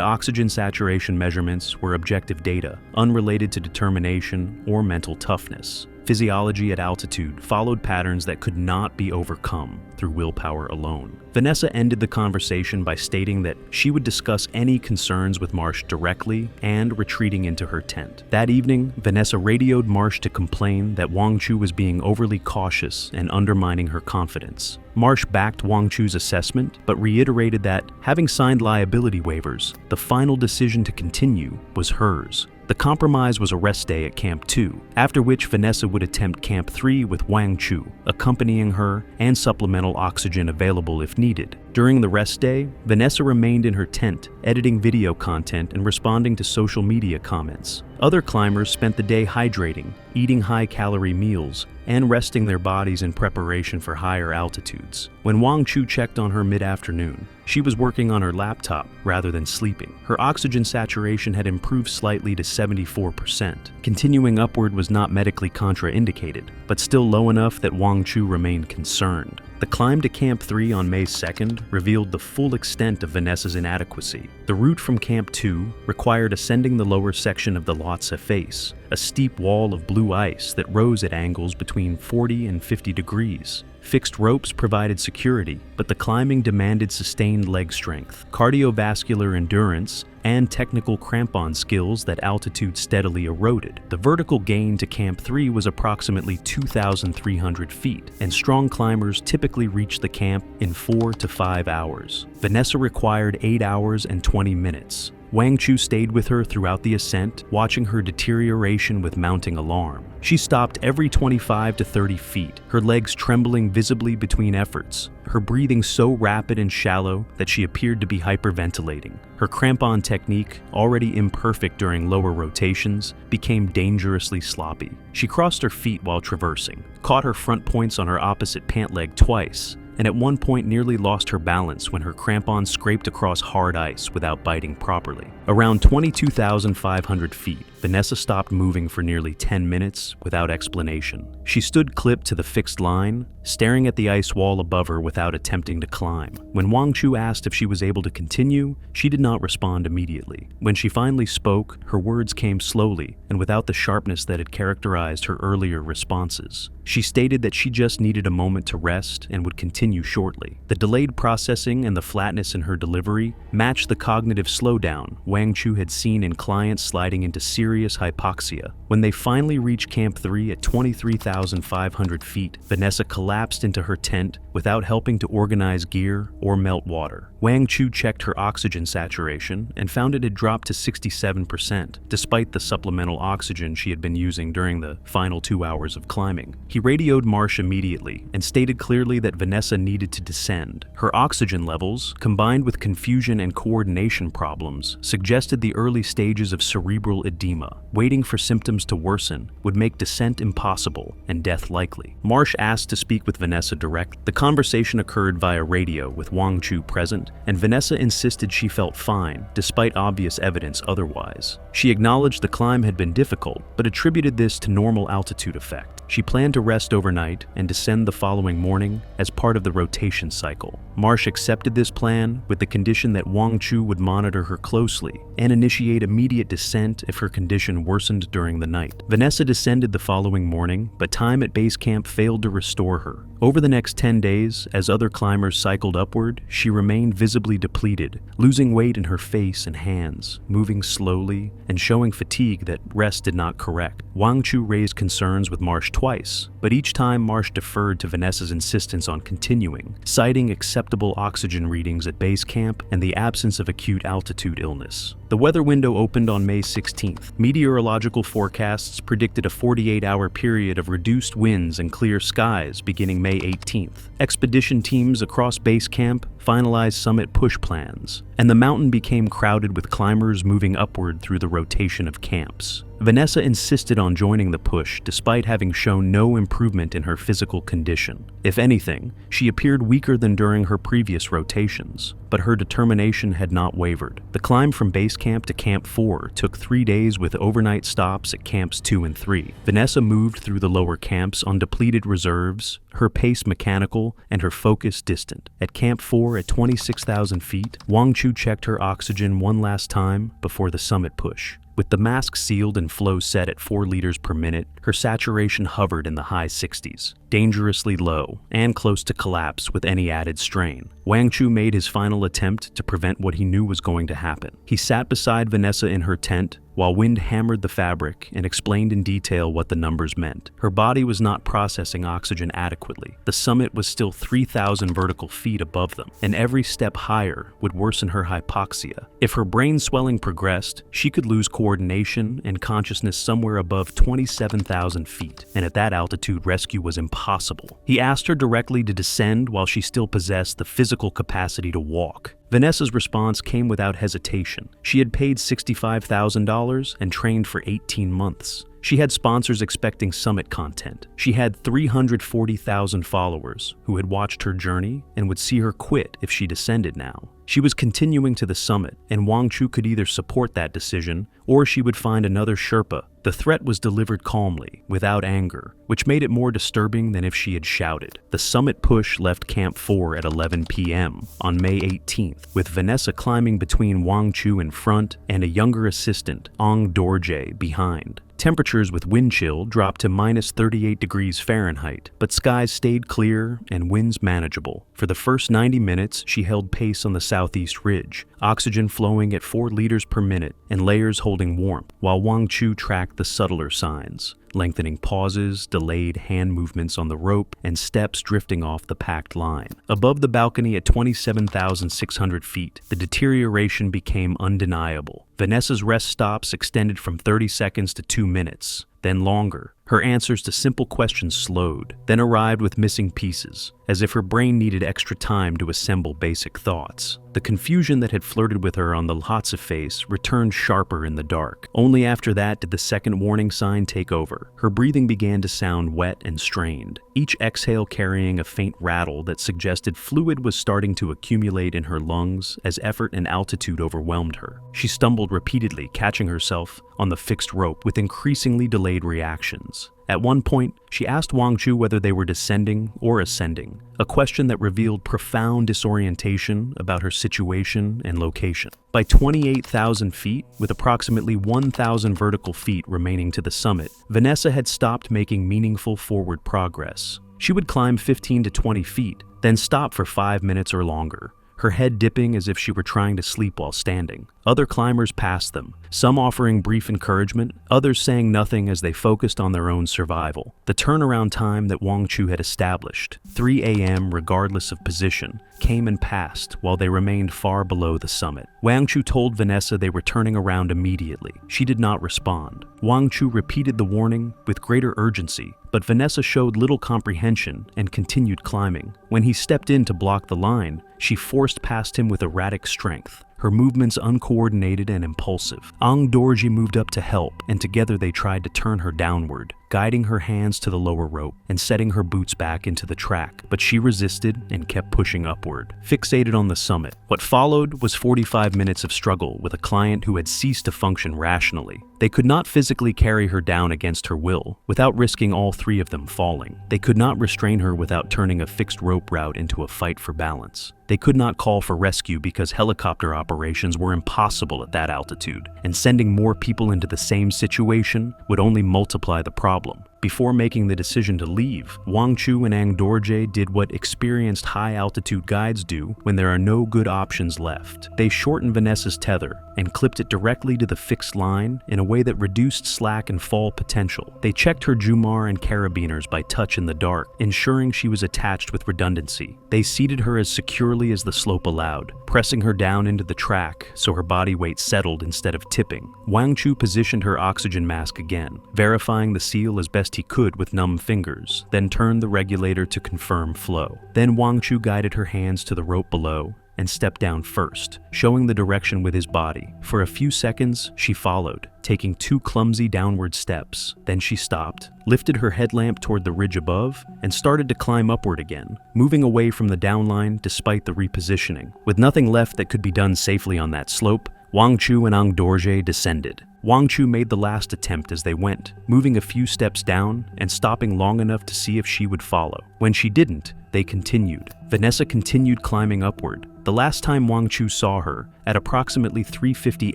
oxygen saturation measurements were objective data, unrelated to determination or mental toughness. Physiology at altitude followed patterns that could not be overcome through willpower alone. Vanessa ended the conversation by stating that she would discuss any concerns with Marsh directly and retreating into her tent. That evening, Vanessa radioed Marsh to complain that Wang Chu was being overly cautious and undermining her confidence. Marsh backed Wang Chu's assessment, but reiterated that, having signed liability waivers, the final decision to continue was hers. The compromise was a rest day at Camp 2, after which Vanessa would attempt Camp 3 with Wang Chu, accompanying her and supplemental oxygen available if needed. During the rest day, Vanessa remained in her tent, editing video content and responding to social media comments. Other climbers spent the day hydrating, eating high-calorie meals, and resting their bodies in preparation for higher altitudes. When Wang Chu checked on her mid-afternoon, she was working on her laptop rather than sleeping. Her oxygen saturation had improved slightly to 74%. Continuing upward was not medically contraindicated, but still low enough that Wang Chu remained concerned. The climb to Camp 3 on May 2nd revealed the full extent of Vanessa's inadequacy. The route from Camp 2 required ascending the lower section of the Lhotse face, a steep wall of blue ice that rose at angles between 40 and 50 degrees. Fixed ropes provided security, but the climbing demanded sustained leg strength, cardiovascular endurance, and technical crampon skills that altitude steadily eroded. The vertical gain to Camp 3 was approximately 2,300 feet, and strong climbers typically reached the camp in 4 to 5 hours. Vanessa required 8 hours and 20 minutes. Wang Chu stayed with her throughout the ascent, watching her deterioration with mounting alarm. She stopped every 25 to 30 feet, her legs trembling visibly between efforts, her breathing so rapid and shallow that she appeared to be hyperventilating. Her crampon technique, already imperfect during lower rotations, became dangerously sloppy. She crossed her feet while traversing, caught her front points on her opposite pant leg twice, and at one point nearly lost her balance when her crampons scraped across hard ice without biting properly. Around 22,500 feet, Vanessa stopped moving for nearly 10 minutes without explanation. She stood clipped to the fixed line, staring at the ice wall above her without attempting to climb. When Wang Chu asked if she was able to continue, she did not respond immediately. When she finally spoke, her words came slowly and without the sharpness that had characterized her earlier responses. She stated that she just needed a moment to rest and would continue shortly. The delayed processing and the flatness in her delivery matched the cognitive slowdown Wang Chu had seen in clients sliding into serious hypoxia. When they finally reached Camp 3 at 23,500 feet, Vanessa collapsed into her tent without helping to organize gear or melt water. Wang Chu checked her oxygen saturation and found it had dropped to 67%, despite the supplemental oxygen she had been using during the final 2 hours of climbing. He radioed Marsh immediately and stated clearly that Vanessa needed to descend. Her oxygen levels, combined with confusion and coordination problems, suggested the early stages of cerebral edema. Waiting for symptoms to worsen would make descent impossible and death likely. Marsh asked to speak with Vanessa directly. The conversation occurred via radio with Wang Chu present, and Vanessa insisted she felt fine, despite obvious evidence otherwise. She acknowledged the climb had been difficult, but attributed this to normal altitude effect. She planned to rest overnight and descend the following morning as part of the rotation cycle. Marsh accepted this plan with the condition that Wang Chu would monitor her closely and initiate immediate descent if her condition worsened during the night. Vanessa descended the following morning, but time at base camp failed to restore her. Over the next 10 days, as other climbers cycled upward, she remained visibly depleted, losing weight in her face and hands, moving slowly, and showing fatigue that rest did not correct. Wang Chu raised concerns with Marsh twice, but each time Marsh deferred to Vanessa's insistence on continuing, citing acceptable oxygen readings at base camp and the absence of acute altitude illness. The weather window opened on May 16th. Meteorological forecasts predicted a 48-hour period of reduced winds and clear skies beginning May 18th. Expedition teams across base camp finalized summit push plans, and the mountain became crowded with climbers moving upward through the rotation of camps. Vanessa insisted on joining the push despite having shown no improvement in her physical condition. If anything, she appeared weaker than during her previous rotations, but her determination had not wavered. The climb from base camp to Camp 4 took 3 days with overnight stops at Camps 2 and 3. Vanessa moved through the lower camps on depleted reserves, her pace mechanical and her focus distant. At Camp 4 at 26,000 feet, Wang Chu checked her oxygen one last time before the summit push. With the mask sealed and flow set at 4 liters per minute, her saturation hovered in the high 60s, dangerously low and close to collapse with any added strain. Wang Chu made his final attempt to prevent what he knew was going to happen. He sat beside Vanessa in her tent while wind hammered the fabric and explained in detail what the numbers meant. Her body was not processing oxygen adequately. The summit was still 3,000 vertical feet above them, and every step higher would worsen her hypoxia. If her brain swelling progressed, she could lose coordination and consciousness somewhere above 27,000 feet, and at that altitude rescue was impossible. He asked her directly to descend while she still possessed the physical capacity to walk. Vanessa's response came without hesitation. She had paid $65,000 and trained for 18 months. She had sponsors expecting summit content. She had 340,000 followers who had watched her journey and would see her quit if she descended now. She was continuing to the summit, and Wang Chu could either support that decision or she would find another Sherpa. The threat was delivered calmly, without anger, which made it more disturbing than if she had shouted. The summit push left Camp 4 at 11 p.m. on May 18th, with Vanessa climbing between Wang Chu in front and a younger assistant, Ong Dorje, behind. Temperatures with wind chill dropped to minus 38 degrees Fahrenheit, but skies stayed clear and winds manageable. For the first 90 minutes, she held pace on the southeast ridge, oxygen flowing at 4 liters per minute and layers holding warmth, while Wang Chu tracked the subtler signs, lengthening pauses, delayed hand movements on the rope, and steps drifting off the packed line. Above the balcony at 27,600 feet, the deterioration became undeniable. Vanessa's rest stops extended from 30 seconds to 2 minutes, then longer, Her answers to simple questions slowed, then arrived with missing pieces, as if her brain needed extra time to assemble basic thoughts. The confusion that had flirted with her on the Lhasa face returned sharper in the dark. Only after that did the second warning sign take over. Her breathing began to sound wet and strained, each exhale carrying a faint rattle that suggested fluid was starting to accumulate in her lungs as effort and altitude overwhelmed her. She stumbled repeatedly, catching herself on the fixed rope with increasingly delayed reactions. At one point, she asked Wang Chu whether they were descending or ascending, a question that revealed profound disorientation about her situation and location. By 28,000 feet, with approximately 1,000 vertical feet remaining to the summit, Vanessa had stopped making meaningful forward progress. She would climb 15 to 20 feet, then stop for 5 minutes or longer, her head dipping as if she were trying to sleep while standing. Other climbers passed them, some offering brief encouragement, others saying nothing as they focused on their own survival. The turnaround time that Wang Chu had established, 3 a.m. regardless of position, came and passed while they remained far below the summit. Wang Chu told Vanessa they were turning around immediately. She did not respond. Wang Chu repeated the warning with greater urgency, but Vanessa showed little comprehension and continued climbing. When he stepped in to block the line, she forced past him with erratic strength, her movements uncoordinated and impulsive. Ang Dorji moved up to help, and together they tried to turn her downward, guiding her hands to the lower rope and setting her boots back into the track, but she resisted and kept pushing upward, fixated on the summit. What followed was 45 minutes of struggle with a client who had ceased to function rationally. They could not physically carry her down against her will, without risking all three of them falling. They could not restrain her without turning a fixed rope route into a fight for balance. They could not call for rescue because helicopter operations were impossible at that altitude, and sending more people into the same situation would only multiply the problem. Before making the decision to leave, Wang Chu and Ang Dorje did what experienced high-altitude guides do when there are no good options left. They shortened Vanessa's tether and clipped it directly to the fixed line in a way that reduced slack and fall potential. They checked her Jumar and carabiners by touch in the dark, ensuring she was attached with redundancy. They seated her as securely as the slope allowed, pressing her down into the track so her body weight settled instead of tipping. Wang Chu positioned her oxygen mask again, verifying the seal as best he could with numb fingers, then turned the regulator to confirm flow. Then Wang Chu guided her hands to the rope below and stepped down first, showing the direction with his body. For a few seconds, she followed, taking 2 clumsy downward steps. Then she stopped, lifted her headlamp toward the ridge above, and started to climb upward again, moving away from the downline despite the repositioning. With nothing left that could be done safely on that slope, Wang Chu and Ang Dorje descended. Wang Chu made the last attempt as they went, moving a few steps down and stopping long enough to see if she would follow. When she didn't, they continued. Vanessa continued climbing upward. The last time Wang Chu saw her, at approximately 3:50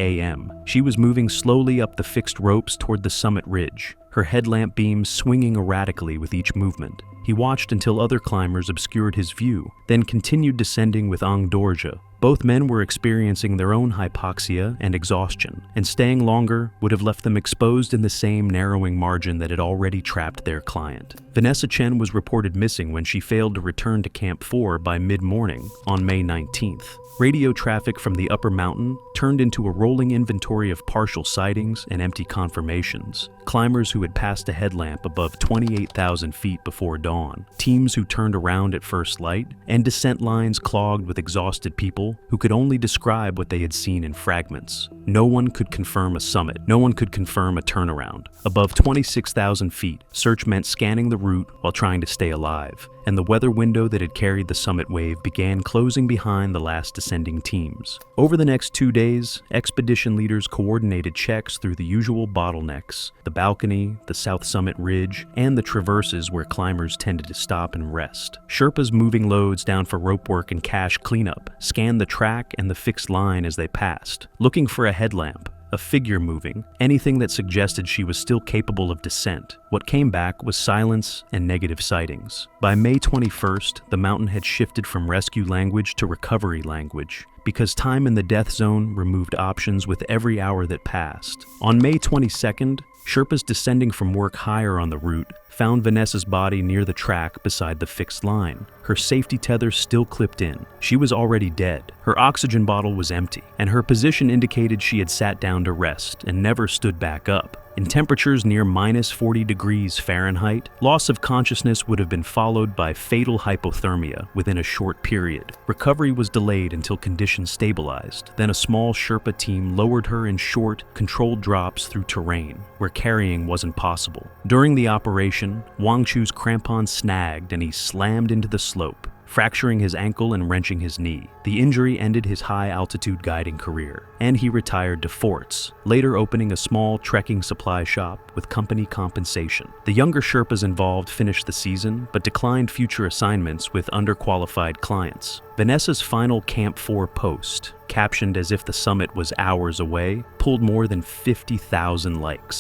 a.m., she was moving slowly up the fixed ropes toward the summit ridge, her headlamp beams swinging erratically with each movement. He watched until other climbers obscured his view, then continued descending with Ang Dorje. Both men were experiencing their own hypoxia and exhaustion, and staying longer would have left them exposed in the same narrowing margin that had already trapped their client. Vanessa Chen was reported missing when she failed to return to Camp 4 by mid-morning on May 19th. Radio traffic from the upper mountain turned into a rolling inventory of partial sightings and empty confirmations. Climbers who had passed a headlamp above 28,000 feet before dawn, teams who turned around at first light, and descent lines clogged with exhausted people who could only describe what they had seen in fragments. No one could confirm a summit. No one could confirm a turnaround. Above 26,000 feet, search meant scanning the route while trying to stay alive, and the weather window that had carried the summit wave began closing behind the last descending teams. Over the next 2 days, expedition leaders coordinated checks through the usual bottlenecks, the balcony, the South Summit Ridge, and the traverses where climbers tended to stop and rest. Sherpas moving loads down for rope work and cache cleanup scanned the track and the fixed line as they passed, looking for a headlamp, a figure moving, anything that suggested she was still capable of descent. What came back was silence and negative sightings. By May 21st, the mountain had shifted from rescue language to recovery language, because time in the death zone removed options with every hour that passed. On May 22nd, Sherpas descending from work higher on the route found Vanessa's body near the track beside the fixed line, her safety tether still clipped in. She was already dead. Her oxygen bottle was empty, and her position indicated she had sat down to rest and never stood back up. In temperatures near -40 degrees Fahrenheit, loss of consciousness would have been followed by fatal hypothermia within a short period. Recovery was delayed until conditions stabilized. Then a small Sherpa team lowered her in short, controlled drops through terrain, where carrying wasn't possible. During the operation, Wangchu's crampon snagged and he slammed into the slope, fracturing his ankle and wrenching his knee. The injury ended his high-altitude guiding career, and he retired to forts, later opening a small trekking supply shop with company compensation. The younger Sherpas involved finished the season, but declined future assignments with underqualified clients. Vanessa's final Camp 4 post, captioned as if the summit was hours away, pulled more than 50,000 likes.